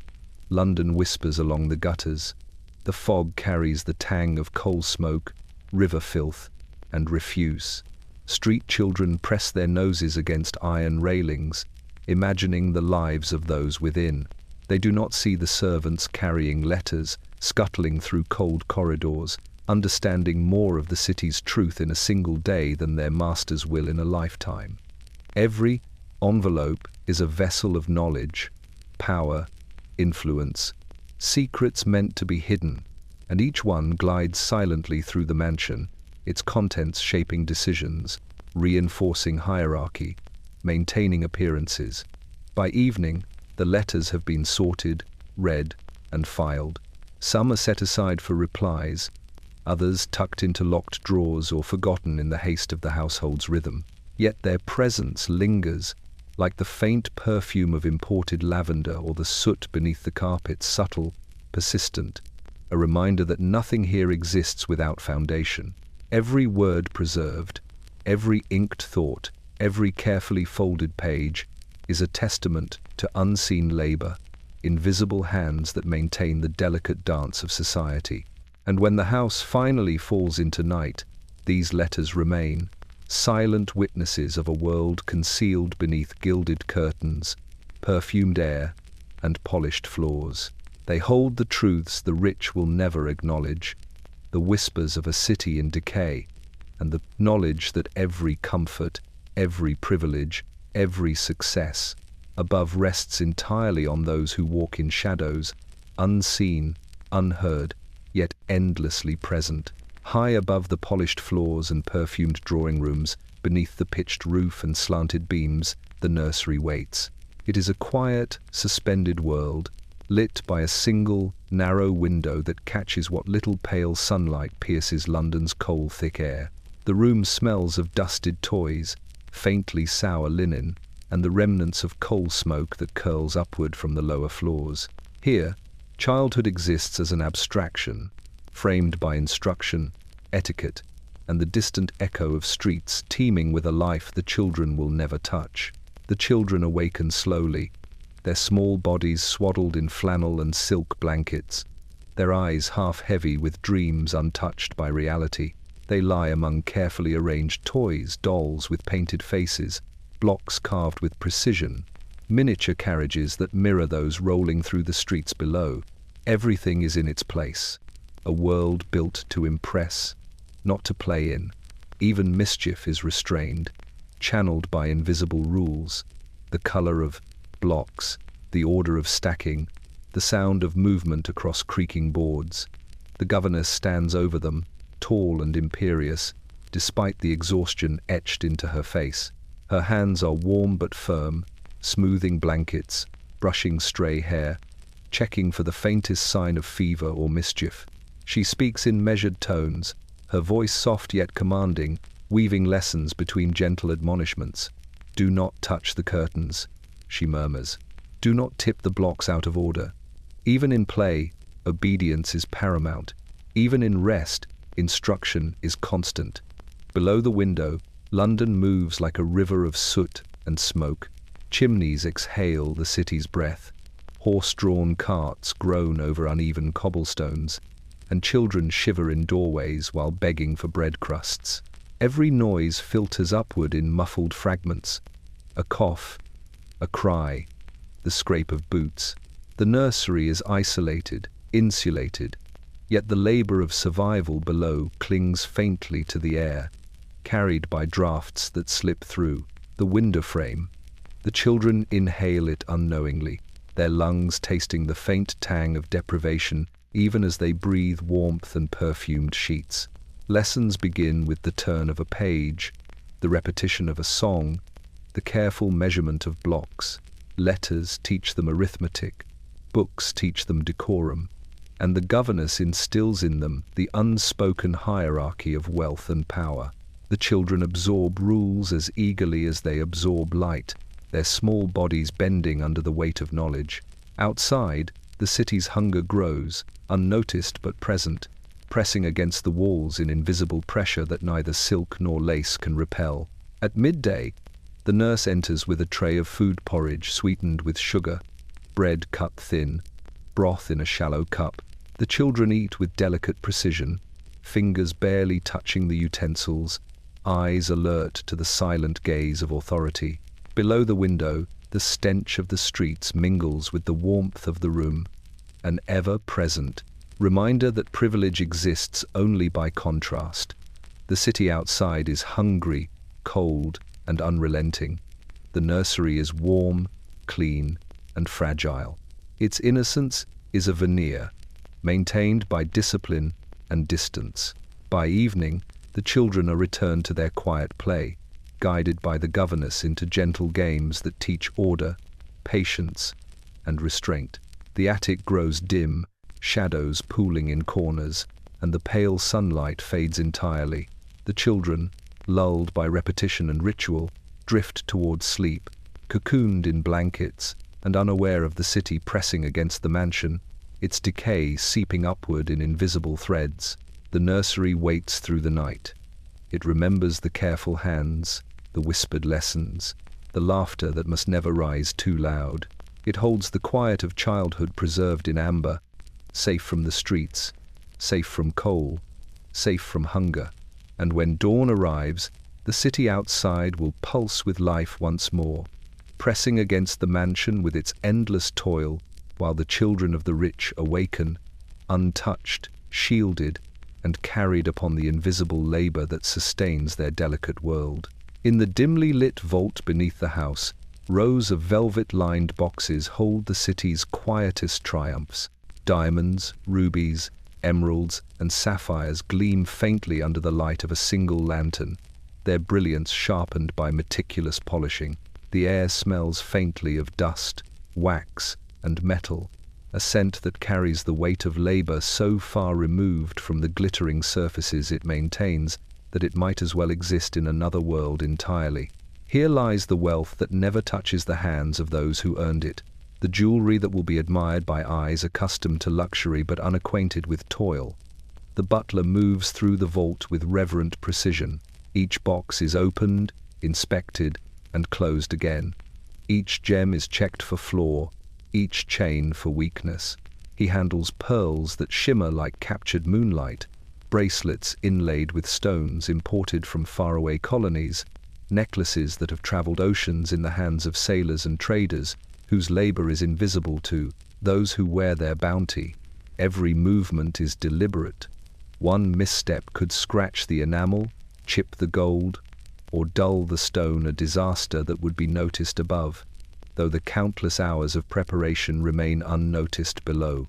London whispers along the gutters. The fog carries the tang of coal smoke, river filth, and refuse. Street children press their noses against iron railings, imagining the lives of those within. They do not see the servants carrying letters, scuttling through cold corridors, understanding more of the city's truth in a single day than their masters will in a lifetime. Every envelope is a vessel of knowledge, power, influence, secrets meant to be hidden, and each one glides silently through the mansion, its contents shaping decisions, reinforcing hierarchy, maintaining appearances. By evening, the letters have been sorted, read, and filed. Some are set aside for replies, others tucked into locked drawers or forgotten in the haste of the household's rhythm. Yet their presence lingers, like the faint perfume of imported lavender or the soot beneath the carpet, subtle, persistent, a reminder that nothing here exists without foundation. Every word preserved, every inked thought, every carefully folded page is a testament to unseen labor, invisible hands that maintain the delicate dance of society. And when the house finally falls into night, these letters remain, silent witnesses of a world concealed beneath gilded curtains, perfumed air, and polished floors. They hold the truths the rich will never acknowledge, the whispers of a city in decay, and the knowledge that every comfort, every privilege, every success above rests entirely on those who walk in shadows, unseen, unheard, yet endlessly present. High above the polished floors and perfumed drawing rooms, beneath the pitched roof and slanted beams, the nursery waits. It is a quiet, suspended world, lit by a single, narrow window that catches what little pale sunlight pierces London's coal-thick air. The room smells of dusted toys, faintly sour linen, and the remnants of coal smoke that curls upward from the lower floors. Here, childhood exists as an abstraction, framed by instruction, etiquette, and the distant echo of streets teeming with a life the children will never touch. The children awaken slowly, their small bodies swaddled in flannel and silk blankets, their eyes half heavy with dreams untouched by reality. They lie among carefully arranged toys, dolls with painted faces, blocks carved with precision, miniature carriages that mirror those rolling through the streets below. Everything is in its place. A world built to impress, not to play in. Even mischief is restrained, channeled by invisible rules. The color of blocks, the order of stacking, the sound of movement across creaking boards. The governess stands over them, tall and imperious, despite the exhaustion etched into her face. Her hands are warm but firm, smoothing blankets, brushing stray hair, checking for the faintest sign of fever or mischief. She speaks in measured tones, her voice soft yet commanding, weaving lessons between gentle admonishments. "Do not touch the curtains," she murmurs. "Do not tip the blocks out of order." Even in play, obedience is paramount. Even in rest, instruction is constant. Below the window, London moves like a river of soot and smoke. Chimneys exhale the city's breath. Horse-drawn carts groan over uneven cobblestones, and children shiver in doorways while begging for bread crusts. Every noise filters upward in muffled fragments. A cough, a cry, the scrape of boots. The nursery is isolated, insulated, yet the labor of survival below clings faintly to the air, carried by drafts that slip through the window frame. The children inhale it unknowingly, their lungs tasting the faint tang of deprivation even as they breathe warmth and perfumed sheets. Lessons begin with the turn of a page, the repetition of a song, the careful measurement of blocks. Letters teach them arithmetic, books teach them decorum, and the governess instills in them the unspoken hierarchy of wealth and power. The children absorb rules as eagerly as they absorb light, their small bodies bending under the weight of knowledge. Outside, the city's hunger grows, unnoticed but present, pressing against the walls in invisible pressure that neither silk nor lace can repel. At midday, the nurse enters with a tray of food porridge sweetened with sugar, bread cut thin, broth in a shallow cup. The children eat with delicate precision, fingers barely touching the utensils, eyes alert to the silent gaze of authority. Below the window, the stench of the streets mingles with the warmth of the room, an ever-present reminder that privilege exists only by contrast. The city outside is hungry, cold, and unrelenting. The nursery is warm, clean, and fragile. Its innocence is a veneer, maintained by discipline and distance. By evening, the children are returned to their quiet play, guided by the governess into gentle games that teach order, patience, and restraint. The attic grows dim, shadows pooling in corners, and the pale sunlight fades entirely. The children, lulled by repetition and ritual, drift towards sleep, cocooned in blankets, and unaware of the city pressing against the mansion, its decay seeping upward in invisible threads. The nursery waits through the night. It remembers the careful hands, the whispered lessons, the laughter that must never rise too loud. It holds the quiet of childhood preserved in amber, safe from the streets, safe from coal, safe from hunger. And when dawn arrives, the city outside will pulse with life once more, pressing against the mansion with its endless toil, while the children of the rich awaken, untouched, shielded, and carried upon the invisible labor that sustains their delicate world. In the dimly lit vault beneath the house, rows of velvet-lined boxes hold the city's quietest triumphs. Diamonds, rubies, emeralds, and sapphires gleam faintly under the light of a single lantern, their brilliance sharpened by meticulous polishing. The air smells faintly of dust, wax, and metal, a scent that carries the weight of labor so far removed from the glittering surfaces it maintains that it might as well exist in another world entirely. Here lies the wealth that never touches the hands of those who earned it, the jewelry that will be admired by eyes accustomed to luxury but unacquainted with toil. The butler moves through the vault with reverent precision. Each box is opened, inspected, and closed again. Each gem is checked for flaw, each chain for weakness. He handles pearls that shimmer like captured moonlight, bracelets inlaid with stones imported from faraway colonies, necklaces that have traveled oceans in the hands of sailors and traders, whose labor is invisible to those who wear their bounty. Every movement is deliberate. One misstep could scratch the enamel, chip the gold, or dull the stone, a disaster that would be noticed above, though the countless hours of preparation remain unnoticed below.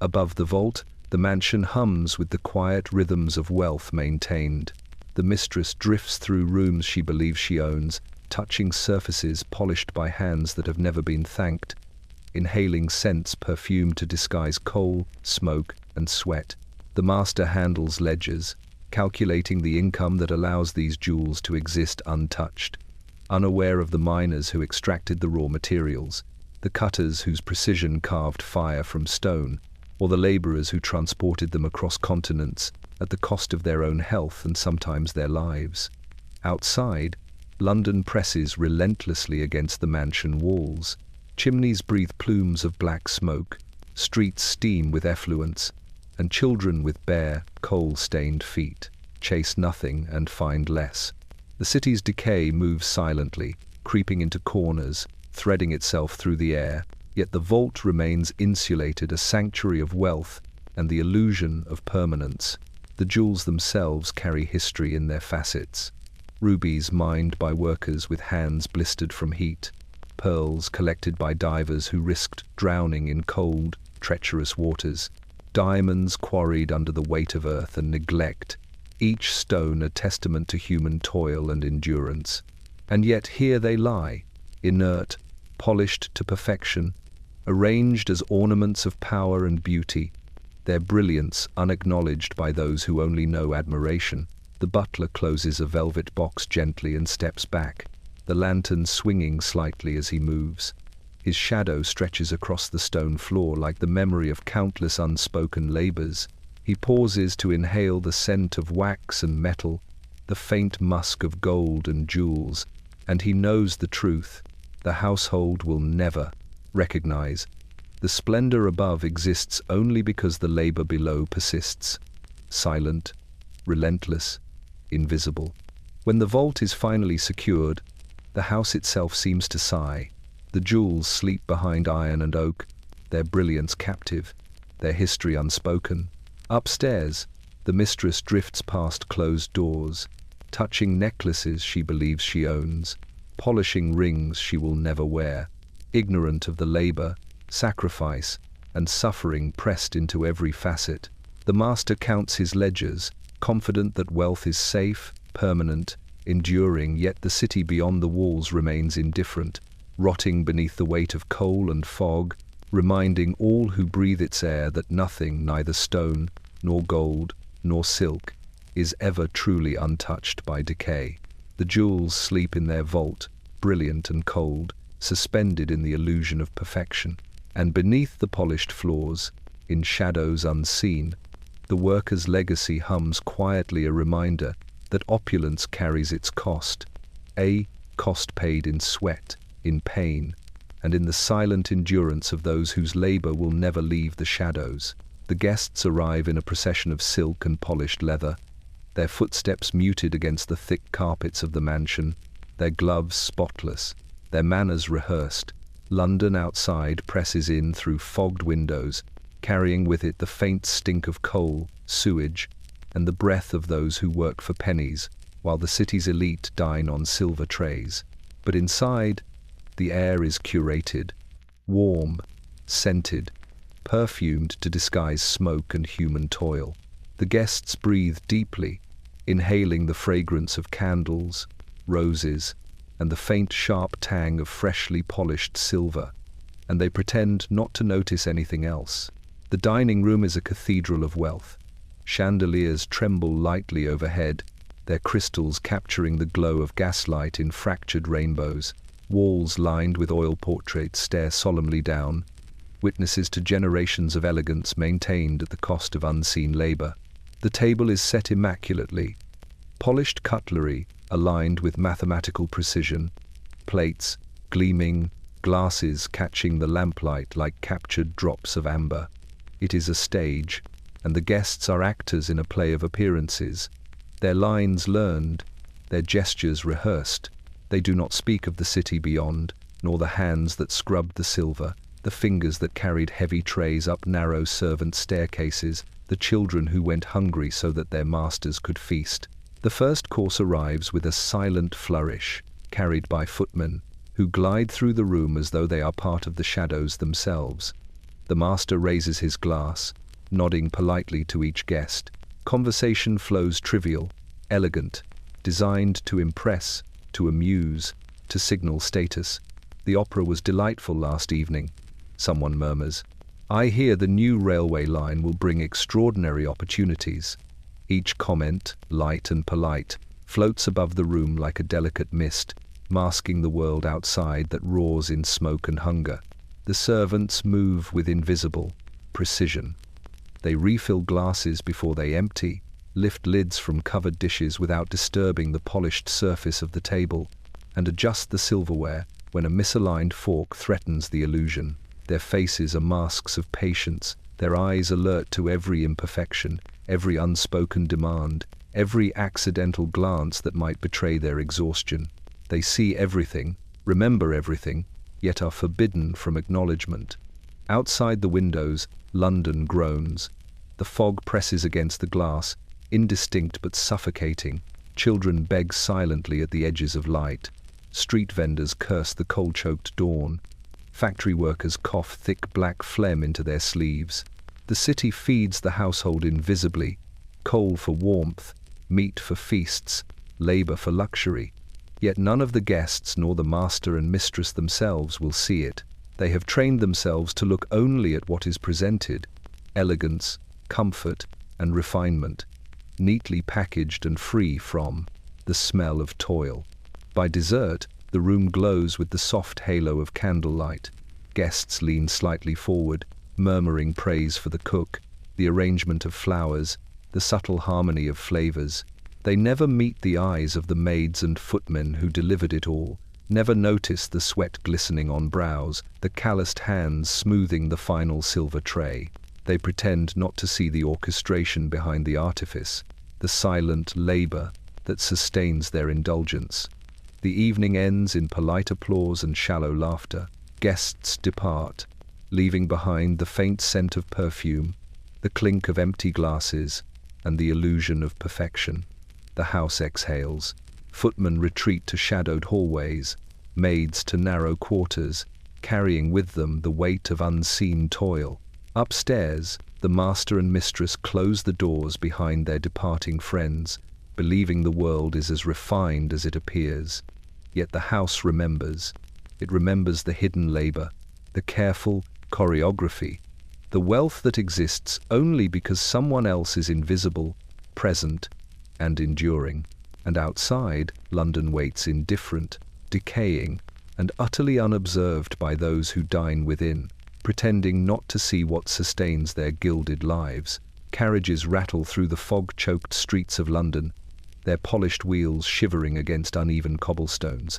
Above the vault, the mansion hums with the quiet rhythms of wealth maintained. The mistress drifts through rooms she believes she owns, touching surfaces polished by hands that have never been thanked, inhaling scents perfumed to disguise coal, smoke, and sweat. The master handles ledgers, calculating the income that allows these jewels to exist untouched, unaware of the miners who extracted the raw materials, the cutters whose precision carved fire from stone, or the laborers who transported them across continents at the cost of their own health and sometimes their lives. Outside, London presses relentlessly against the mansion walls. Chimneys breathe plumes of black smoke, streets steam with effluence, and children with bare, coal-stained feet chase nothing and find less. The city's decay moves silently, creeping into corners, threading itself through the air, yet the vault remains insulated, a sanctuary of wealth and the illusion of permanence. The jewels themselves carry history in their facets. Rubies mined by workers with hands blistered from heat, pearls collected by divers who risked drowning in cold, treacherous waters, diamonds quarried under the weight of earth and neglect, each stone a testament to human toil and endurance. And yet here they lie, inert, polished to perfection, arranged as ornaments of power and beauty, their brilliance unacknowledged by those who only know admiration. The butler closes a velvet box gently and steps back, the lantern swinging slightly as he moves. His shadow stretches across the stone floor like the memory of countless unspoken labors. He pauses to inhale the scent of wax and metal, the faint musk of gold and jewels, and he knows the truth. The household will never recognize. The splendor above exists only because the labor below persists, silent, relentless, invisible. When the vault is finally secured, the house itself seems to sigh. The jewels sleep behind iron and oak, their brilliance captive, their history unspoken. Upstairs, the mistress drifts past closed doors, touching necklaces she believes she owns, polishing rings she will never wear, ignorant of the labor, sacrifice, and suffering pressed into every facet. The master counts his ledgers, confident that wealth is safe, permanent, enduring, yet the city beyond the walls remains indifferent, rotting beneath the weight of coal and fog, reminding all who breathe its air that nothing, neither stone, nor gold, nor silk, is ever truly untouched by decay. The jewels sleep in their vault, brilliant and cold, suspended in the illusion of perfection. And beneath the polished floors, in shadows unseen, the worker's legacy hums quietly, a reminder that opulence carries its cost, a cost paid in sweat, in pain, and in the silent endurance of those whose labor will never leave the shadows. The guests arrive in a procession of silk and polished leather, their footsteps muted against the thick carpets of the mansion, their gloves spotless, their manners rehearsed. London outside presses in through fogged windows, carrying with it the faint stink of coal, sewage, and the breath of those who work for pennies, while the city's elite dine on silver trays. But inside, the air is curated, warm, scented, perfumed to disguise smoke and human toil. The guests breathe deeply, inhaling the fragrance of candles, roses, and the faint sharp tang of freshly polished silver, and they pretend not to notice anything else. The dining room is a cathedral of wealth. Chandeliers tremble lightly overhead, their crystals capturing the glow of gaslight in fractured rainbows. Walls lined with oil portraits stare solemnly down, witnesses to generations of elegance maintained at the cost of unseen labor. The table is set immaculately, polished cutlery aligned with mathematical precision, plates gleaming, glasses catching the lamplight like captured drops of amber. It is a stage, and the guests are actors in a play of appearances, their lines learned, their gestures rehearsed. They do not speak of the city beyond, nor the hands that scrubbed the silver, the fingers that carried heavy trays up narrow servant staircases, the children who went hungry so that their masters could feast. The first course arrives with a silent flourish, carried by footmen, who glide through the room as though they are part of the shadows themselves. The master raises his glass, nodding politely to each guest. Conversation flows trivial, elegant, designed to impress, to amuse, to signal status. The opera was delightful last evening, someone murmurs. I hear the new railway line will bring extraordinary opportunities. Each comment, light and polite, floats above the room like a delicate mist, masking the world outside that roars in smoke and hunger. The servants move with invisible precision. They refill glasses before they empty, lift lids from covered dishes without disturbing the polished surface of the table, and adjust the silverware when a misaligned fork threatens the illusion. Their faces are masks of patience, their eyes alert to every imperfection, every unspoken demand, every accidental glance that might betray their exhaustion. They see everything, remember everything, yet are forbidden from acknowledgement. Outside the windows, London groans. The fog presses against the glass, indistinct but suffocating. Children beg silently at the edges of light. Street vendors curse the coal-choked dawn. Factory workers cough thick black phlegm into their sleeves. The city feeds the household invisibly, coal for warmth, meat for feasts, labor for luxury. Yet none of the guests nor the master and mistress themselves will see it. They have trained themselves to look only at what is presented, elegance, comfort, and refinement, neatly packaged and free from the smell of toil. By dessert, the room glows with the soft halo of candlelight. Guests lean slightly forward, murmuring praise for the cook, the arrangement of flowers, the subtle harmony of flavors. They never meet the eyes of the maids and footmen who delivered it all, never notice the sweat glistening on brows, the calloused hands smoothing the final silver tray. They pretend not to see the orchestration behind the artifice, the silent labor that sustains their indulgence. The evening ends in polite applause and shallow laughter. Guests depart, leaving behind the faint scent of perfume, the clink of empty glasses, and the illusion of perfection. The house exhales. Footmen retreat to shadowed hallways, maids to narrow quarters, carrying with them the weight of unseen toil. Upstairs, the master and mistress close the doors behind their departing friends, believing the world is as refined as it appears. Yet the house remembers. It remembers the hidden labor, the careful choreography, the wealth that exists only because someone else is invisible, present, and enduring. And outside, London waits indifferent, decaying, and utterly unobserved by those who dine within, pretending not to see what sustains their gilded lives. Carriages rattle through the fog-choked streets of London, their polished wheels shivering against uneven cobblestones,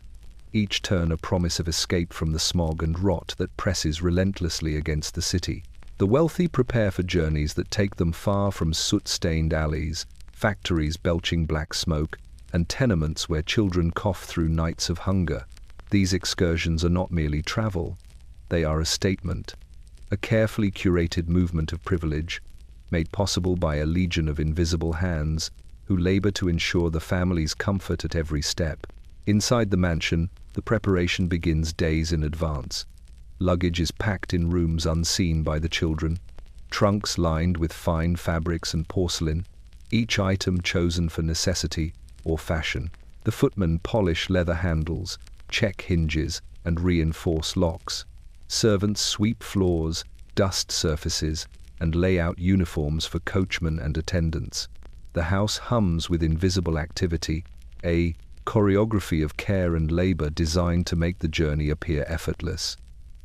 each turn a promise of escape from the smog and rot that presses relentlessly against the city. The wealthy prepare for journeys that take them far from soot-stained alleys, factories belching black smoke, and tenements where children cough through nights of hunger. These excursions are not merely travel. They are a statement, a carefully curated movement of privilege, made possible by a legion of invisible hands who labor to ensure the family's comfort at every step. Inside the mansion, the preparation begins days in advance. Luggage is packed in rooms unseen by the children, trunks lined with fine fabrics and porcelain, each item chosen for necessity or fashion. The footmen polish leather handles, check hinges, and reinforce locks. Servants sweep floors, dust surfaces, and lay out uniforms for coachmen and attendants. The house hums with invisible activity, a choreography of care and labor designed to make the journey appear effortless.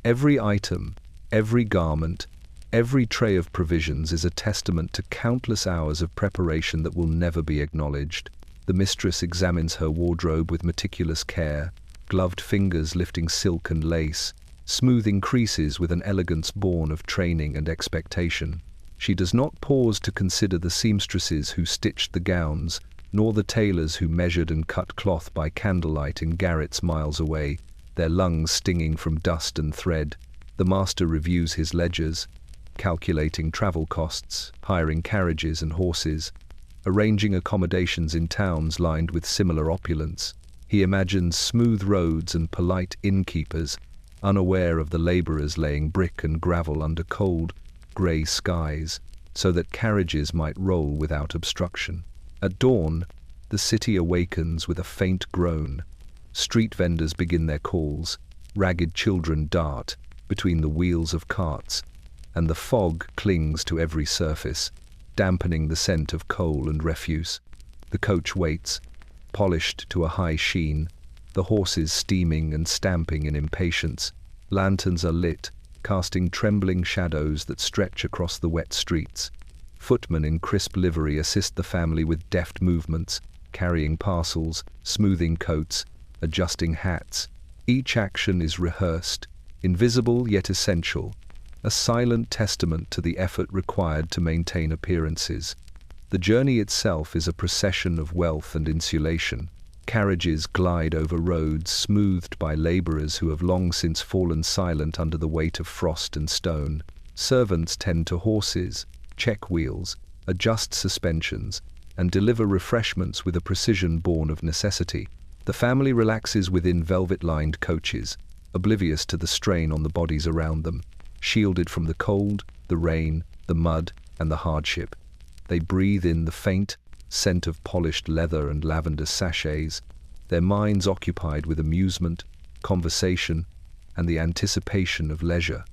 Every item, every garment, every tray of provisions is a testament to countless hours of preparation that will never be acknowledged. The mistress examines her wardrobe with meticulous care, gloved fingers lifting silk and lace, smoothing creases with an elegance born of training and expectation. She does not pause to consider the seamstresses who stitched the gowns, nor the tailors who measured and cut cloth by candlelight in garrets miles away, their lungs stinging from dust and thread. The master reviews his ledgers, calculating travel costs, hiring carriages and horses, arranging accommodations in towns lined with similar opulence. He imagines smooth roads and polite innkeepers, unaware of the laborers laying brick and gravel under cold, grey skies, so that carriages might roll without obstruction. At dawn, the city awakens with a faint groan. Street vendors begin their calls, ragged children dart between the wheels of carts, and the fog clings to every surface, dampening the scent of coal and refuse. The coach waits, polished to a high sheen, the horses steaming and stamping in impatience. Lanterns are lit, casting trembling shadows that stretch across the wet streets. Footmen in crisp livery assist the family with deft movements, carrying parcels, smoothing coats, adjusting hats. Each action is rehearsed, invisible yet essential, a silent testament to the effort required to maintain appearances. The journey itself is a procession of wealth and insulation. Carriages glide over roads smoothed by laborers who have long since fallen silent under the weight of frost and stone. Servants tend to horses, check wheels, adjust suspensions, and deliver refreshments with a precision born of necessity. The family relaxes within velvet-lined coaches, oblivious to the strain on the bodies around them, shielded from the cold, the rain, the mud, and the hardship. They breathe in the faint scent of polished leather and lavender sachets, their minds occupied with amusement, conversation, and the anticipation of leisure.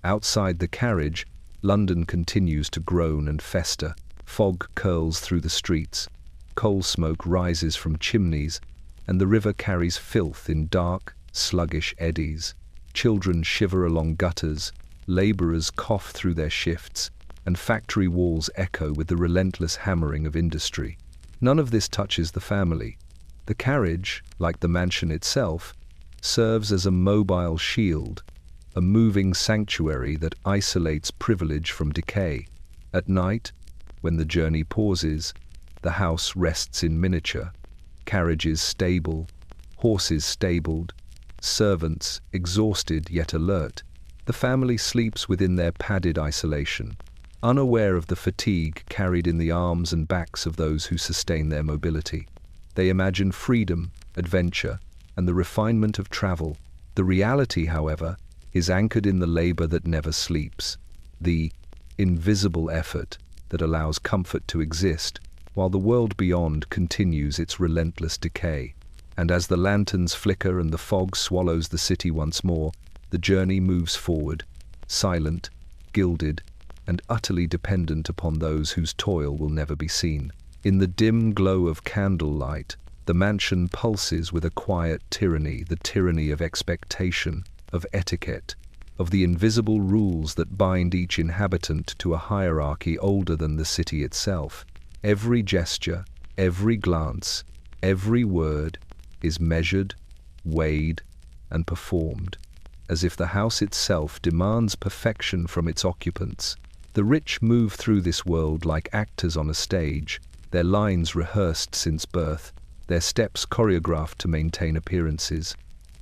Outside the carriage, London continues to groan and fester. Fog curls through the streets, coal smoke rises from chimneys, and the river carries filth in dark, sluggish eddies. Children shiver along gutters, laborers cough through their shifts, and factory walls echo with the relentless hammering of industry. None of this touches the family. The carriage, like the mansion itself, serves as a mobile shield, a moving sanctuary that isolates privilege from decay. At night, when the journey pauses, the house rests in miniature, carriages stable, horses stabled, servants exhausted yet alert. The family sleeps within their padded isolation, unaware of the fatigue carried in the arms and backs of those who sustain their mobility. They imagine freedom, adventure, and the refinement of travel. The reality, however, is anchored in the labor that never sleeps, the invisible effort that allows comfort to exist, while the world beyond continues its relentless decay. And as the lanterns flicker and the fog swallows the city once more, the journey moves forward, silent, gilded, and utterly dependent upon those whose toil will never be seen. In the dim glow of candlelight, the mansion pulses with a quiet tyranny, the tyranny of expectation, of etiquette, of the invisible rules that bind each inhabitant to a hierarchy older than the city itself. Every gesture, every glance, every word is measured, weighed, and performed, as if the house itself demands perfection from its occupants. The rich move through this world like actors on a stage, their lines rehearsed since birth, their steps choreographed to maintain appearances,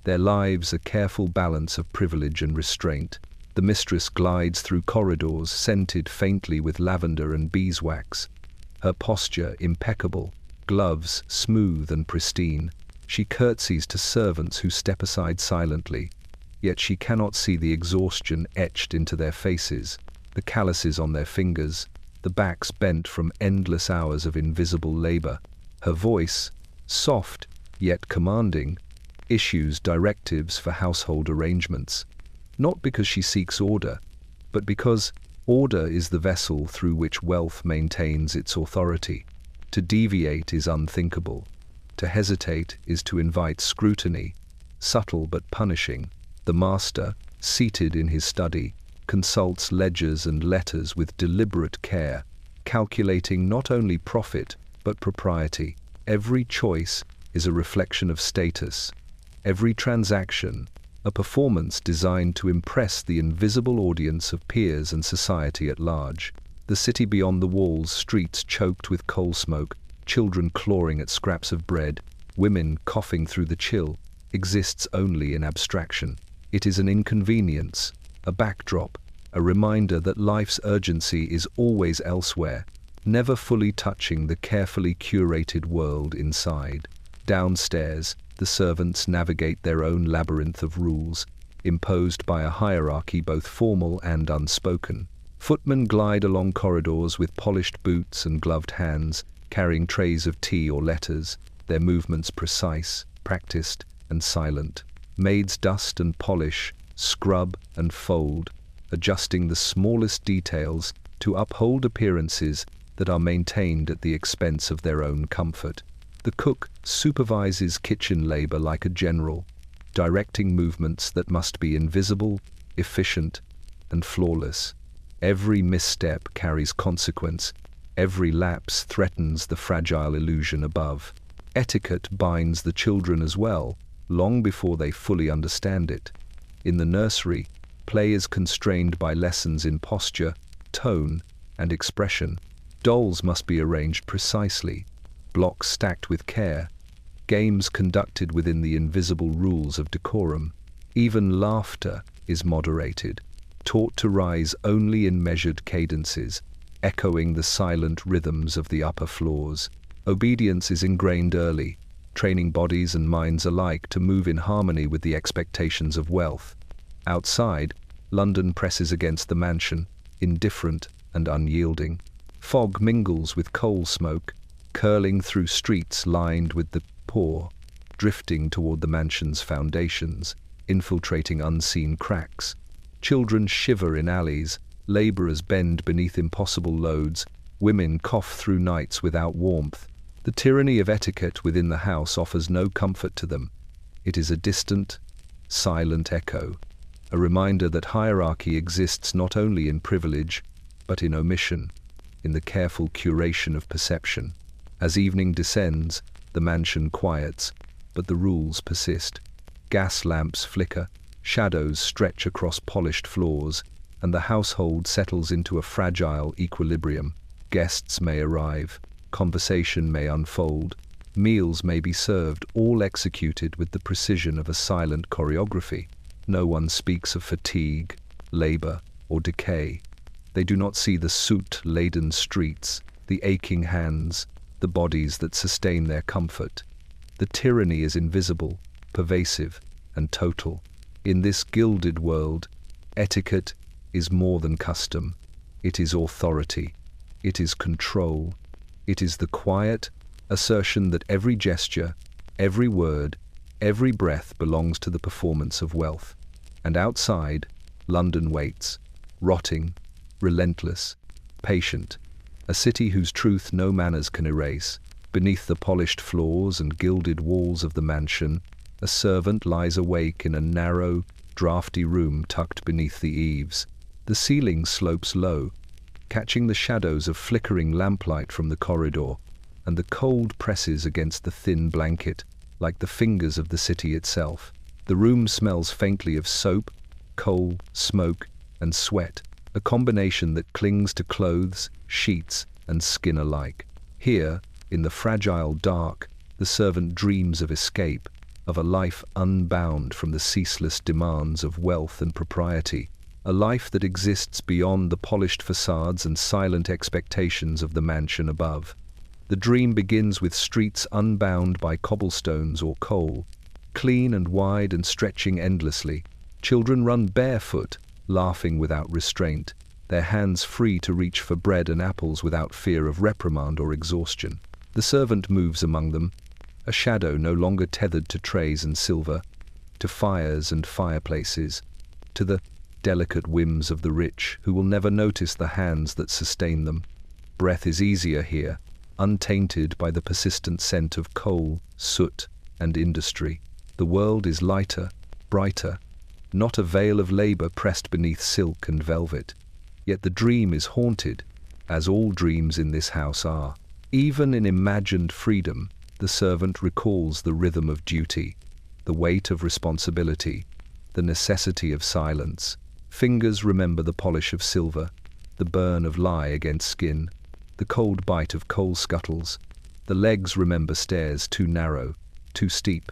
their lives a careful balance of privilege and restraint. The mistress glides through corridors scented faintly with lavender and beeswax, her posture impeccable, gloves smooth and pristine. She curtsies to servants who step aside silently, yet she cannot see the exhaustion etched into their faces, the calluses on their fingers, the backs bent from endless hours of invisible labor. Her voice, soft yet commanding, issues directives for household arrangements, not because she seeks order, but because order is the vessel through which wealth maintains its authority. To deviate is unthinkable. To hesitate is to invite scrutiny, subtle but punishing. The master, seated in his study, consults ledgers and letters with deliberate care, calculating not only profit but propriety. Every choice is a reflection of status, every transaction a performance designed to impress the invisible audience of peers and society at large. The city beyond the walls, streets choked with coal smoke, children clawing at scraps of bread, women coughing through the chill, exists only in abstraction. It is an inconvenience, a backdrop, a reminder that life's urgency is always elsewhere, never fully touching the carefully curated world inside. Downstairs, the servants navigate their own labyrinth of rules, imposed by a hierarchy both formal and unspoken. Footmen glide along corridors with polished boots and gloved hands, carrying trays of tea or letters, their movements precise, practiced, and silent. Maids dust and polish, scrub and fold, adjusting the smallest details to uphold appearances that are maintained at the expense of their own comfort. The cook supervises kitchen labor like a general, directing movements that must be invisible, efficient, and flawless. Every misstep carries consequence, every lapse threatens the fragile illusion above. Etiquette binds the children as well, long before they fully understand it. In the nursery, play is constrained by lessons in posture, tone, and expression. Dolls must be arranged precisely, blocks stacked with care, games conducted within the invisible rules of decorum. Even laughter is moderated, taught to rise only in measured cadences, echoing the silent rhythms of the upper floors. Obedience is ingrained early, training bodies and minds alike to move in harmony with the expectations of wealth. Outside, London presses against the mansion, indifferent and unyielding. Fog mingles with coal smoke, curling through streets lined with the poor, drifting toward the mansion's foundations, infiltrating unseen cracks. Children shiver in alleys, laborers bend beneath impossible loads, women cough through nights without warmth. The tyranny of etiquette within the house offers no comfort to them. It is a distant, silent echo, a reminder that hierarchy exists not only in privilege, but in omission, in the careful curation of perception. As evening descends, the mansion quiets, but the rules persist. Gas lamps flicker, shadows stretch across polished floors, and the household settles into a fragile equilibrium. Guests may arrive, conversation may unfold, meals may be served, all executed with the precision of a silent choreography. No one speaks of fatigue, labor, or decay. They do not see the soot-laden streets, the aching hands, the bodies that sustain their comfort. The tyranny is invisible, pervasive, and total. In this gilded world, etiquette is more than custom. It is authority. It is control. It is the quiet assertion that every gesture, every word, every breath belongs to the performance of wealth. And outside, London waits, rotting, relentless, patient, a city whose truth no manners can erase. Beneath the polished floors and gilded walls of the mansion, a servant lies awake in a narrow, draughty room tucked beneath the eaves. The ceiling slopes low, catching the shadows of flickering lamplight from the corridor, and the cold presses against the thin blanket, like the fingers of the city itself. The room smells faintly of soap, coal, smoke, and sweat, a combination that clings to clothes, sheets, and skin alike. Here, in the fragile dark, the servant dreams of escape, of a life unbound from the ceaseless demands of wealth and propriety, a life that exists beyond the polished facades and silent expectations of the mansion above. The dream begins with streets unbound by cobblestones or coal, clean and wide and stretching endlessly. Children run barefoot, laughing without restraint, their hands free to reach for bread and apples without fear of reprimand or exhaustion. The servant moves among them, a shadow no longer tethered to trays and silver, to fires and fireplaces, to the delicate whims of the rich who will never notice the hands that sustain them. Breath is easier here, untainted by the persistent scent of coal, soot, and industry. The world is lighter, brighter, not a veil of labor pressed beneath silk and velvet. Yet the dream is haunted, as all dreams in this house are. Even in imagined freedom, the servant recalls the rhythm of duty, the weight of responsibility, the necessity of silence. Fingers remember the polish of silver, the burn of lye against skin, the cold bite of coal scuttles. The legs remember stairs too narrow, too steep,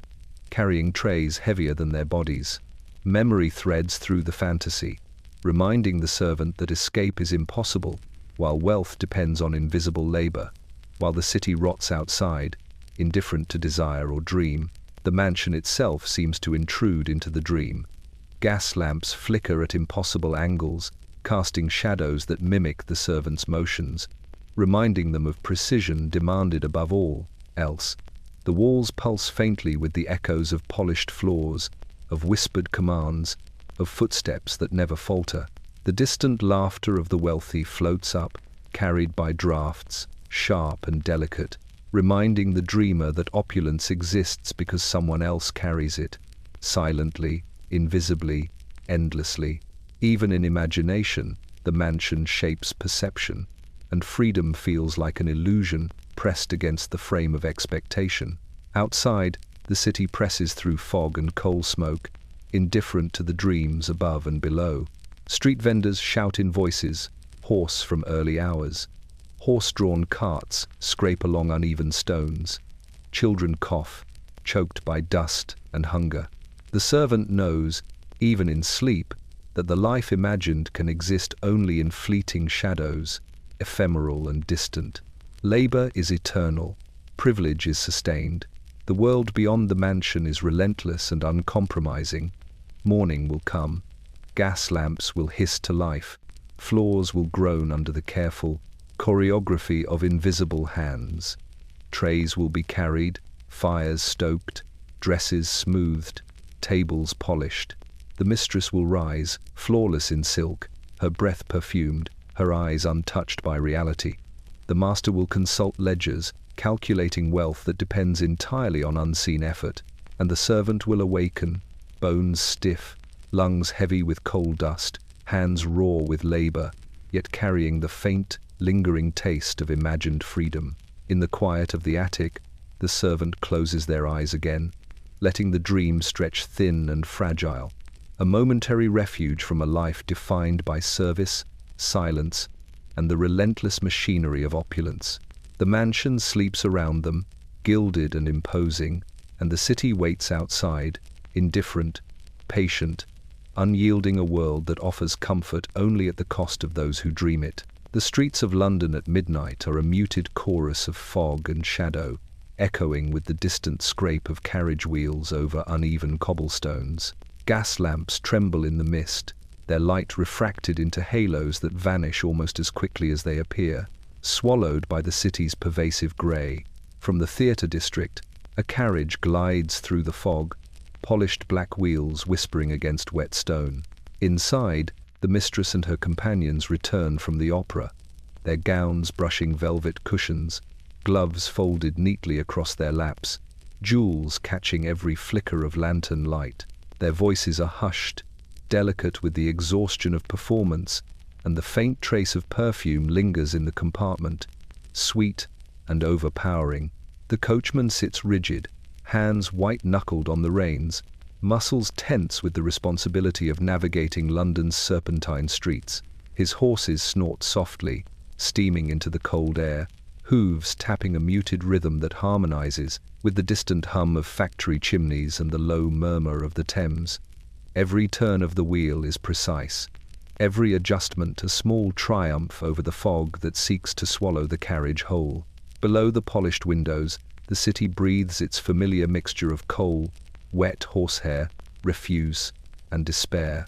carrying trays heavier than their bodies. Memory threads through the fantasy, reminding the servant that escape is impossible, while wealth depends on invisible labor. While the city rots outside, indifferent to desire or dream, the mansion itself seems to intrude into the dream. Gas lamps flicker at impossible angles, casting shadows that mimic the servant's motions, reminding them of precision demanded above all else. The walls pulse faintly with the echoes of polished floors, of whispered commands, of footsteps that never falter. The distant laughter of the wealthy floats up, carried by draughts, sharp and delicate, reminding the dreamer that opulence exists because someone else carries it, silently, invisibly, endlessly. Even in imagination, the mansion shapes perception, and freedom feels like an illusion pressed against the frame of expectation. Outside, the city presses through fog and coal smoke, indifferent to the dreams above and below. Street vendors shout in voices, hoarse from early hours. Horse-drawn carts scrape along uneven stones. Children cough, choked by dust and hunger. The servant knows, even in sleep, that the life imagined can exist only in fleeting shadows, ephemeral and distant. Labor is eternal. Privilege is sustained. The world beyond the mansion is relentless and uncompromising. Morning will come. Gas lamps will hiss to life. Floors will groan under the careful choreography of invisible hands. Trays will be carried, fires stoked, dresses smoothed, tables polished. The mistress will rise, flawless in silk, her breath perfumed, her eyes untouched by reality. The master will consult ledgers, calculating wealth that depends entirely on unseen effort, and the servant will awaken, bones stiff, lungs heavy with coal dust, hands raw with labor, yet carrying the faint, lingering taste of imagined freedom. In the quiet of the attic, the servant closes their eyes again, letting the dream stretch thin and fragile, a momentary refuge from a life defined by service, silence, and the relentless machinery of opulence. The mansion sleeps around them, gilded and imposing, and the city waits outside, indifferent, patient, unyielding, a world that offers comfort only at the cost of those who dream it. The streets of London at midnight are a muted chorus of fog and shadow, echoing with the distant scrape of carriage wheels over uneven cobblestones. Gas lamps tremble in the mist, their light refracted into halos that vanish almost as quickly as they appear, swallowed by the city's pervasive grey. From the theatre district, a carriage glides through the fog, polished black wheels whispering against wet stone. Inside, the mistress and her companions return from the opera, their gowns brushing velvet cushions, gloves folded neatly across their laps, jewels catching every flicker of lantern light. Their voices are hushed, delicate with the exhaustion of performance, and the faint trace of perfume lingers in the compartment, sweet and overpowering. The coachman sits rigid, hands white-knuckled on the reins, muscles tense with the responsibility of navigating London's serpentine streets. His horses snort softly, steaming into the cold air, hooves tapping a muted rhythm that harmonizes with the distant hum of factory chimneys and the low murmur of the Thames. Every turn of the wheel is precise, every adjustment a small triumph over the fog that seeks to swallow the carriage whole. Below the polished windows, the city breathes its familiar mixture of coal, wet horsehair, refuse, and despair.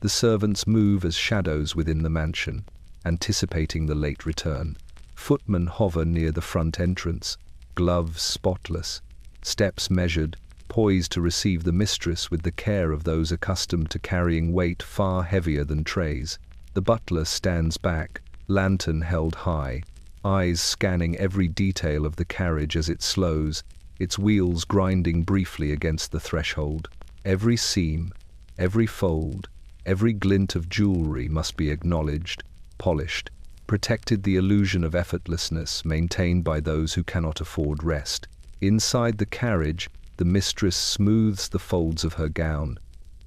The servants move as shadows within the mansion, anticipating the late return. Footmen hover near the front entrance, gloves spotless, steps measured, poised to receive the mistress with the care of those accustomed to carrying weight far heavier than trays. The butler stands back, lantern held high, eyes scanning every detail of the carriage as it slows, its wheels grinding briefly against the threshold. Every seam, every fold, every glint of jewelry must be acknowledged, polished, protected, the illusion of effortlessness maintained by those who cannot afford rest. Inside the carriage, the mistress smooths the folds of her gown,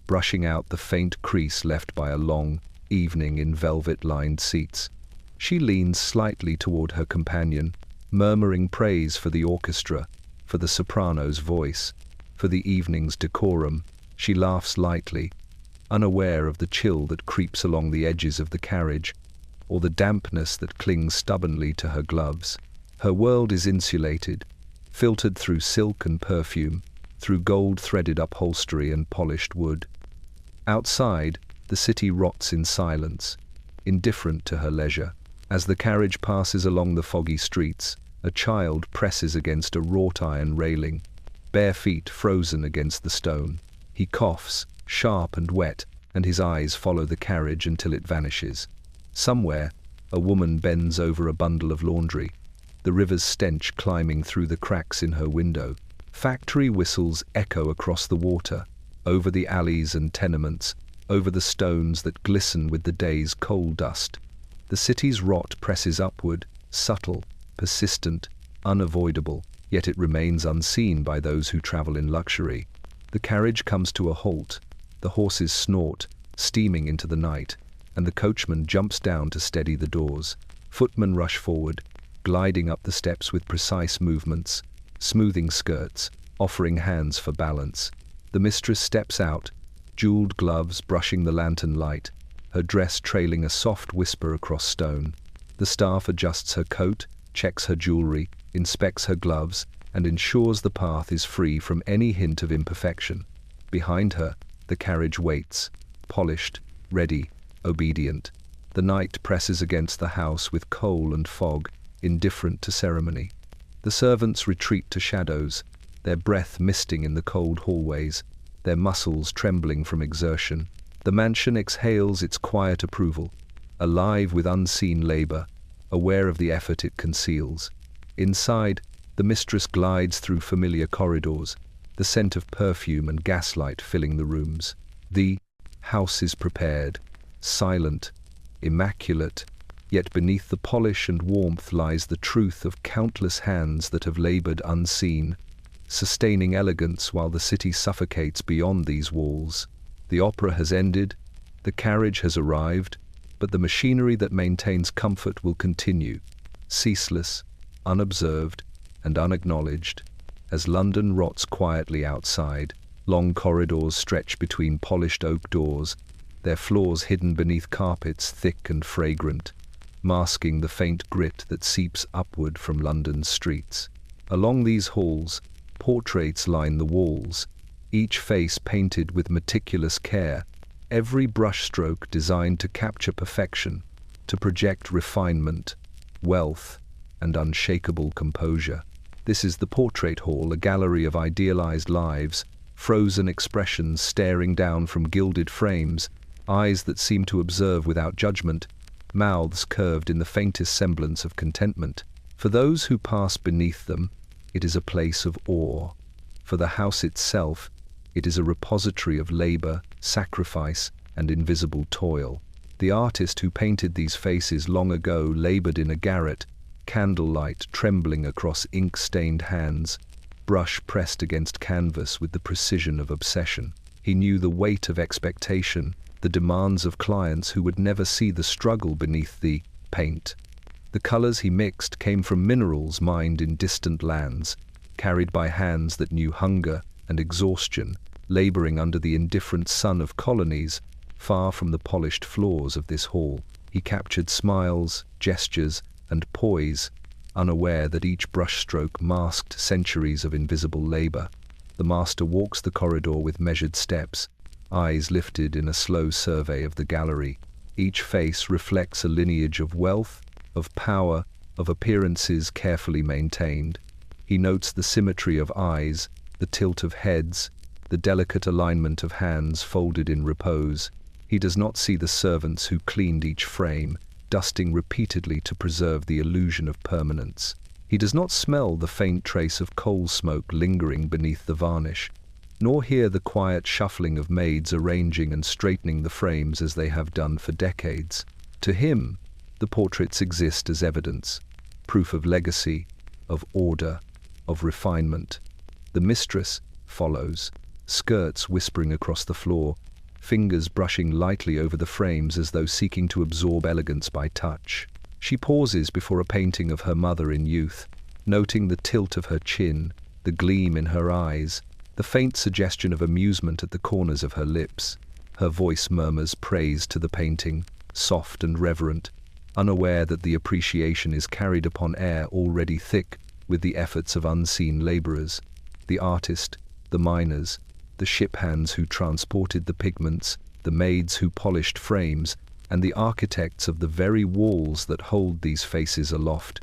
brushing out the faint crease left by a long evening in velvet-lined seats. She leans slightly toward her companion, murmuring praise for the orchestra, for the soprano's voice, for the evening's decorum. She laughs lightly, unaware of the chill that creeps along the edges of the carriage, or the dampness that clings stubbornly to her gloves. Her world is insulated, filtered through silk and perfume, through gold-threaded upholstery and polished wood. Outside, the city rots in silence, indifferent to her leisure. As the carriage passes along the foggy streets, a child presses against a wrought-iron railing, bare feet frozen against the stone. He coughs, sharp and wet, and his eyes follow the carriage until it vanishes. Somewhere, a woman bends over a bundle of laundry, the river's stench climbing through the cracks in her window. Factory whistles echo across the water, over the alleys and tenements, over the stones that glisten with the day's coal dust. The city's rot presses upward, subtle, persistent, unavoidable, yet it remains unseen by those who travel in luxury. The carriage comes to a halt, the horses snort, steaming into the night, and the coachman jumps down to steady the doors. Footmen rush forward, gliding up the steps with precise movements, smoothing skirts, offering hands for balance. The mistress steps out, jeweled gloves brushing the lantern light, her dress trailing a soft whisper across stone. The staff adjusts her coat, checks her jewelry, inspects her gloves, and ensures the path is free from any hint of imperfection. Behind her, the carriage waits, polished, ready, obedient. The night presses against the house with coal and fog, indifferent to ceremony. The servants retreat to shadows, their breath misting in the cold hallways, their muscles trembling from exertion. The mansion exhales its quiet approval, alive with unseen labor, aware of the effort it conceals. Inside, the mistress glides through familiar corridors, the scent of perfume and gaslight filling the rooms. The house is prepared, silent, immaculate, yet beneath the polish and warmth lies the truth of countless hands that have labored unseen, sustaining elegance while the city suffocates beyond these walls. The opera has ended, the carriage has arrived, but the machinery that maintains comfort will continue, ceaseless, unobserved, and unacknowledged. As London rots quietly outside, long corridors stretch between polished oak doors, their floors hidden beneath carpets thick and fragrant, masking the faint grit that seeps upward from London's streets. Along these halls, portraits line the walls, each face painted with meticulous care, every brushstroke designed to capture perfection, to project refinement, wealth, and unshakable composure. This is the Portrait Hall, a gallery of idealized lives, frozen expressions staring down from gilded frames, eyes that seem to observe without judgment, mouths curved in the faintest semblance of contentment. For those who pass beneath them, it is a place of awe. For the house itself, it is a repository of labor, sacrifice, and invisible toil. The artist who painted these faces long ago labored in a garret, candlelight trembling across ink-stained hands, brush pressed against canvas with the precision of obsession. He knew the weight of expectation, the demands of clients who would never see the struggle beneath the paint. The colors he mixed came from minerals mined in distant lands, carried by hands that knew hunger and exhaustion, laboring under the indifferent sun of colonies, far from the polished floors of this hall. He captured smiles, gestures, and poise, unaware that each brushstroke masked centuries of invisible labor. The master walks the corridor with measured steps, eyes lifted in a slow survey of the gallery. Each face reflects a lineage of wealth, of power, of appearances carefully maintained. He notes the symmetry of eyes, the tilt of heads, the delicate alignment of hands folded in repose. He does not see the servants who cleaned each frame, dusting repeatedly to preserve the illusion of permanence. He does not smell the faint trace of coal smoke lingering beneath the varnish, nor hear the quiet shuffling of maids arranging and straightening the frames as they have done for decades. To him, the portraits exist as evidence, proof of legacy, of order, of refinement. The mistress follows, skirts whispering across the floor, fingers brushing lightly over the frames as though seeking to absorb elegance by touch. She pauses before a painting of her mother in youth, noting the tilt of her chin, the gleam in her eyes, the faint suggestion of amusement at the corners of her lips. Her voice murmurs praise to the painting, soft and reverent, unaware that the appreciation is carried upon air already thick with the efforts of unseen laborers. The artist, the miners, the ship hands who transported the pigments, the maids who polished frames, and the architects of the very walls that hold these faces aloft.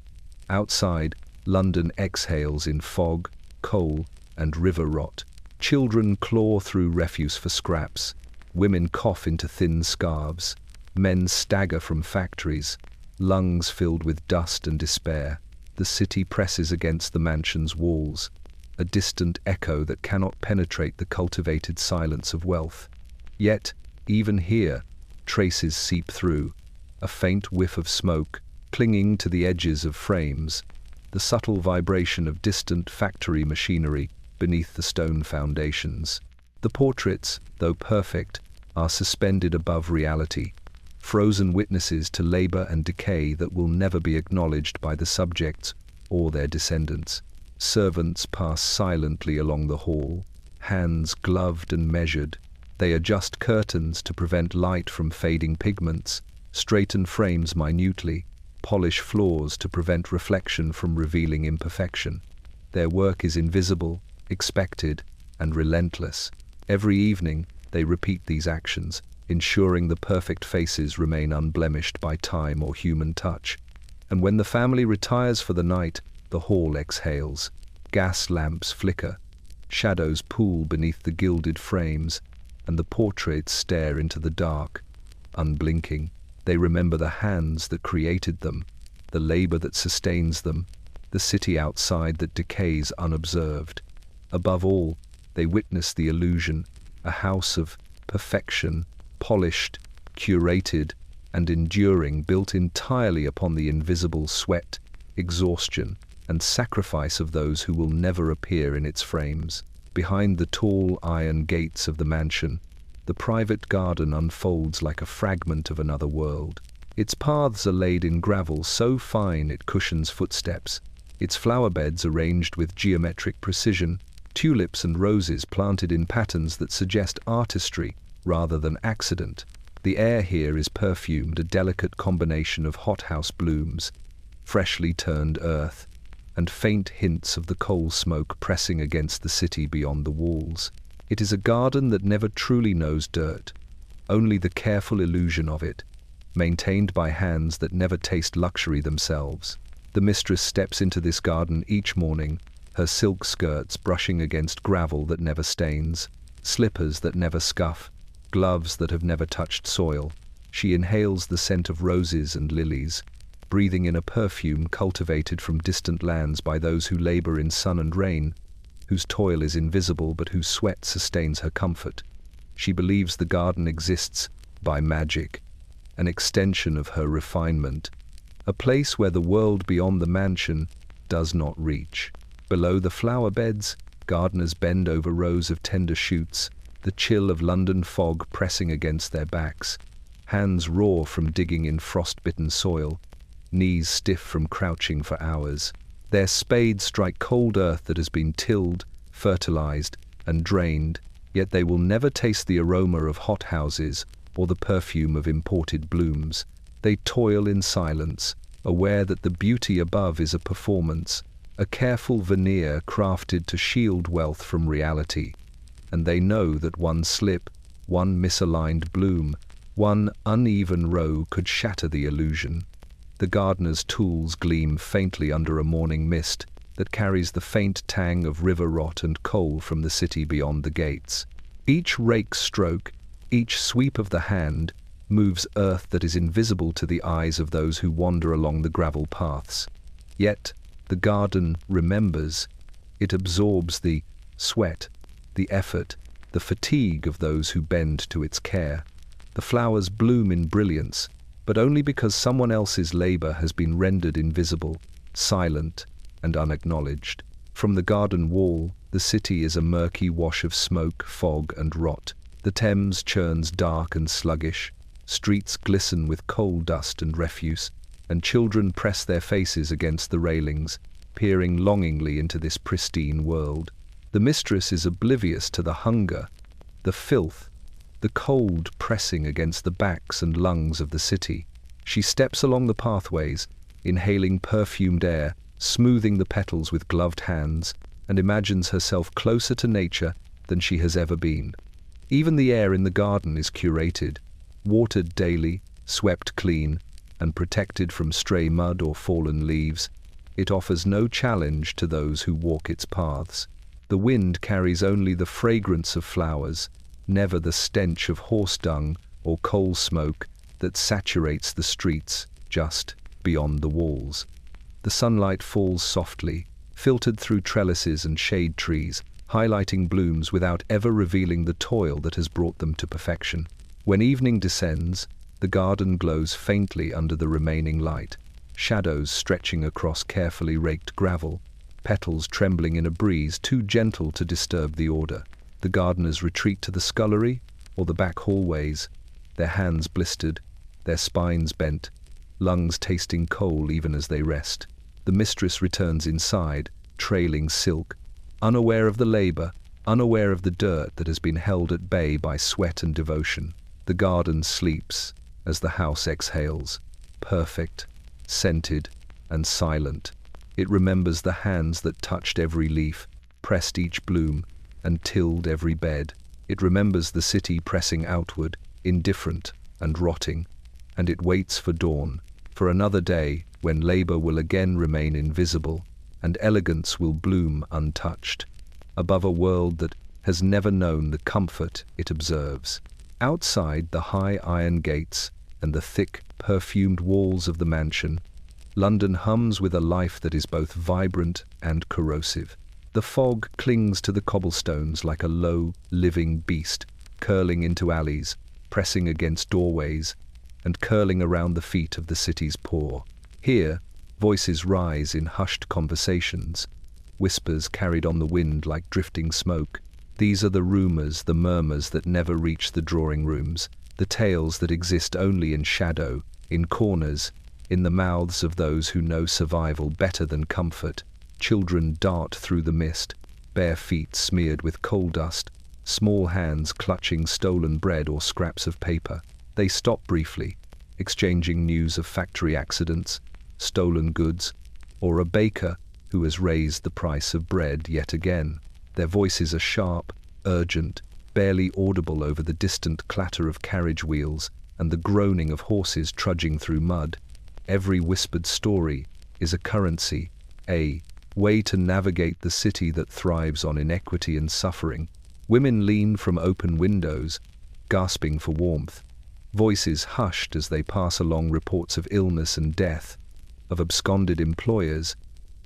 Outside, London exhales in fog, coal, and river rot. Children claw through refuse for scraps. Women cough into thin scarves. Men stagger from factories, lungs filled with dust and despair. The city presses against the mansion's walls, a distant echo that cannot penetrate the cultivated silence of wealth. Yet, even here, traces seep through, a faint whiff of smoke clinging to the edges of frames, the subtle vibration of distant factory machinery beneath the stone foundations. The portraits, though perfect, are suspended above reality, frozen witnesses to labor and decay that will never be acknowledged by the subjects or their descendants. Servants pass silently along the hall, hands gloved and measured. They adjust curtains to prevent light from fading pigments, straighten frames minutely, polish floors to prevent reflection from revealing imperfection. Their work is invisible, expected, and relentless. Every evening, they repeat these actions, ensuring the perfect faces remain unblemished by time or human touch. And when the family retires for the night, the hall exhales. Gas lamps flicker, shadows pool beneath the gilded frames, and the portraits stare into the dark, unblinking. They remember the hands that created them, the labor that sustains them, the city outside that decays unobserved. Above all, they witness the illusion, a house of perfection, polished, curated, and enduring, built entirely upon the invisible sweat, exhaustion, and sacrifice of those who will never appear in its frames. Behind the tall iron gates of the mansion, the private garden unfolds like a fragment of another world. Its paths are laid in gravel so fine it cushions footsteps, its flower beds arranged with geometric precision, tulips and roses planted in patterns that suggest artistry rather than accident. The air here is perfumed, a delicate combination of hothouse blooms, freshly turned earth, and faint hints of the coal smoke pressing against the city beyond the walls. It is a garden that never truly knows dirt, only the careful illusion of it, maintained by hands that never taste luxury themselves. The mistress steps into this garden each morning, her silk skirts brushing against gravel that never stains, slippers that never scuff, gloves that have never touched soil. She inhales the scent of roses and lilies, breathing in a perfume cultivated from distant lands by those who labor in sun and rain, whose toil is invisible but whose sweat sustains her comfort. She believes the garden exists by magic, an extension of her refinement, a place where the world beyond the mansion does not reach. Below the flower beds, gardeners bend over rows of tender shoots, the chill of London fog pressing against their backs. Hands raw from digging in frost-bitten soil, knees stiff from crouching for hours. Their spades strike cold earth that has been tilled, fertilized, and drained, yet they will never taste the aroma of hothouses or the perfume of imported blooms. They toil in silence, aware that the beauty above is a performance, a careful veneer crafted to shield wealth from reality. And they know that one slip, one misaligned bloom, one uneven row could shatter the illusion. The gardener's tools gleam faintly under a morning mist that carries the faint tang of river rot and coal from the city beyond the gates. Each rake stroke, each sweep of the hand, moves earth that is invisible to the eyes of those who wander along the gravel paths. Yet, the garden remembers. It absorbs the sweat, the effort, the fatigue of those who bend to its care. The flowers bloom in brilliance, but only because someone else's labor has been rendered invisible, silent, and unacknowledged. From the garden wall, the city is a murky wash of smoke, fog, and rot. The Thames churns dark and sluggish, streets glisten with coal dust and refuse, and children press their faces against the railings, peering longingly into this pristine world. The mistress is oblivious to the hunger, the filth, the cold pressing against the backs and lungs of the city. She steps along the pathways, inhaling perfumed air, smoothing the petals with gloved hands, and imagines herself closer to nature than she has ever been. Even the air in the garden is curated, watered daily, swept clean, and protected from stray mud or fallen leaves. It offers no challenge to those who walk its paths. The wind carries only the fragrance of flowers, never the stench of horse dung or coal smoke that saturates the streets just beyond the walls. The sunlight falls softly, filtered through trellises and shade trees, highlighting blooms without ever revealing the toil that has brought them to perfection. When evening descends, the garden glows faintly under the remaining light, shadows stretching across carefully raked gravel, petals trembling in a breeze too gentle to disturb the order. The gardeners retreat to the scullery or the back hallways, their hands blistered, their spines bent, lungs tasting coal even as they rest. The mistress returns inside, trailing silk, unaware of the labor, unaware of the dirt that has been held at bay by sweat and devotion. The garden sleeps as the house exhales, perfect, scented, and silent. It remembers the hands that touched every leaf, pressed each bloom, and tilled every bed. It remembers the city pressing outward, indifferent and rotting, and it waits for dawn, for another day when labor will again remain invisible, and elegance will bloom untouched, above a world that has never known the comfort it observes. Outside the high iron gates and the thick, perfumed walls of the mansion, London hums with a life that is both vibrant and corrosive. The fog clings to the cobblestones like a low, living beast, curling into alleys, pressing against doorways, and curling around the feet of the city's poor. Here, voices rise in hushed conversations, whispers carried on the wind like drifting smoke. These are the rumors, the murmurs that never reach the drawing rooms, the tales that exist only in shadow, in corners, in the mouths of those who know survival better than comfort. Children dart through the mist, bare feet smeared with coal dust, small hands clutching stolen bread or scraps of paper. They stop briefly, exchanging news of factory accidents, stolen goods, or a baker who has raised the price of bread yet again. Their voices are sharp, urgent, barely audible over the distant clatter of carriage wheels and the groaning of horses trudging through mud. Every whispered story is a currency, a way to navigate the city that thrives on inequity and suffering. Women lean from open windows, gasping for warmth, voices hushed as they pass along reports of illness and death, of absconded employers,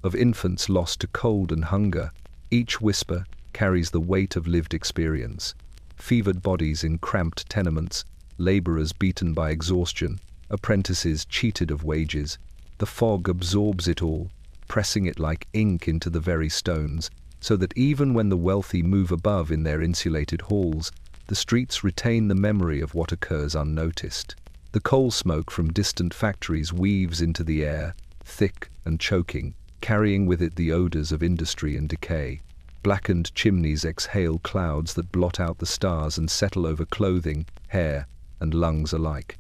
of infants lost to cold and hunger. Each whisper carries the weight of lived experience. Fevered bodies in cramped tenements, laborers beaten by exhaustion, apprentices cheated of wages. The fog absorbs it all, pressing it like ink into the very stones, so that even when the wealthy move above in their insulated halls, the streets retain the memory of what occurs unnoticed. The coal smoke from distant factories weaves into the air, thick and choking, carrying with it the odors of industry and decay. Blackened chimneys exhale clouds that blot out the stars and settle over clothing, hair, and lungs alike.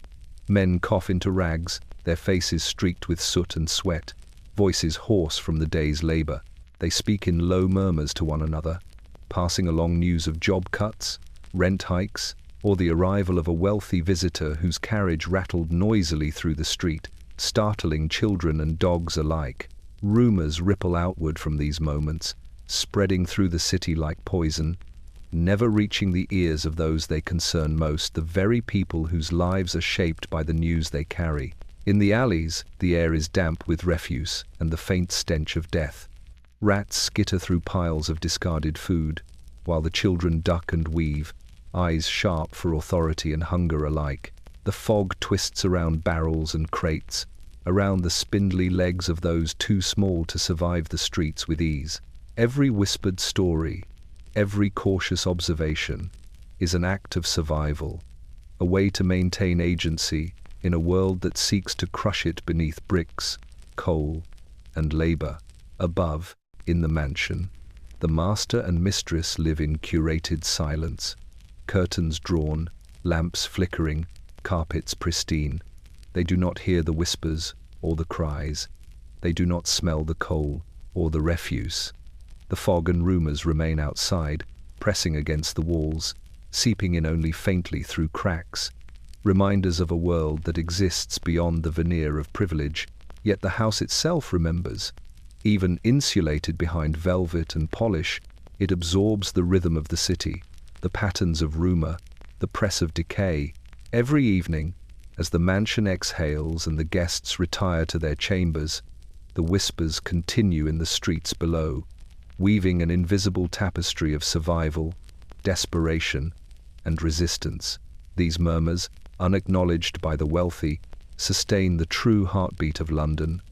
Men cough into rags, their faces streaked with soot and sweat, voices hoarse from the day's labor. They speak in low murmurs to one another, passing along news of job cuts, rent hikes, or the arrival of a wealthy visitor whose carriage rattled noisily through the street, startling children and dogs alike. Rumors ripple outward from these moments, spreading through the city like poison, never reaching the ears of those they concern most, the very people whose lives are shaped by the news they carry. In the alleys, the air is damp with refuse and the faint stench of death. Rats skitter through piles of discarded food, while the children duck and weave, eyes sharp for authority and hunger alike. The fog twists around barrels and crates, around the spindly legs of those too small to survive the streets with ease. Every whispered story, every cautious observation, is an act of survival, a way to maintain agency in a world that seeks to crush it beneath bricks, coal, and labor. Above, in the mansion, the master and mistress live in curated silence. Curtains drawn, lamps flickering, carpets pristine. They do not hear the whispers or the cries. They do not smell the coal or the refuse. The fog and rumors remain outside, pressing against the walls, seeping in only faintly through cracks, reminders of a world that exists beyond the veneer of privilege. Yet the house itself remembers. Even insulated behind velvet and polish, it absorbs the rhythm of the city, the patterns of rumor, the press of decay. Every evening, as the mansion exhales and the guests retire to their chambers, the whispers continue in the streets below, weaving an invisible tapestry of survival, desperation, and resistance. These murmurs, unacknowledged by the wealthy, sustain the true heartbeat of London,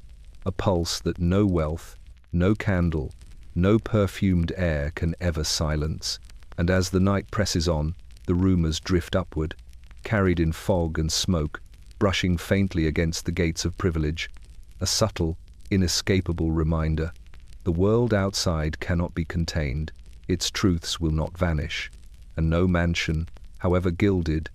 a pulse that no wealth, no candle, no perfumed air can ever silence. And as the night presses on, the rumors drift upward, carried in fog and smoke, brushing faintly against the gates of privilege, a subtle, inescapable reminder. The world outside cannot be contained, its truths will not vanish, and no mansion, however gilded,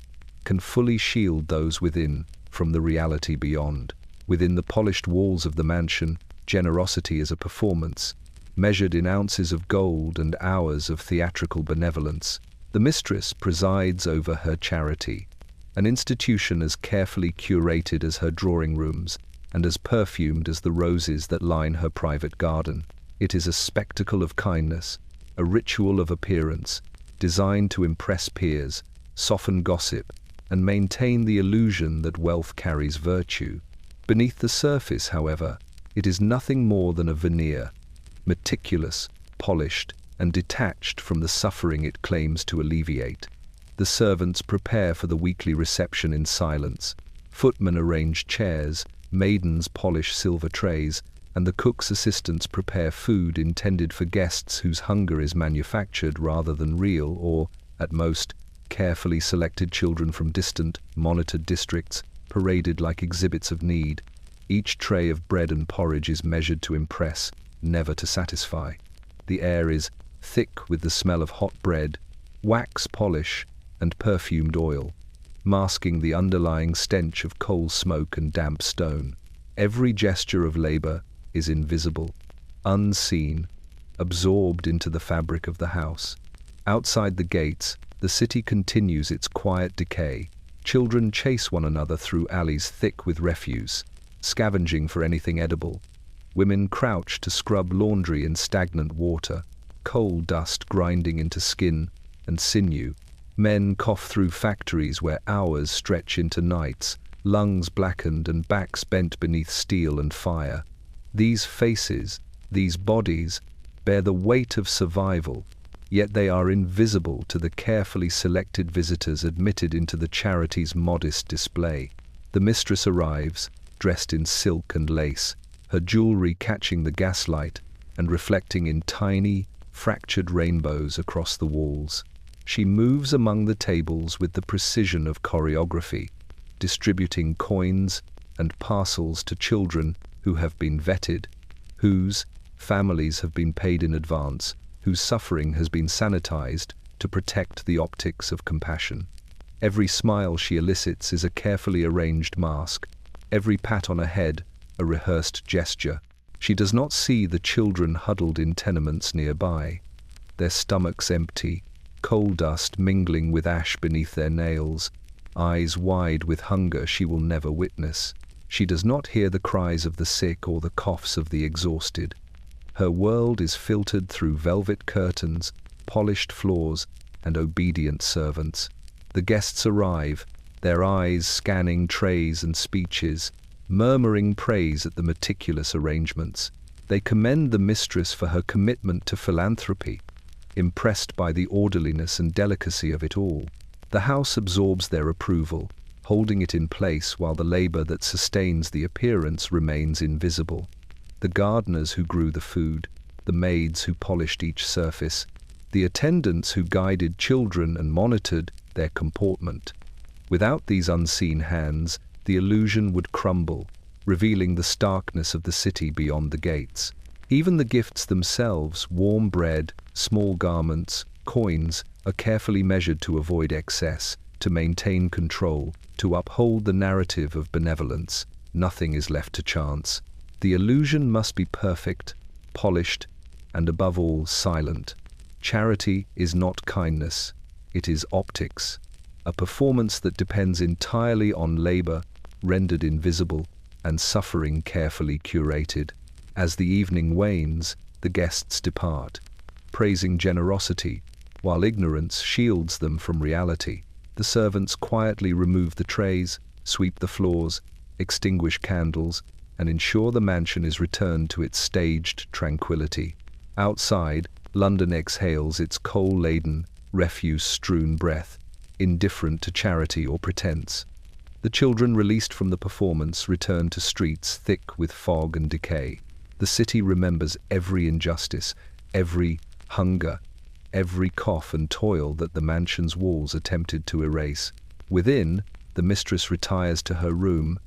can fully shield those within from the reality beyond. Within the polished walls of the mansion, generosity is a performance, measured in ounces of gold and hours of theatrical benevolence. The mistress presides over her charity, an institution as carefully curated as her drawing rooms and as perfumed as the roses that line her private garden. It is a spectacle of kindness, a ritual of appearance, designed to impress peers, soften gossip, and maintain the illusion that wealth carries virtue. Beneath the surface, however, it is nothing more than a veneer, meticulous, polished, and detached from the suffering it claims to alleviate. The servants prepare for the weekly reception in silence. Footmen arrange chairs, maidens polish silver trays, and the cook's assistants prepare food intended for guests whose hunger is manufactured rather than real, or, at most, carefully selected children from distant, monitored districts, paraded like exhibits of need. Each tray of bread and porridge is measured to impress, never to satisfy. The air is thick with the smell of hot bread, wax polish, and perfumed oil, masking the underlying stench of coal smoke and damp stone. Every gesture of labor is invisible, unseen, absorbed into the fabric of the house. Outside the gates, the The city continues its quiet decay. Children chase one another through alleys thick with refuse, scavenging for anything edible. Women crouch to scrub laundry in stagnant water, coal dust grinding into skin and sinew. Men cough through factories where hours stretch into nights, lungs blackened and backs bent beneath steel and fire. These faces, these bodies, bear the weight of survival, yet they are invisible to the carefully selected visitors admitted into the charity's modest display. The mistress arrives, dressed in silk and lace, her jewelry catching the gaslight and reflecting in tiny, fractured rainbows across the walls. She moves among the tables with the precision of choreography, distributing coins and parcels to children who have been vetted, whose families have been paid in advance, whose suffering has been sanitized to protect the optics of compassion. Every smile she elicits is a carefully arranged mask, every pat on her head a rehearsed gesture. She does not see the children huddled in tenements nearby, their stomachs empty, coal dust mingling with ash beneath their nails, eyes wide with hunger she will never witness. She does not hear the cries of the sick or the coughs of the exhausted. Her world is filtered through velvet curtains, polished floors, and obedient servants. The guests arrive, their eyes scanning trays and speeches, murmuring praise at the meticulous arrangements. They commend the mistress for her commitment to philanthropy, impressed by the orderliness and delicacy of it all. The house absorbs their approval, holding it in place while the labor that sustains the appearance remains invisible. The gardeners who grew the food, the maids who polished each surface, the attendants who guided children and monitored their comportment. Without these unseen hands, the illusion would crumble, revealing the starkness of the city beyond the gates. Even the gifts themselves, warm bread, small garments, coins, are carefully measured to avoid excess, to maintain control, to uphold the narrative of benevolence. Nothing is left to chance. The illusion must be perfect, polished, and above all, silent. Charity is not kindness, it is optics, a performance that depends entirely on labor, rendered invisible, and suffering carefully curated. As the evening wanes, the guests depart, praising generosity, while ignorance shields them from reality. The servants quietly remove the trays, sweep the floors, extinguish candles, and ensure the mansion is returned to its staged tranquility. Outside, London exhales its coal-laden, refuse-strewn breath, indifferent to charity or pretense. The children released from the performance return to streets thick with fog and decay. The city remembers every injustice, every hunger, every cough and toil that the mansion's walls attempted to erase. Within, the mistress retires to her room,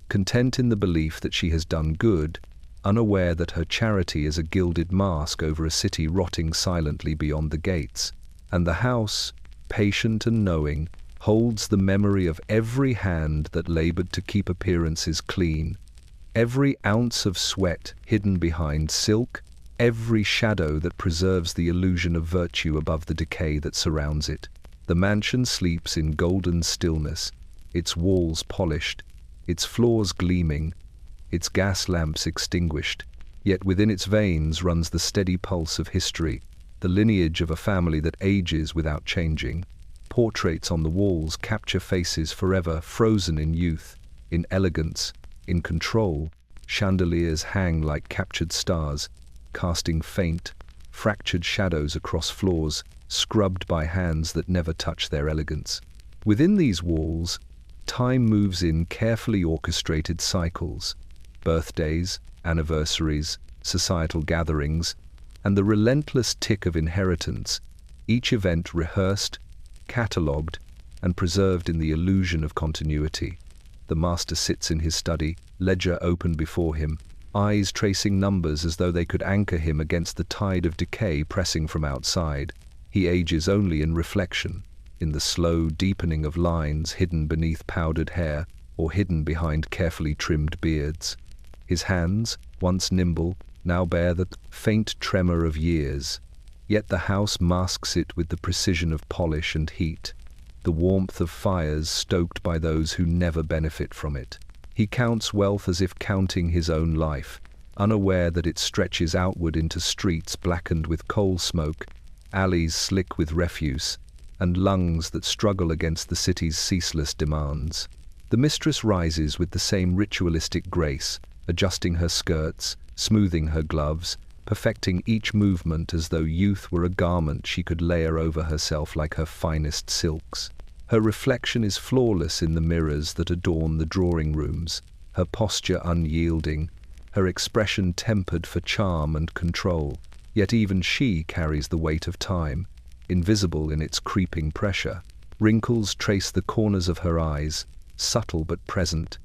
content in the belief that she has done good, unaware that her charity is a gilded mask over a city rotting silently beyond the gates. And the house, patient and knowing, holds the memory of every hand that labored to keep appearances clean, every ounce of sweat hidden behind silk, every shadow that preserves the illusion of virtue above the decay that surrounds it. The mansion sleeps in golden stillness, its walls polished, its floors gleaming, its gas lamps extinguished. Yet within its veins runs the steady pulse of history, the lineage of a family that ages without changing. Portraits on the walls capture faces forever frozen in youth, in elegance, in control. Chandeliers hang like captured stars, casting faint, fractured shadows across floors, scrubbed by hands that never touch their elegance. Within these walls, time moves in carefully orchestrated cycles: birthdays, anniversaries, societal gatherings, and the relentless tick of inheritance, each event rehearsed, catalogued, and preserved in the illusion of continuity. The master sits in his study, ledger open before him, eyes tracing numbers as though they could anchor him against the tide of decay pressing from outside. He ages only in reflection, in the slow deepening of lines hidden beneath powdered hair or hidden behind carefully trimmed beards. His hands, once nimble, now bear the faint tremor of years. Yet the house masks it with the precision of polish and heat, the warmth of fires stoked by those who never benefit from it. He counts wealth as if counting his own life, unaware that it stretches outward into streets blackened with coal smoke, alleys slick with refuse, and lungs that struggle against the city's ceaseless demands. The mistress rises with the same ritualistic grace, adjusting her skirts, smoothing her gloves, perfecting each movement as though youth were a garment she could layer over herself like her finest silks. Her reflection is flawless in the mirrors that adorn the drawing rooms, her posture unyielding, her expression tempered for charm and control. Yet even she carries the weight of time, invisible in its creeping pressure. Wrinkles trace the corners of her eyes, subtle but present.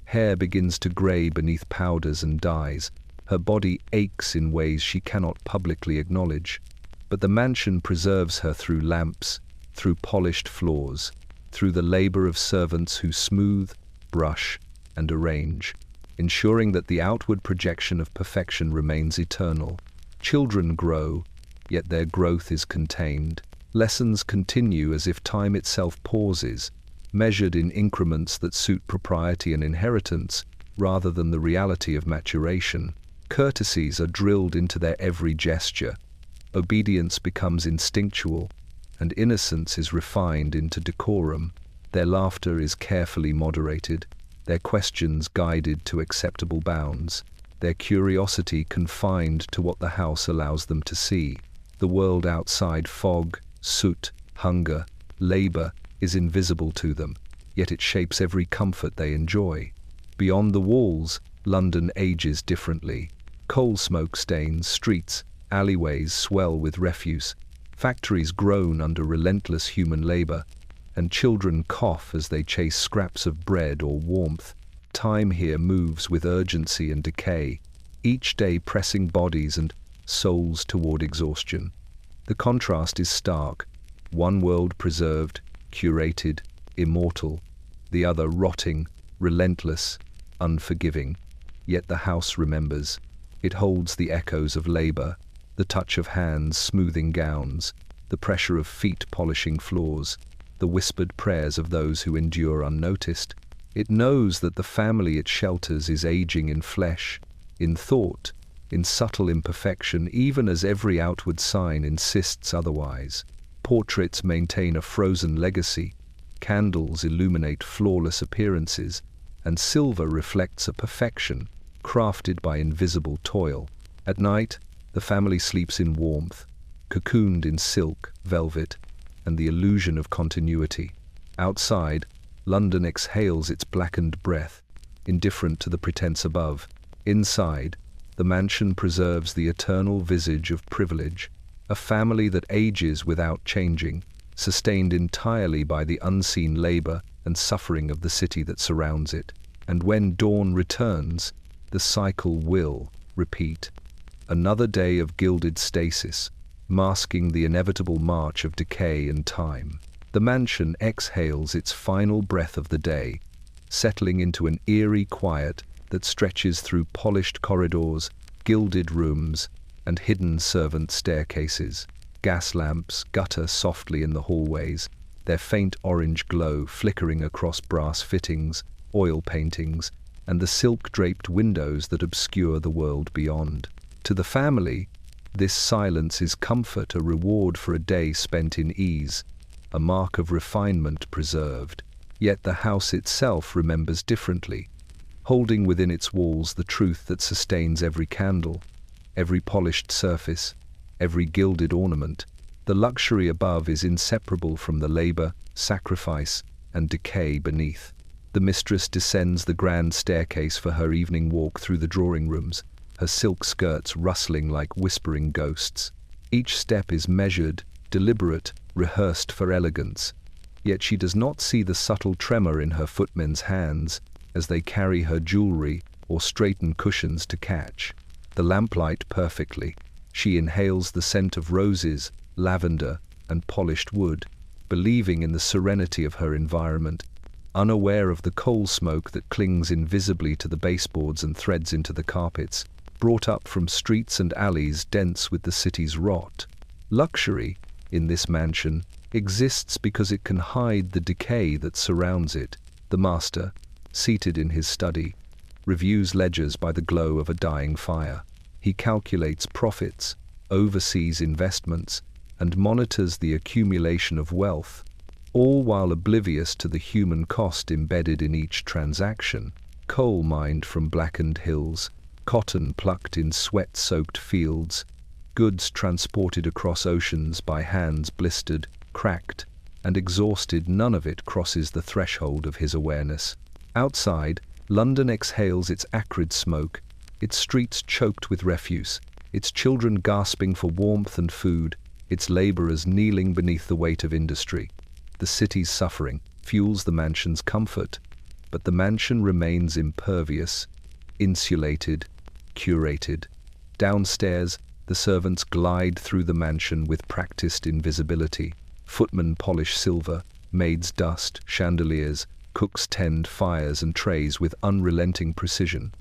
Hair begins to grey beneath powders and dyes. Her body aches in ways she cannot publicly acknowledge. But the mansion preserves her through lamps, through polished floors, through the labor of servants who smooth, brush, and arrange, ensuring that the outward projection of perfection remains eternal. Children grow, yet their growth is contained. Lessons continue as if time itself pauses, measured in increments that suit propriety and inheritance rather than the reality of maturation. Courtesies are drilled into their every gesture. Obedience becomes instinctual, and innocence is refined into decorum. Their laughter is carefully moderated, their questions guided to acceptable bounds, their curiosity confined to what the house allows them to see. The world outside, fog, soot, hunger, labor, is invisible to them, yet it shapes every comfort they enjoy. Beyond the walls, London ages differently. Coal smoke stains streets, alleyways swell with refuse, factories groan under relentless human labor, and children cough as they chase scraps of bread or warmth. Time here moves with urgency and decay, each day pressing bodies and souls toward exhaustion. The contrast is stark, one world preserved, curated, immortal, the other rotting, relentless, unforgiving. Yet the house remembers. It holds the echoes of labor, the touch of hands smoothing gowns, the pressure of feet polishing floors, the whispered prayers of those who endure unnoticed. It knows that the family it shelters is aging in flesh, in thought, in subtle imperfection, even as every outward sign insists otherwise. Portraits maintain a frozen legacy, candles illuminate flawless appearances, and silver reflects a perfection crafted by invisible toil. At night, the family sleeps in warmth, cocooned in silk, velvet, and the illusion of continuity. Outside, London exhales its blackened breath, indifferent to the pretense above. Inside, the mansion preserves the eternal visage of privilege, a family that ages without changing, sustained entirely by the unseen labor and suffering of the city that surrounds it. And when dawn returns, the cycle will repeat. Another day of gilded stasis, masking the inevitable march of decay and time. The mansion exhales its final breath of the day, settling into an eerie quiet that stretches through polished corridors, gilded rooms, and hidden servant staircases. Gas lamps gutter softly in the hallways, their faint orange glow flickering across brass fittings, oil paintings, and the silk-draped windows that obscure the world beyond. To the family, this silence is comfort, a reward for a day spent in ease, a mark of refinement preserved. Yet the house itself remembers differently, holding within its walls the truth that sustains every candle, every polished surface, every gilded ornament. The luxury above is inseparable from the labor, sacrifice, and decay beneath. The mistress descends the grand staircase for her evening walk through the drawing rooms, her silk skirts rustling like whispering ghosts. Each step is measured, deliberate, rehearsed for elegance. Yet she does not see the subtle tremor in her footmen's hands as they carry her jewelry or straighten cushions to catch the lamplight perfectly. She inhales the scent of roses, lavender, and polished wood, believing in the serenity of her environment, unaware of the coal smoke that clings invisibly to the baseboards and threads into the carpets, brought up from streets and alleys dense with the city's rot. Luxury, in this mansion, exists because it can hide the decay that surrounds it. The master, seated in his study, reviews ledgers by the glow of a dying fire. He calculates profits, oversees investments, and monitors the accumulation of wealth, all while oblivious to the human cost embedded in each transaction. Coal mined from blackened hills, cotton plucked in sweat-soaked fields, goods transported across oceans by hands blistered, cracked, and exhausted, none of it crosses the threshold of his awareness. Outside, London exhales its acrid smoke, its streets choked with refuse, its children gasping for warmth and food, its laborers kneeling beneath the weight of industry. The city's suffering fuels the mansion's comfort, but the mansion remains impervious, insulated, curated. Downstairs, the servants glide through the mansion with practiced invisibility. Footmen polish silver, maids dust chandeliers, cooks tend fires and trays with unrelenting precision.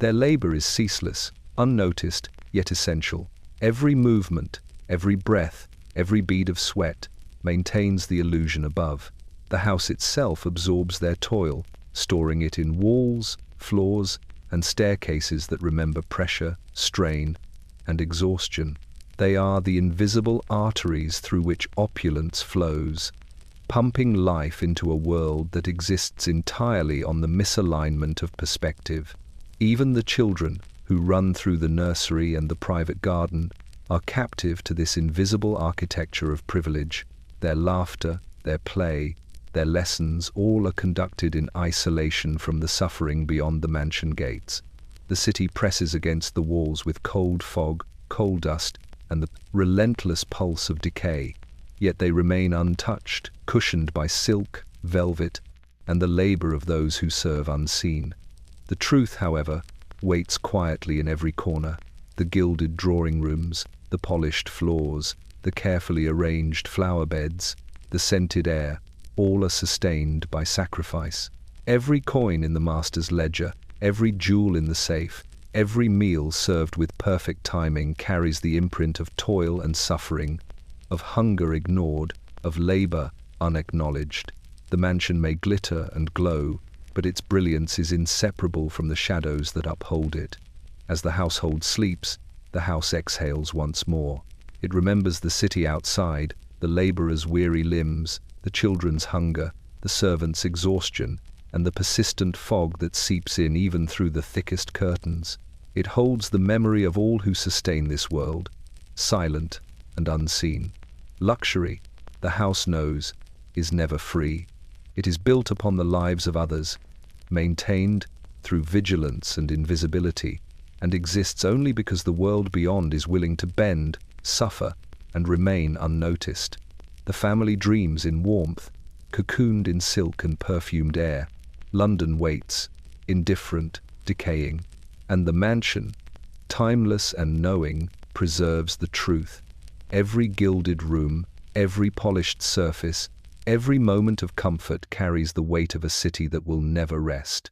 Their labor is ceaseless, unnoticed, yet essential. Every movement, every breath, every bead of sweat maintains the illusion above. The house itself absorbs their toil, storing it in walls, floors, and staircases that remember pressure, strain, and exhaustion. They are the invisible arteries through which opulence flows, pumping life into a world that exists entirely on the misalignment of perspective. Even the children, who run through the nursery and the private garden, are captive to this invisible architecture of privilege. Their laughter, their play, their lessons, all are conducted in isolation from the suffering beyond the mansion gates. The city presses against the walls with cold fog, coal dust, and the relentless pulse of decay, yet they remain untouched, cushioned by silk, velvet, and the labor of those who serve unseen. The truth, however, waits quietly in every corner. The gilded drawing rooms, the polished floors, the carefully arranged flower beds, the scented air, all are sustained by sacrifice. Every coin in the master's ledger, every jewel in the safe, every meal served with perfect timing carries the imprint of toil and suffering, of hunger ignored, of labor unacknowledged. The mansion may glitter and glow, but its brilliance is inseparable from the shadows that uphold it. As the household sleeps, the house exhales once more. It remembers the city outside, the laborers' weary limbs, the children's hunger, the servants' exhaustion, and the persistent fog that seeps in even through the thickest curtains. It holds the memory of all who sustain this world, silent and unseen. Luxury, the house knows, is never free. It is built upon the lives of others, maintained through vigilance and invisibility, and exists only because the world beyond is willing to bend, suffer, and remain unnoticed. The family dreams in warmth, cocooned in silk and perfumed air. London waits, indifferent, decaying, and the mansion, timeless and knowing, preserves the truth. Every gilded room, every polished surface, every moment of comfort carries the weight of a city that will never rest.